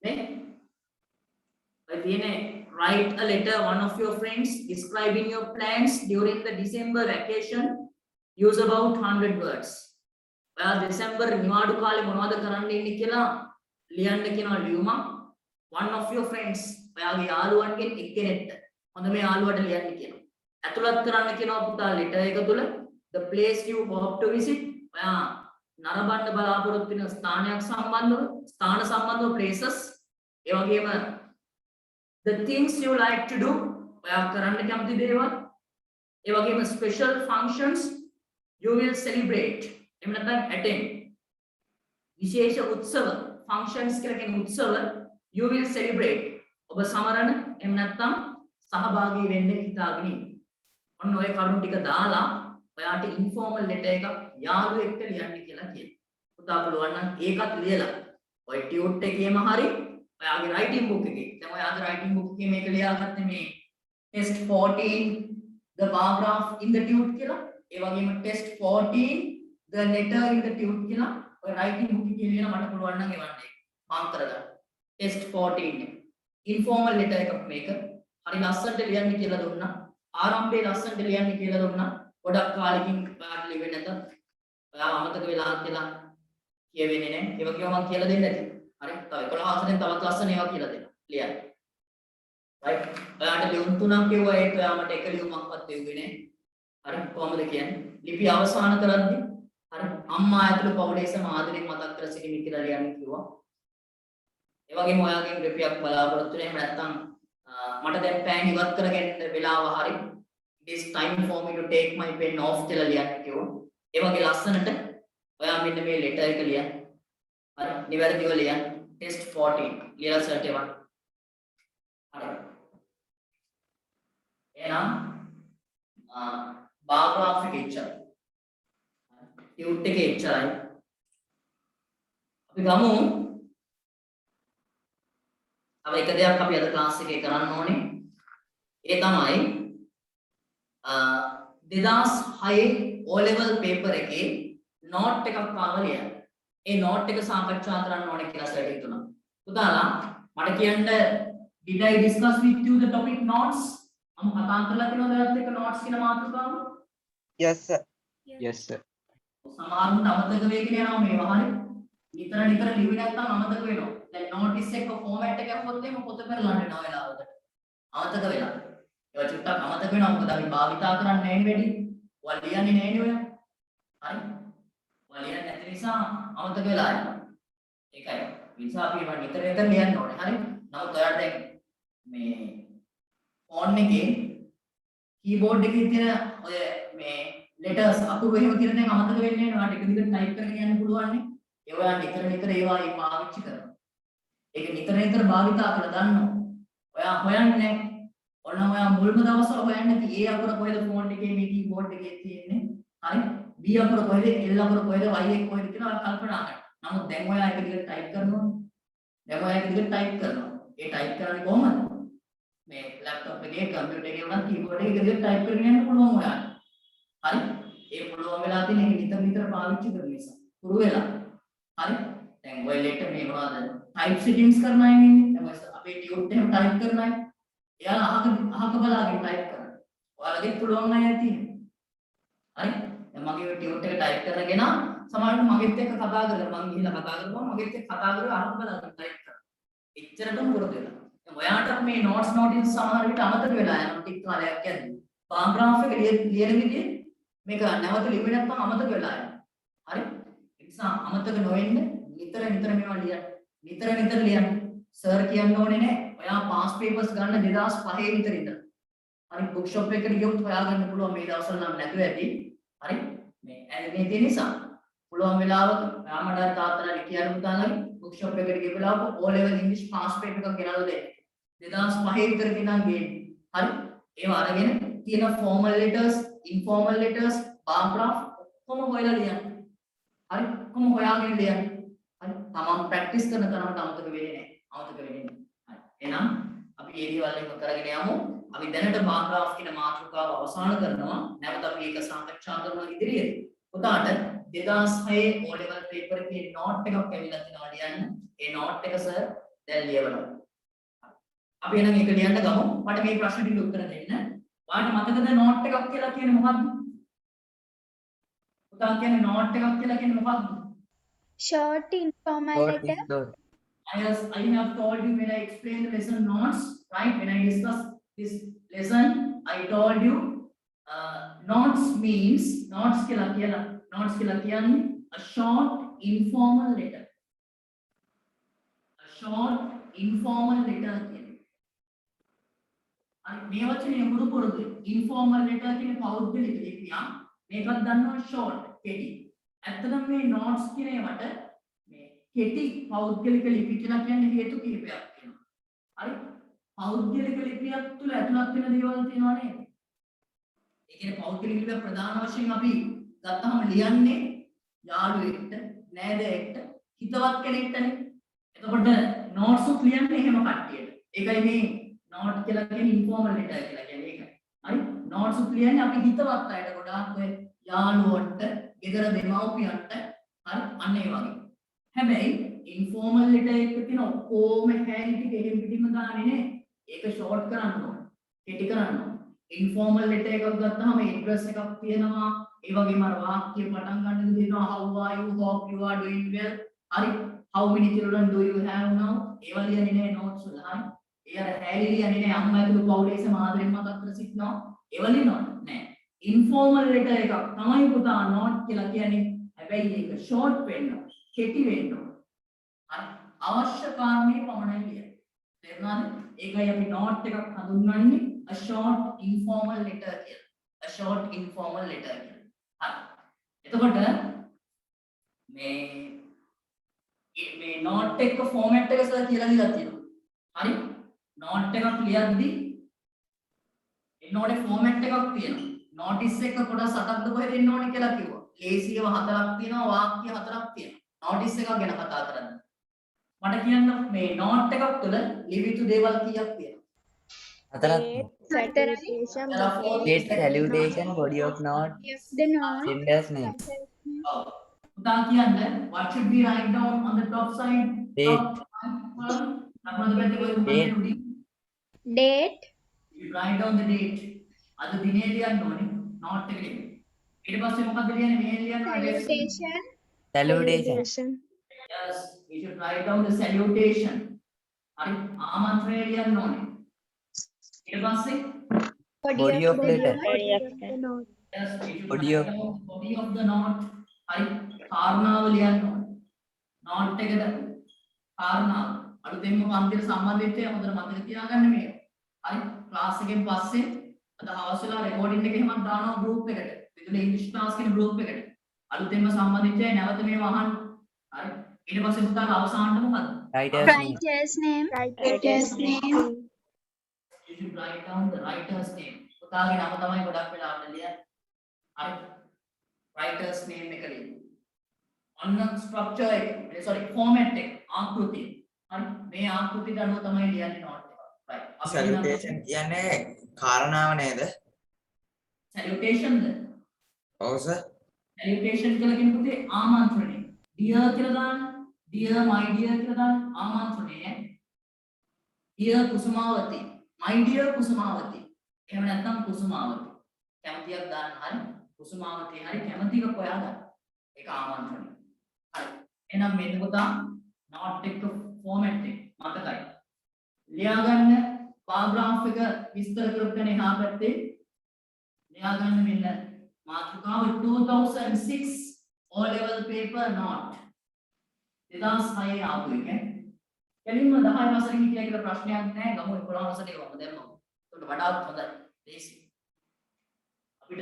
නේ? ඔය තියෙන්නේ write a letter one of your friends describing your plans during the December vacation. Use about 100 words. ඔයා දෙසැම්බර් නිවාඩු කාලේ මොනවද කරන්න ඉන්නේ කියලා ලියන්න කියනවා ලියුමක්. One of your friends ඔයාගේ යාළුවන්ගෙන් එක්කෙනෙක්ට හොඳ මේ යාළුවට ලියන්න කියනවා. ඇතුළත් කරන්න කියනවා පුතා ලෙටර් එක තුල the place you hope to visit. ඔයා නරඹන්න බලාපොරොත්තු වෙන ස්ථානයක් සම්බන්ධව ස්ථාන සම්බන්ධව places. ඒ වගේම the things you like to do. ඔයා කරන්න කැමති දේවල්. ඒ වගේම special functions you will celebrate. එහෙම නැත්නම් attend. විශේෂ උත්සව functions කියලා කියන උත්සව you will celebrate. ඔබ සමරන එහෙම නැත්නම් සහභාගී වෙන්න හිතාගෙන ඉන්න. ඔන්න ඔය කරුණු ටික දාලා ඔයාට ඉන්ෆෝමල් ලෙටර් එකක් යාළුවෙක් එක්ක ලියන්න කියලා කියනවා. පුතා පුළුවන් නම් ඒකත් ලියලා ඔය ටියුට් එකේම හරි ඔයාගේ රයිටින් බුක් එකේ. දැන් ඔයාගේ රයිටින් බුක් එකේ මේක ලියාගත්තේ මේ test 14 the paragraph in the tute කියලා. ඒ වගේම test 14 the letter in the tute කියලා ඔය රයිටින් බුක් එකේ ලියන මට පුළුවන් නම් එවන්න. මම කරගන්න. test 14 ඉන්ෆෝමල් ලෙටර් එකක් මේක. හරි ලස්සනට ලියන්න කියලා දුන්නා. ආරම්භයේ ලස්සනට ලියන්න කියලා දුන්නා. ගොඩක් කාලෙකින් ඔයාට ලිවෙන්නේ නැත. ඔයාව අමතක වෙලා කියලා කියවෙන්නේ නැහැ. ඒ වගේම මම කියලා දෙන්න ඇති. හරි. තව 11 හසෙන් තවත් ලස්සන ඒවා කියලා දෙන්න. ලියන්න. right. ඔයාට ලියුම් 3ක් කියුවා ඒක ඔයා මට එක ලියුමක්වත් දෙව්වේ නැහැ. හරි. කොහොමද කියන්නේ? ලිපි අවසන් කරද්දී හරි අම්මා ඇතුළු පවුලේ සමාදරෙන් මතක් කර සිටිමි කියලා ලියන්න කිව්වා. ඒ වගේම ඔයාගෙන් ලිපියක් බලාපොරොත්තු වෙන්නේ නැත්නම් මට දැන් පෑන් ඉවත් කරගෙන වෙලාව හරි it is time for me to take my pen off කියලා ලියන්න කිව්වා. ඒ වගේ ලස්සනට ඔයා මෙන්න මේ ලෙටර් එක ලියන්න. හරි නිවැරදිව ලියන්න. test 14 ලියලා සර්ට් එවන්න. හරි. එහෙනම් බාග්‍රාෆ් එක ඉච්චා. ටියුට් එකේ ඉච්චායි. අපි ගමු अब एक දෙයක් අපි අද ක්ලාස් එකේ කරන්න ඕනේ. ඒ තමයි 2006 O level paper එකේ note එකක් ආව ලියන්න. ඒ note එක සාකච්ඡා කරන්න ඕනේ කියලා සර් හිතුණා. පුතාලා මට කියන්න did I discuss with you the topic notes? මම කතා කරලා තියෙනවද ඔයත් එක්ක notes කියන මාතෘකාව? Yes sir. Yes sir. සමහරුන්ට අමතක වෙගෙන යනවා මේ වහනේ. නිතර ලිවි නැත්නම් අමතක වෙනවා. දැන් notice එක format එක ගත්තොත් එහෙම පොත පෙරලන්න වෙනවා වෙලාවකට. අමතක වෙලා. ඒවා චුට්ටක් අමතක වෙනවා මොකද අපි භාවිතා කරන්නේ නැහැ වැඩි. ඔයා ලියන්නේ නැහැ නේ ඔයා. හරි. ඔයා ලියන්නේ නැති නිසා අමතක වෙලා යනවා. ඒකයි. ඒ නිසා අපි ඒවා නිතර ලියන්න ඕනේ. හරි. නමුත් ඔයාලා දැන් මේ ෆෝන් එකේ keyboard එකේ තියෙන ඔය මේ letters අකුරු එහෙම තියෙන දැන් අමතක වෙන්නේ නැහැ. ඔයාලට එක දිගට type කරගෙන යන්න පුළුවන් නේ. ඒ ඔයා නිතර ඒවා පාවිච්චි කරනවා. ඒක නිතර භාවිතා කරලා දන්නවා. ඔයා හොයන්නේ ඔන්න ඔයා මුල්ම දවස්වල හොයන්නේ නැති ඒ අකුර කොහෙද ෆෝන් එකේ මේ කීබෝඩ් එකේ තියෙන්නේ. හරි. B අකුර කොහෙද L අකුර කොහෙද Y එක කොහෙද කියලා ඔයා කල්පනා කරනවා. නමුත් දැන් ඔයා ඒක දිගට ටයිප් කරනවා. දැන් ඔයා ඒක දිගට ටයිප් කරනවා. ඒ ටයිප් කරන්නේ කොහොමද? මේ ලැප්ටොප් එකේ කම්පියුටර් එකේ වුණා කීබෝඩ් එකේ දිගට ටයිප් කරගෙන යන්න පුළුවන් ඔයාලට. හරි. ඒ පුළුවන් වෙලා තියෙන එක නිතර පාවිච්චි කරන නිසා. පුරු වෙලා. හරි. දැන් ඔය ලෙටර් මේ මොනවද? type settings කරන අය ඉන්නේ. දැන් අපේ ටියුට් එහෙම type කරන අය. එයාලා අහක බලාගෙන type කරනවා. ඔයාලගෙත් පුළුවන් අය තියෙනවා. හරි? දැන් මගේ ටියුට් එක type කරගෙන සමහරවිට මගෙත් එක්ක කතා කරලා මම ගිහිල්ලා කතා කරපුවා මගෙත් එක්ක කතා කරලා අහක බලාගෙන type කරනවා. එච්චරටම පුරුදු වෙලා. දැන් ඔයාට මේ notes සමහර විට අමතක වෙලා යනවා ටික කාලයක් යද්දී. paragraph එක ලියන විදිහේ මේක නැවත ලියුවේ නැත්නම් අමතක වෙලා යනවා. හරි? ඒ නිසා අමතක නොවෙන්න නිතර මේවා ලියන්න. නිතර ලියන්න. සර් කියන්න ඕනේ නෑ. ඔයා පාස් පේපර්ස් ගන්න 2005 විතර ඉඳලා. හරි බුක් ෂොප් එකට ගියොත් හොයාගන්න පුළුවන් මේ දවස්වල නම් නැතුව ඇති. හරි? මේ ඇනිමේ තියෙන නිසා පුළුවන් වෙලාවක ඔයා මට තාත්තලා කියන්න පුතාලගේ බුක් ෂොප් එකට ගිය වෙලාවක O level English pass paper එකක් ගෙනල්ලා දෙන්න. 2005 විතර ගෙනන් ගේන්න. හරි? ඒව අරගෙන තියෙන formal letters, informal letters, bar graph කොහොම හොයලා ලියන්නේ? හරි කොහොම හොයාගෙන ලියන්නේ? හරි තමන් ප්‍රැක්ටිස් කරන තරමට අමතක වෙන්නේ නැහැ. අමතක වෙන්නේ නැහැ. හරි එහෙනම් අපි ඒ දේවල් එක කරගෙන යමු. අපි දැනට bar graph කියන මාතෘකාව අවසන් කරනවා. නැවත අපි ඒක සාකච්ඡා කරනවා ඉදිරියේදී. උදාට 2006 O level paper එකේ note එකක් ඇවිල්ලා තිනවා ලියන්න. ඒ note එක සර් දැන් ලියවනවා. අපි එහෙනම් ඒක ලියන්න ගමු. මට මේ ප්‍රශ්න ටික උත්තර දෙන්න. ඔයාලට මතකද note එකක් කියලා කියන්නේ මොකක්ද? උදා කියන්නේ note එකක් කියලා කියන්නේ මොකක්ද? Short informal letter. I have told you when I explained the lesson notes, right? When I discussed this lesson, I told you notes means notes කියලා කියන්නේ a short informal letter. A short informal letter කියන්නේ. අර මේ වචනේ මුරු පුරුදු informal letter කියන්නේ පෞද්ගලික ලිපියක්. මේකත් දන්නවා short කෙටි. ඇත්තටම මේ notes කියන ඒවට මේ කෙටි පෞද්ගලික ලිපි කියලා කියන්නේ හේතු කිහිපයක් තියෙනවා. හරි? පෞද්ගලික ලිපියක් තුල ඇතුළත් වෙන දේවල් තියෙනවා නේද? ඒ කියන්නේ පෞද්ගලික ලිපිය ප්‍රධාන වශයෙන් අපි ගත්තාම ලියන්නේ යාළුවෙක්ට, නෑදෑයෙක්ට, හිතවත් කෙනෙක්ටනේ. එතකොට notes උත් ලියන්නේ එහෙම කට්ටියට. ඒකයි මේ note කියලා කියන්නේ informal letter කියලා කියන්නේ ඒකයි. හරි? notes උත් ලියන්නේ අපි හිතවත් අයට ගොඩාක් ඔය යාළුවන්ට, ගෙදර දෙමව්පියන්ට හරි අන්න ඒ වගේ. හැබැයි informal letter එකක තියෙන ඔක්කොම හැලී ටික එහෙම පිටින්ම දාන්නේ නේ. ඒක short කරන්න ඕන. කෙටි කරන්න ඕන. informal letter එකක් ගත්තාම address එකක් තියෙනවා. ඒ වගේම අර වාක්‍ය පටන් ගන්න දෙනවා how are you, hope you are doing well. හරි? how many children do you have now? ඒවා ලියන්නේ නේ notes වල. හරි? ඒ අර හැලී ලියන්නේ නේ අම්මා ඇතුළු පවුලේ සමාදරෙන් මතක් කර සිටිනවා. ඒවා ලියනවද? නෑ. informal letter එකක් තමයි පුතා note කියලා කියන්නේ. හැබැයි ඒක short වෙන්න ඕන. කෙටි වෙන්න ඕන. හරි? අවශ්‍ය කාරණේ පමණයි ලියන්නේ. තේරුණාද? ඒකයි අපි note එකක් හඳුන්වන්නේ a short informal letter කියලා. a short informal letter කියලා. හරි. එතකොට මේ note එක format එක සර් කියලා දීලා තියෙනවා. හරි? note එකක් ලියද්දී note format එකක් තියෙනවා. notice එක කොටස් 8ක්ද කොහෙද එන්න ඕනේ කියලා කිව්වා. ලේසියව 4ක් තියෙනවා, වාක්‍ය 4ක් තියෙනවා. notice එකක් ගැන කතා කරන්න. මට කියන්න මේ note එකක් තුළ ලිව යුතු දේවල් කීයක් තියෙනවද? 4ක්. Salutation, Date, salutation, body of note, The note. sender's name. උදා කියන්න what should we write down on the top side? Date. Date. You write down the date. අද දිනේ ලියන්න ඕනේ note එකේ. ඊට පස්සේ මොකක්ද ලියන්නේ? මේ ලියන්න Salutation. Salutation. Yes, you should write down the salutation. හරි ආමන්ත්‍රණය ලියන්න ඕනේ. ඊට පස්සේ Body of letter. yes, you should Body write of- down body of the note. හරි කාරණාව ලියන්න ඕනේ. note එකද කාරණාව. අලුතෙන්ම පන්තියට සම්බන්ධ වෙච්ච අය හොඳට මතක තියාගන්න මේක. හරි ක්ලාස් එකෙන් පස්සේ අද හවස වෙලා රෙකෝඩින් එක එහෙම දානවා group එකට. විදුලි ඉංග්‍රීසි ක්ලාස් කියන group එකට. අලුතෙන්ම සම්බන්ධ වෙච්ච අය නැවත මේව අහන්න. හරි ඊට පස්සේ පුතාට අවසානට මොකද්ද? Writer's name. Writer's name. Writer's name. You should write down the writer's name. පුතාගේ නම තමයි ගොඩක් වෙලාවට ලියන්නේ. හරි writer's name එක ලියන්න. ඔන්න structure එක format එක ආකෘතිය. හරි මේ ආකෘතියට අනුව තමයි ලියන්නේ note එක. right. salutation කියන්නේ කාරණාව නේද? salutation ද? ඔව් සර්. salutation කියලා කියන පුතේ ආමන්ත්‍රණය. dear කියලා දාන්න. dear my dear කියලා දාන්න ආමන්ත්‍රණය. dear කුසුමාවති. my dear කුසුමාවති. එහෙම නැත්නම් කුසුමාවති. කැමතියක් දාන්න හරි. කුසුමාවති හරි කැමතික හොයා ගන්න. ඒක ආමන්ත්‍රණය. හරි. එහෙනම් මෙන්න පුතා note එක format එක මතකයි. ලියා ගන්න paragraph එක විස්තර කරගෙන එහා පැත්තේ ලියා ගන්න මෙන්න මාතෘකාව 2006 O level paper note 2006 ආපු එක. කෙලින්ම 10 වසරේ හිටියා කියලා ප්‍රශ්නයක් නැහැ. ගමු 11 වසරේ වම දැම්මම. ඒකට වඩාත් හොඳයි. ලේසි. අපිට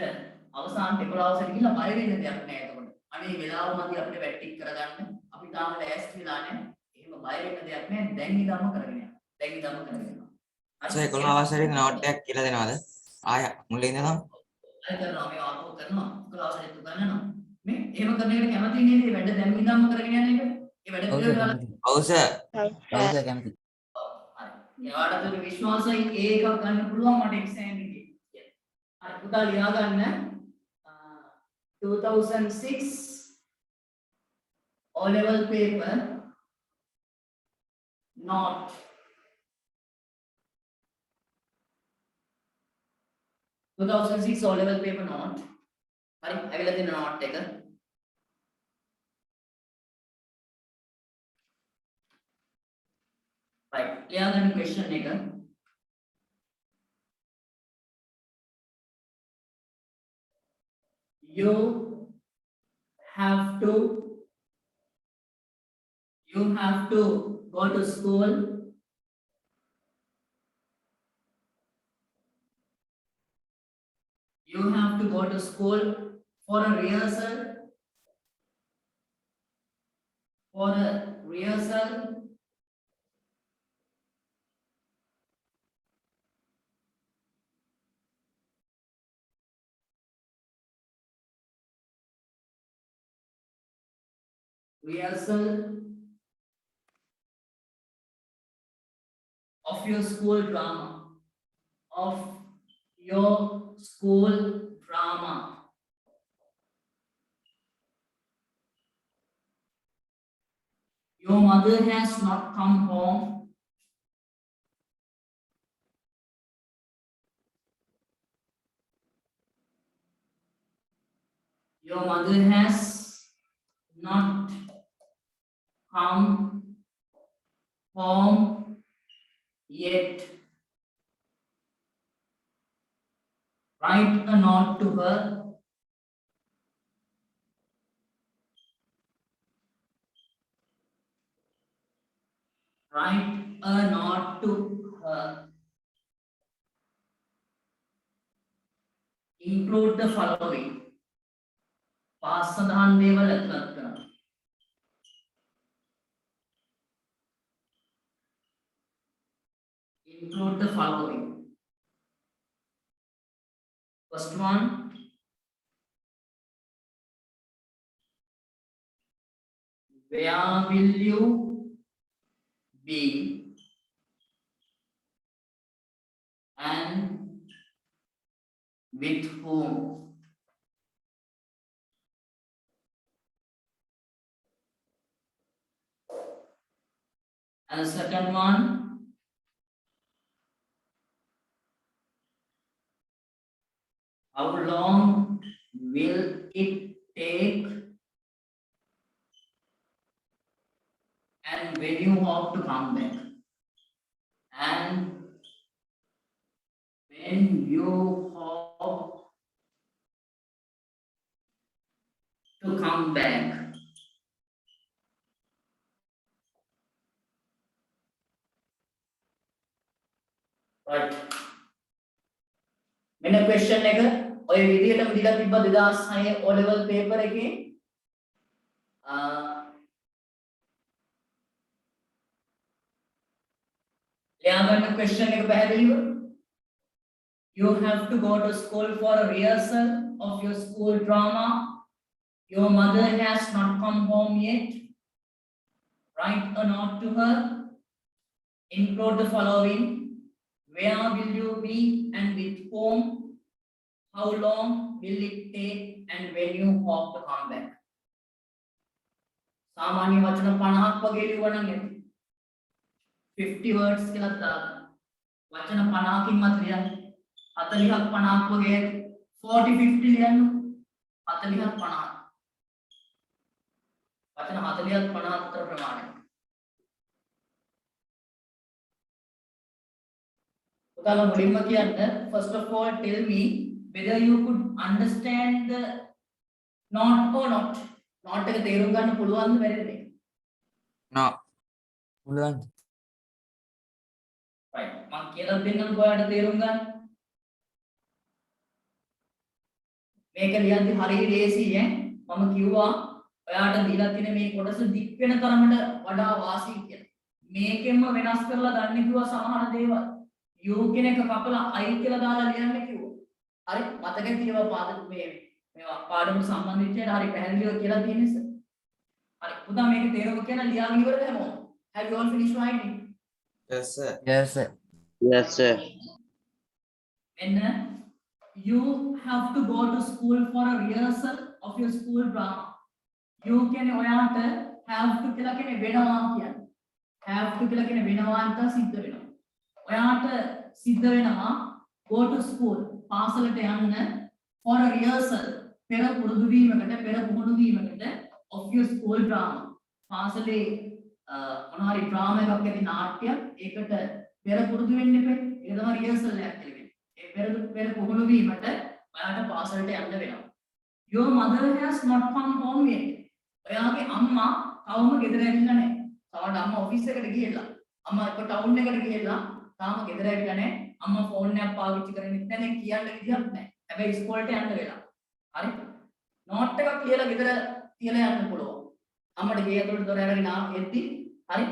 අවසාන 11 වසරේ ගිහිල්ලා බය වෙන්න දෙයක් නැහැ එතකොට. අනේ වෙලාව මදි අපිට වැටික් කරගන්න. අපි තාම ලෑස්ති වෙලා නැහැ. එහෙම බය වෙන්න දෙයක් නැහැ. දැන් ඉඳන්ම කරගෙන යන්න. දැන් ඉඳන්ම කරගෙන යන්න. සර් 11 වසරේ note එකක් කියලා දෙනවද? ආය මුලින් ඉඳන්ම අය කරනවා මේ ආපෝ කරනවා ක්ලාස් එකත් උගන්වනවා මේ එහෙම කරන එකට කැමති නේද මේ වැඩ දැන් ඉඳන්ම කරගෙන යන එක ඒ වැඩ ඔව් සර් පිළිවෙල කැමති. ඔව් සර්. ඔව් සර් කැමති. එයාට අතට විශ්වාසයි ඒ එකක් ගන්න පුළුවන් මට එක්සෑම් එකේ හරි පුතා ලියා ගන්න 2006 O level paper not 2006 O level paper not හරි ඇවිල්ලා තියෙන note එක right ලියා ගන්න question එක you have to go to school you have to go to school for a rehearsal of your school drama your mother has not come home your mother has not come home yet. Write a note to her. Write a note to her. Include the following. Pass සඳහන් දේවල් ඇතුළත් කරනවා. Include the following. First one, where will you be and with whom? And the second one, how long will it take and when you hope to come back? And when you hope to come back? Right. මෙන්න question එක ඔය විදිහටම දීලා තිබ්බ 2006 O level paper එකේ ලියා ගන්න question එක පැහැදිලිව you have to go to school for a rehearsal of your school drama your mother has not come home yet write a note to her include the following where will you be and with whom? How long will it take and when you hope to come back? सामान्य वचन 50ක් වගේ ලියවනම් ඇති. 50 words කියලා දාන්න. වචන 50කින් මත ලියන්න. 40ක් 50ක් වගේ 40 50 ලියන්න. 40ක් 50. වචන 40ක් 50 අතර ප්‍රමාණය. First of all, tell me whether you could understand the not or not. Not එක තේරුම් ගන්න පුළුවන්ද බැරිද? No. පුළුවන්. Right. මම කියලා දෙන්නම් ඔයාලට තේරුම් ගන්න. මේක ලියද්දි හරිය ලේසි ඈ. මම කිව්වා ඔයාලට දීලා තියෙන මේ කොටස දික් වෙන තරමට වඩා වාසි කියලා. මේකෙන්ම වෙනස් කරලා ගන්න කිව්වා සමහර දේවල්. you කෙනෙක් කපලා I කියලා දාලා ලියන්න කිව්වා. හරි මතකෙන් තියෙනවා මේවා පාඩමට සම්බන්ධ වෙච්ච හරි පැහැදිලිව කියලා තියෙන්නේ සර්. හරි පුතා මේක තේරුම කියන ලියාගෙන ඉවරද හැමෝම? Have you all finished writing? Yes, sir. Yes, sir. Yes, sir. When you have to go to school for a rehearsal of your school drama. You කියන්නේ ඔයාට have to කියලා කියන්නේ වෙනවා කියන්නේ. have to කියලා කියන්නේ වෙනවා අන්ත සිද්ධ වෙනවා. ඔයාට සිද්ධ වෙනවා go to school පාසලට යන්න for a rehearsal පෙර පුරුදු වීමකට පෙර පුහුණු වීමකට of your school drama. පාසලේ මොනවා හරි drama එකක් ඇති නාට්‍යයක් ඒකට පෙර පුරුදු වෙන්න එපා. ඒක තමයි rehearsal එකක් කියලා. පෙර පුහුණු වීමට ඔයාට පාසලට යන්න වෙනවා. Your mother has not come home yet. ඔයාගේ අම්මා තවම ගෙදර ඇවිල්ලා නැහැ. තවම අම්මා ඔෆිස් එකට ගිහලා. අම්මා එක ටවුන් එකට ගිහලා තාම ගෙදර ඇවිල්ලා නැහැ. අම්මා ෆෝන් එකක් පාවිච්චි කරන්නේ නැහැ. දැන් කියන්න විදියක් නැහැ. හැබැයි ඉස්කෝලේට යන්න වෙලා. හරි? නෝට් එකක් ලියලා ගෙදර තියලා යන්න පුළුවන්. අම්මට ගේ ඇතුළට දොර අරගෙන ආවෙද්දි හරි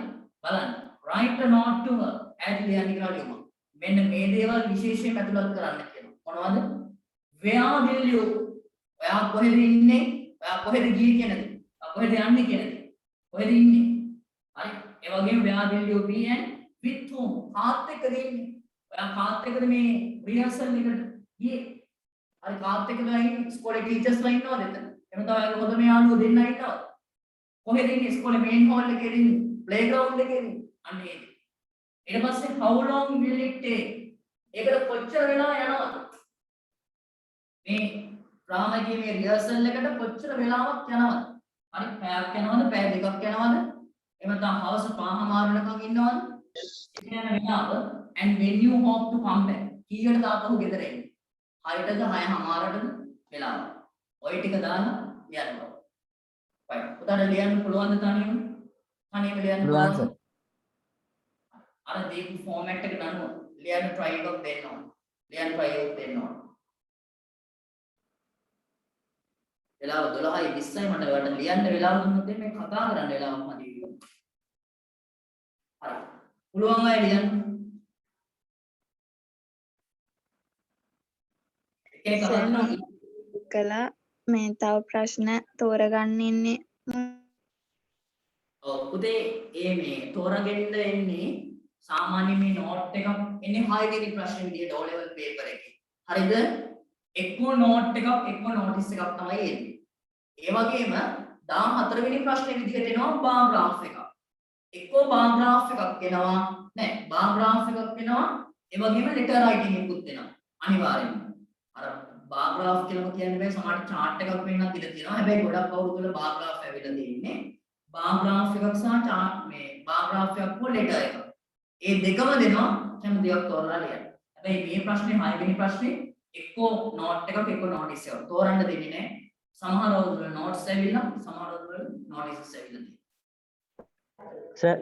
බලන්න. Write a note to her. ඇයි ලියන්නේ කියලා ලියමු. මෙන්න මේ දේවල් විශේෂයෙන් ඇතුළත් කරන්න කියනවා. මොනවද? Where will you? ඔයා කොහෙද ඉන්නේ? ඔයා කොහෙද ගියේ කියනද? ඔයා කොහෙද යන්නේ කියනද? කොහෙද ඉන්නේ? හරි. ඒ වගේම where will you be and with whom? කාත් එක්කද ඉන්නේ? ඔයා කාත් එක්කද මේ රිහර්සල් එකට ගියේ? හරි කාත් එක්කද ඉන්නේ? ඉස්කෝලේ ටීචර්ස්ලා ඉන්නවද එතන? එහෙම තමයි හොඳම යාළුවෝ දෙන්නා ඉන්නවද? කොහෙද ඉන්නේ? ඉස්කෝලේ මේන් හෝල් එකේ ඉන්නේ? ප්ලේ ග්‍රවුන්ඩ් එකේ ඉන්නේ? අන්න ඒක. ඊට පස්සේ how long will it take? ඒකට කොච්චර වෙලා යනවද? මේ drama එකේ මේ rehearsal එකට කොච්චර වෙලාවක් යනවද? හරි පැයක් යනවද? පැය දෙකක් යනවද? එහෙම නැත්නම් හවස 5:00 ඉන්නවද? ඒ යන වෙලාව and when you hope to come back. කීයටද ආපහු ගෙදර එන්නේ? 6ටද 6:00ටද වෙලාව. ඔය ටික දාලා ලියන්න ඕන. right. උදාට ලියන්න පුළුවන්ද තනියම? තනියම ලියන්න පුළුවන්. අර දීපු ෆෝමැට් එක ගන්නවා. ලියන්න try එකක් දෙන්න ඕන. ලියන්න try එකක් දෙන්න ඕන. වෙලාව 12:20යි මට ඔයාලට ලියන්න වෙලාව දුන්නොත් මේ කතා කරන්න වෙලාවක් මදි. හරි. පුළුවන් අය ලියන්න. ඒක කළා මේ තව ප්‍රශ්න තෝරගන්න ඉන්නේ. ඔව් පුතේ මේ තෝරාගෙන එන්නේ සාමාන්‍ය මේ නෝට් එකක් එන්නේ 6 වෙනි ප්‍රශ්න විදියට O level paper එකේ. හරිද? එක්කෝ නෝට් එකක් එක්කෝ නෝටිස් එකක් තමයි එන්නේ. ඒ වගේම 14 වෙනි ප්‍රශ්නේ විදිහට එනවා බාර් ග්‍රාෆ් එකක්. එක්කෝ බාර් ග්‍රාෆ් එකක් එනවා නෑ බාර් ග්‍රාෆ් එකක් එනවා ඒ වගේම ලෙටර් රයිටින් එකකුත් එනවා අනිවාර්යෙන්ම. අර බාර් ග්‍රාෆ් කියලා කියන්නේ මේ සමහර chart එකක් වෙන්නත් ඉඩ තියෙනවා. හැබැයි ගොඩක් අවුරුදු වල බාර් ග්‍රාෆ් ඇවිල්ලා තියෙන්නේ. බාර් ග්‍රාෆ් එකක් සහ chart මේ බාර් ග්‍රාෆ් එකක් හෝ ලෙටර් එකක්. ඒ දෙකම දෙනවා හැම දෙයක් තෝරලා ලියන්න. හැබැයි මේ ප්‍රශ්නේ 6 වෙනි ප්‍රශ්නේ එක්කෝ නෝට් එකක් එක්කෝ නෝටිස් එකක් තෝරන්න දෙන්නේ නැහැ. සමහර අවුරුදු වල නෝට්ස් ඇවිල්ලා සමහර අවුරුදු වල නෝටිස් ඇවිල්ලා සර්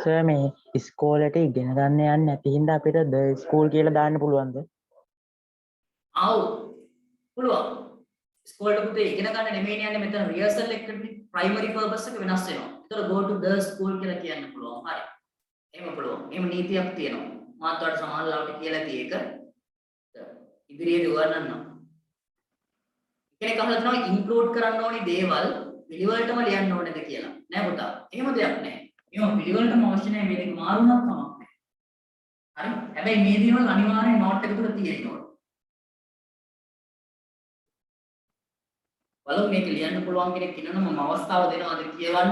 සර් මේ ඉස්කෝලේට ඉගෙන ගන්න යන්නේ නැති හින්දා අපිට ද ස්කූල් කියලා දාන්න පුළුවන්ද? ආව් පුළුවන්. ඉස්කෝලේට පුතේ ඉගෙන ගන්න නෙමෙයි යන්නේ මෙතන රිහර්සල් එකකනේ ප්‍රයිමරි පර්පස් එක වෙනස් වෙනවා. ඒතර go to the school කියලා කියන්න පුළුවන්. හරි. එහෙම පුළුවන්. එහෙම නීතියක් තියෙනවා. මාත් වලට සමානලාවට කියලා තියෙක ඉදිරියේ උගන්වන්නම්. කෙනෙක් අහලා තියෙනවා ඉන්ක්ලූඩ් කරන්න ඕනි දේවල් පිළිවෙලටම ලියන්න ඕනේද කියලා. නෑ පුතා. එහෙම දෙයක් නෑ. ඒවා පිළිවෙලටම අවශ්‍ය නෑ මේ දෙක මාරුණක් කමක් නෑ. හරි? හැබැයි මේ දේවල් අනිවාර්යෙන් නෝට් එක තුල තියෙන්න ඕන. බලමු මේක ලියන්න පුළුවන් කෙනෙක් ඉන්නවනම් මම අවස්ථාව දෙනවාද කියවන්න.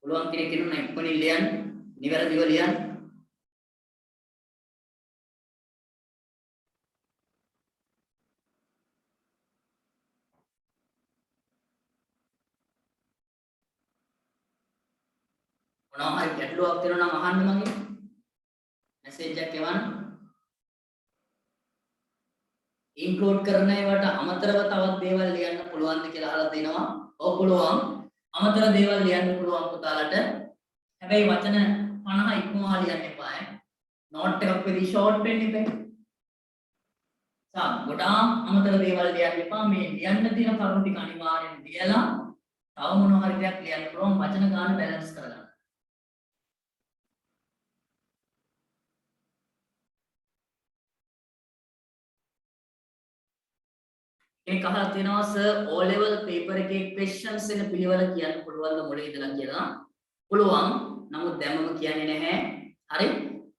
පුළුවන් කෙනෙක් ඉන්නවනම් ඉක්මනින් ලියන්න. නිවැරදිව ලියන්න. මොනවා හරි ගැටලුවක් තියෙනවා නම් අහන්න මගෙන්. මැසේජ් එකක් එවන්න. ඉන්ක්ලූඩ් කරන ඒවාට අමතරව තවත් දේවල් ලියන්න පුළුවන්ද කියලා අහලා තිනවා. ඔව් පුළුවන්. අමතර දේවල් ලියන්න පුළුවන් පුතාලට. හැබැයි වචන 50 ඉක්මවා ලියන්න එපා. නෝට් එකක් වෙදී ෂෝට් වෙන්න එපා. ගොඩාක් අමතර දේවල් ලියන්න එපා. මේ ලියන්න තියෙන කරුණු ටික අනිවාර්යෙන් ලියලා තව මොනවා හරි දෙයක් ලියන්න පුළුවන් වචන ගන්න බැලන්ස් කරගන්න. කෙනෙක් අහලා තියෙනවා සර් O level paper එකේ questions එන පිළිවෙල කියන්න පුළුවන්ද මොලේ ඉඳලා කියලා. පුළුවන්. නමුත් දැන් මම කියන්නේ නැහැ. හරි?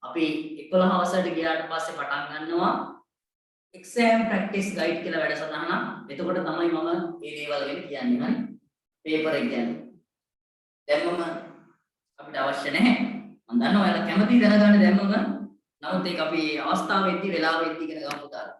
අපි 11 හවසට ගියාට පස්සේ පටන් ගන්නවා exam practice guide කියලා වැඩසටහන. එතකොට තමයි මම මේ දේවල් ගැන කියන්නේ. හරි? paper එක ගැන. දැන් මම අපිට අවශ්‍ය නැහැ. මම දන්නවා ඔයාලා කැමති දැනගන්න දැම්මම. නමුත් ඒක අපි අවස්ථාවෙදී වෙලාවෙදී ඉගෙන ගමු තාලා.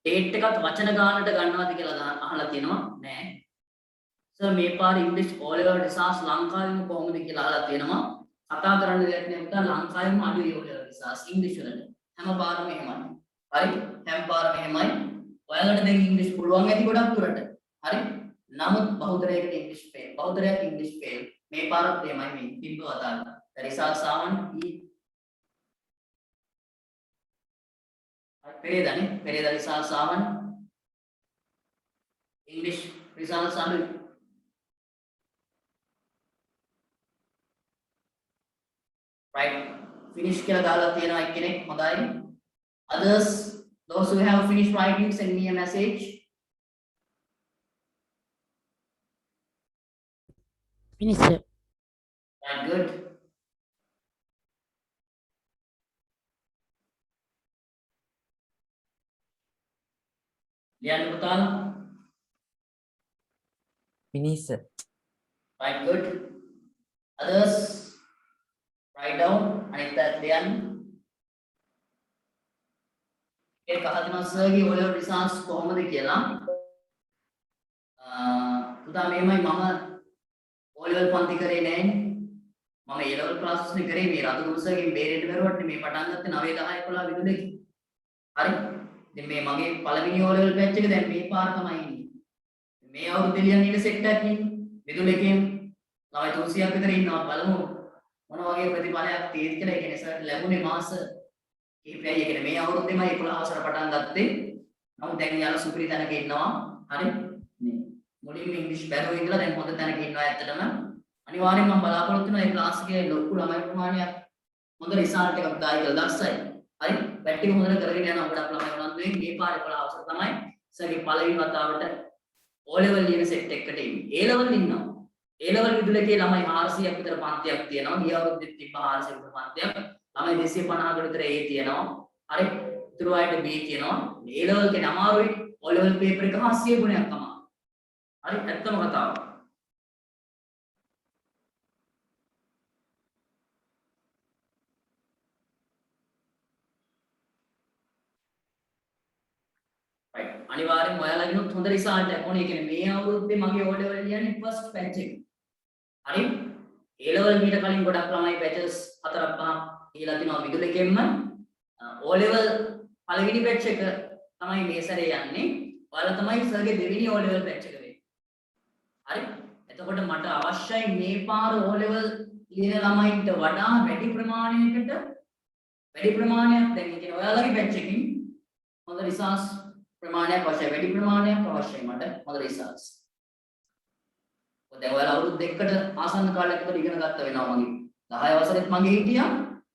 ටේට් එකත් වචන ගානට ගන්නවද කියලා අහලා තියෙනවා නෑ. සර් මේ පාර ඉංග්‍රීසි O level රිසර්ච් ලංකාවෙම කොහොමද කියලා අහලා තියෙනවා. කතා කරන්න දෙයක් නෑ පුතා ලංකාවෙම අඩුයි O level රිසර්ච් ඉංග්‍රීසි වලට. හැම පාරම එහෙමයි. හරි? හැම පාරම එහෙමයි. ඔයාලට දැන් ඉංග්‍රීසි පුළුවන් ඇති ගොඩක් දුරට. හරි? නමුත් බහුතරයකට ඉංග්‍රීසි ෆේල්. බහුතරයක් ඉංග්‍රීසි ෆේල්. මේ පාරත් එහෙමයි මේ තිබ්බ අදාළ. රිසර්ච් සාවන් Pereda results awan English results awan right finish කියලා දාලා තියෙනවා එක්කෙනෙක් හොඳයි others those who have finished writing send me a message finish sir. right good Lian Putal. Finish. Right, good. Others, write down. Anita, Lian. एक कहा था ना sir कि ओले रिसर्च කොහොමද කියලා. පුතා මේමයි මම O level පන්ති කරේ නැහැ. මම A level classes නේ කරේ මේ රතුගුරු සර්ගෙන් බේරෙන්න බැරුවට මේ පටන් ගත්තේ 9 10 11 විදුලේ. හරි. දැන් මේ මගේ පළවෙනි O level batch එක දැන් මේ පාර තමයි ඉන්නේ. මේ අවුරුද්දේ ලියන්න ඉන්න සෙට් එකක් ඉන්නේ. විදුල එකෙන් ළමයි 300ක් විතර ඉන්නවා බලමු මොන වගේ ප්‍රතිඵලයක් තියෙද කියලා. ඒ කියන්නේ සර් ලැබුණේ මාස කිහිපයයි. ඒ කියන්නේ මේ අවුරුද්දේමයි 11 වසර පටන් ගත්තේ. නමුත් දැන් යාළුවා සුපිරි තැනක ඉන්නවා. හරි? මේ මුලින්ම ඉංග්‍රීසි බැරුව ඉඳලා දැන් හොඳ තැනක ඉන්නවා ඇත්තටම. අනිවාර්යෙන්ම මම බලාපොරොත්තු වෙනවා මේ ක්ලාස් එකේ ලොකු ළමයි ප්‍රමාණයක් හොඳ රිසල්ට් එකක් දායි කියලා දක්සයි. හරි පැටි හොඳට කරගෙන යනවා ගොඩක් ළමයි උනන්දු වෙන්නේ. මේ පාරේ 11 අවසර තමයි සර්ගේ පළවෙනි වතාවට O level ලියන සෙට් එකකට ඉන්නේ. A level ඉන්නවා. A level විදුලකේ ළමයි 400ක් විතර පන්තියක් තියෙනවා. ගිය අවුරුද්දෙත් තිබ්බ 400 විතර පන්තියක්. ළමයි 250කට විතර A තියෙනවා. හරි ඉතුරු අයට B තියෙනවා. A level කියන්නේ අමාරුයි. O level paper එක 100 ගුණයක් තමයි. හරි ඇත්තම කතාව. අනිවාර්යෙන්ම ඔයාලගෙනුත් හොඳ රිසල්ට් එකක් ඕනේ. ඒ කියන්නේ මේ අවුරුද්දේ මගේ O level ලියන්නේ ෆස්ට් බැච් එක. හරි? A level මීට කලින් ගොඩක් ළමයි බැචස් 4ක් 5ක් කියලා තිනවා විදුලකෙන්ම. O level පළවෙනි බැච් එක තමයි මේ සැරේ යන්නේ. ඔයාලා තමයි සර්ගේ දෙවෙනි O level බැච් එක වෙන්නේ. හරි? එතකොට මට අවශ්‍යයි මේ පාර O level ලියන ළමයින්ට වඩා වැඩි ප්‍රමාණයක් දැන් කියන්නේ ඔයාලගේ බැච් එකකින් හොඳ රිසර්ච් ප්‍රමාණයක් අවශ්‍යයි. වැඩි ප්‍රමාණයක් අවශ්‍යයි මට හොඳ රිසර්ච්. දැන් ඔයාලා අවුරුදු දෙකකට ආසන්න කාලයක් විතර ඉගෙන ගත්ත වෙනවා මගේ. 10 වසරෙත් මගේ හිටියා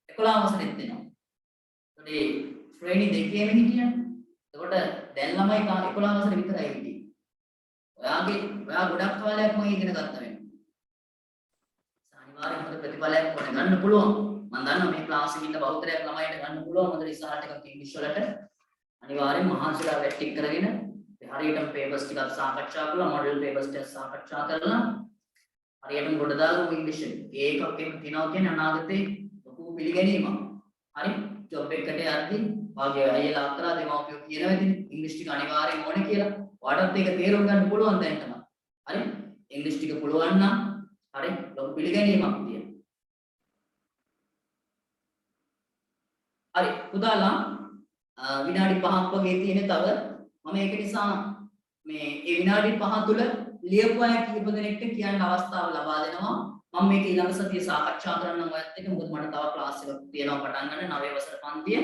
11 වසරෙත් වෙනවා. ඒතකොට ශ්‍රේණි දෙකේම හිටියා. එතකොට දැන් ළමයි 11 වසර විතරයි හිටියේ. ඔයා ගොඩක් කාලයක් මම ඉගෙන ගත්ත වෙනවා. අනිවාර්යයෙන් හොඳ ප්‍රතිඵලයක් ගන්න පුළුවන්. මම දන්නවා මේ ක්ලාස් එකේ ඉන්න බහුතරයක් ළමයිට ගන්න පුළුවන් හොඳ රිසල්ට් එකක් ඉංග්‍රීසි වලට. අනිවාර්යෙන් මහන්සිලා වැට්ටික් කරගෙන හරියටම පේපර්ස් ටිකක් සාකච්ඡා කරලා මොඩල් පේපර්ස් ටික සාකච්ඡා කරලා හරියටම ගොඩ දාගමු ඉංග්‍රීසි. ඒකක් එක තියනවා කියන්නේ අනාගතේ ලොකු පිළිගැනීමක්. හරි? ජොබ් එකකට යද්දී වාගේ අයියලා අක්කලා දෙමව්පියෝ කියනවා ඉතින් ඉංග්‍රීසි ටික අනිවාර්යෙන් ඕනේ කියලා. ඔයාලට ඒක තේරුම් ගන්න පුළුවන් දැන් තමයි. හරි? ඉංග්‍රීසි ටික පුළුවන් නම් හරි ලොකු පිළිගැනීමක් තියෙනවා. හරි පුතාලා විනාඩි 5ක් වගේ තියෙන තව මම ඒක නිසා මේ ඒ විනාඩි 5 තුල ලියපු අය කීප දෙනෙක්ට කියන්න අවස්ථාව ලබා දෙනවා. මම මේක ඊළඟ සතියේ සාකච්ඡා කරන්න ඔයත් එක්ක. මොකද මට තව ක්ලාස් එකක් තියෙනවා පටන් ගන්න 9 වසර පන්තියේ.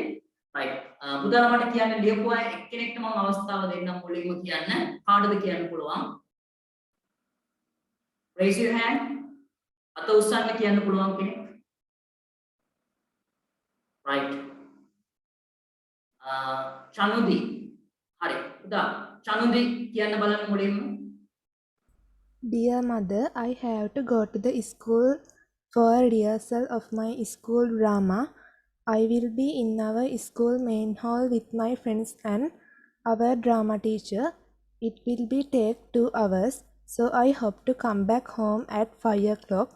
right. පුතාලා මට කියන්න ලියපු අය එක්කෙනෙක්ට මම අවස්ථාව දෙන්නම් මුලින්ම කියන්න. කාටද කියන්න පුළුවන්? Raise your hand. අත උස්සන්න කියන්න පුළුවන් කෙනෙක්. Right. චනුදි. හරි. උදා චනුදි කියන්න බලන්න මුලින්ම. Dear mother, I have to go to the school for a rehearsal of my school drama. I will be in our school main hall with my friends and our drama teacher. It will be take 2 hours, so I hope to come back home at 5 o'clock.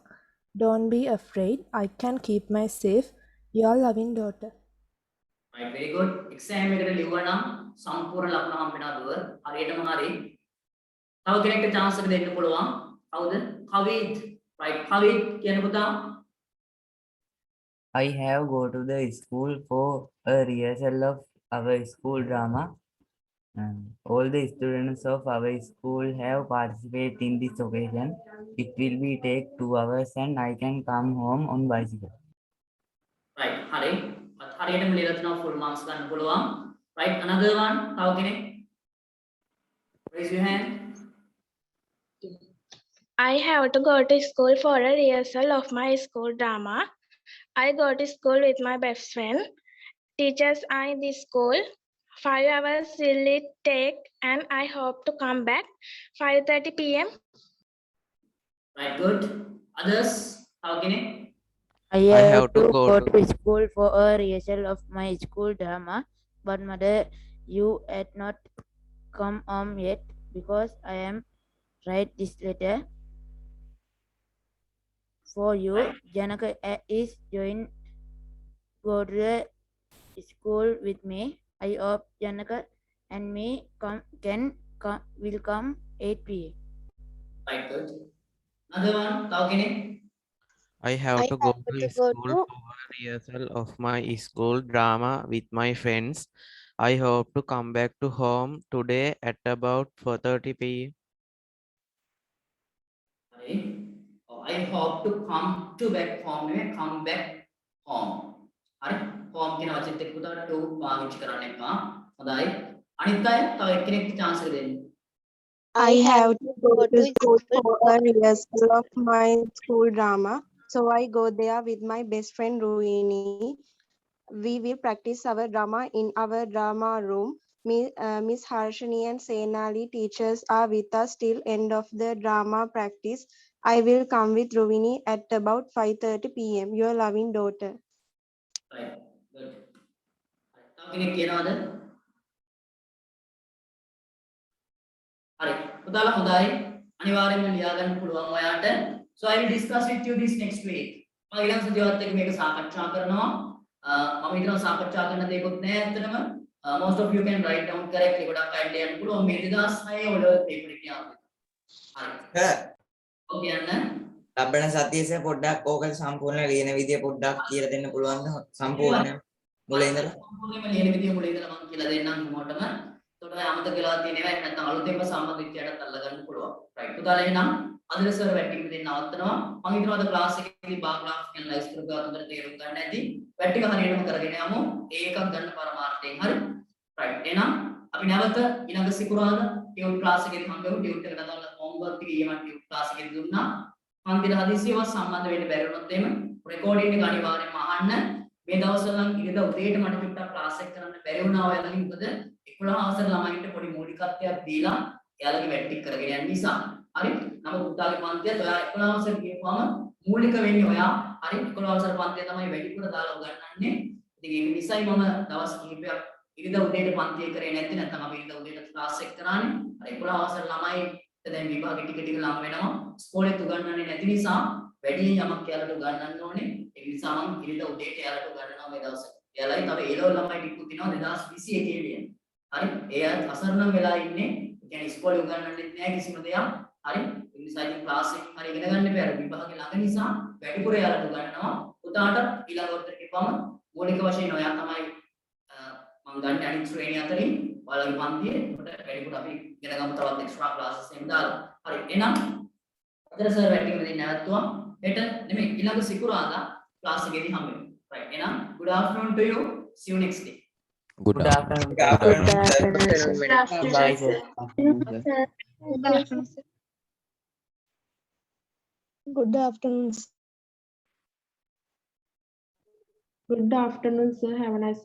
Don't be afraid, I can keep myself. Your loving daughter. Right, very good. Exam එකට ලිව්වනම් සම්පූර්ණ ලකුණ හම්බෙනවා දුව. හරියටම හරි. තව කෙනෙක්ට chance එක දෙන්න පුළුවන්. කවුද? කවිත්. Right, කවිත් කියන පුතා. I have go to the school for a rehearsal of our school drama. All the students of our school have participated in this occasion. It will be take 2 hours and I can come home on bicycle. Right, හරි. හරියටම ලියලා තිනවා full marks ගන්න පුළුවන්. Right, another one. තව කෙනෙක්. Raise your hand. I have to go to school for a rehearsal of my school drama. I go to school with my best friend. Teachers are in the school. 5 hours will it take, and I hope to come back 5:30 p.m. Right, good. Others? තව කෙනෙක්. I have to go to school for a rehearsal of my school drama, but mother, you had not come home yet because I am write this letter for you. Janaka is join go to the school with me. I hope Janaka and me will come 8 p.m. Right, good. Another one. තව කෙනෙක්. I have to go to school for a rehearsal of my school drama with my friends. I hope to come back to home today at about 4:30 p.m. හරි. I hope to come to back home නෙවෙයි come back home. හරි. home කියන වචනේත් එක්ක පුතා to පාවිච්චි කරන්න එපා. හොඳයි. අනිත් අය තව එක්කෙනෙක්ට chance එක දෙන්න. I have to go to school for a rehearsal of my school drama. So I go there with my best friend Ruini. We will practice our drama in our drama room. Miss Harshini and Senali teachers are with us till end of the drama practice. I will come with Ruini at about 5:30 p.m. Your loving daughter. Right, good. තව කෙනෙක් කියනවද? හරි. පුතාලා හොඳයි. අනිවාර්යයෙන්ම ලියා ගන්න පුළුවන් ඔයාට. So I will discuss with you this next week. මම ඊළඟ සතියවත් එක්ක මේක සාකච්ඡා කරනවා. මම හිතනවා සාකච්ඡා කරන දෙයක්වත් නැහැ ඇත්තටම. Most of you can write down correctly. ගොඩක් අයට යන්න පුළුවන් මේ 2006 ඔය පේපර් එක යාළුවෝ. හරි. ඔක යන්න. ලබන සතියේ පොඩ්ඩක් ඕක සම්පූර්ණ ලියන විදිය පොඩ්ඩක් කියලා දෙන්න පුළුවන්ද? සම්පූර්ණ මුලින් ඉඳලා. සම්පූර්ණයෙන්ම ලියන විදිය මුලින් ඉඳලා මම කියලා දෙන්නම් මොකටම. එතකොට අමතක වෙලා තියෙන ඒවා නැත්නම් අලුතෙන්ම සම්බන්ධ විද්‍යාවට අල්ල ගන්න පුළුවන්. right. පුතාලා එහෙනම් අද සර් වැටිං දෙන්න නවත්තනවා. මම හිතනවා අද ක්ලාස් එකේදී බාර් ග්‍රාෆ් ඇනලයිස් කරලා හොඳට තේරුම් ගන්න ඇති. වැටික හරියටම කරගෙන යමු. ඒකක් ගන්න පරමාර්ථයෙන් හරි. right. එහෙනම් අපි නැවත ඊළඟ සිකුරාදා ටියුට් ක්ලාස් එකේදී හම්බෙමු. ටියුට් එකට දාලා හෝම්වර්ක් ටික ඊයම ටියුට් ක්ලාස් එකේදී දුන්නා. මන්දිර හදිසියව සම්බන්ධ වෙන්න බැරි වුණොත් එහෙම රෙකෝඩින් එක අනිවාර්යෙන්ම අහන්න. මේ දවස්වල නම් ඉරිදා උදේට මට චුට්ටක් ක්ලාස් එක කරන්න බැරි වුණා ඔයාලගෙන්. මොකද 11 අවසර ළමයින්ට පොඩි මූලිකත්වයක් දීලා එයාලගේ වැට්ටික් කරගෙන යන නිසා. හරි. නමුත් පුතාගේ පන්තියත් ඔයා 11 අවසර ගියපුවම මූලික වෙන්නේ ඔයා. හරි. 11 අවසර පන්තිය තමයි වැඩිපුර දාලා උගන්වන්නේ. ඉතින් ඒක නිසායි මම දවස් කිහිපයක් ඉරිදා උදේට පන්තිය කරේ නැති. නැත්නම් අපි ඉරිදා උදේට ක්ලාස් එක කරානේ. හරි. 11 අවසර ළමයි දැන් විභාගෙ ටික ටික ලම් වෙනවා. ස්කෝලේ උගන්වන්නේ නැති නිසා වැඩියෙන් යමක් එයාලට උගන්වන්න ඕනේ. ඒ නිසා මම ඉරිදා උදේට එයාලට උගන්වනවා මේ දවස්වල. එයාලයි තව ඒ ලෙවල් ළමයි ටිකකුත් ඉන්නවා 2021 දී. හරි. ඒ අය අසරණ වෙලා ඉන්නේ. ඒ කියන්නේ ස්කෝලේ උගන්වන්නෙත් නැහැ කිසිම දෙයක්. හරි. ඒ නිසා ඉතින් ක්ලාස් එකෙන් හරි ඉගෙන ගන්න බැහැ. විභාගෙ ළඟ නිසා වැඩිපුර එයාලට උගන්වනවා. පුතාට ඊළඟ වර්ෂෙට ගිහපම මූලික වශයෙන් ඔයා තමයි මම ගන්න අනිත් ශ්‍රේණිය අතරින් ඔයාලගේ පන්තියේ උඩ වැඩිපුර අපි ඉගෙන ගමු තවත් එක්ස්ට්‍රා ක්ලාසස් එහෙම දාලා. හරි. එහෙනම් අද සර් වැටිම දෙන්න නැවතුවා. හෙට නෙමෙයි ඊළඟ සිකුරාදා ක්ලාස් එකේදී හම්බෙමු. right. එහෙනම් good afternoon to you. See you next day. Good afternoon. Bye, sir. Good afternoon. Good afternoon, sir. Have a nice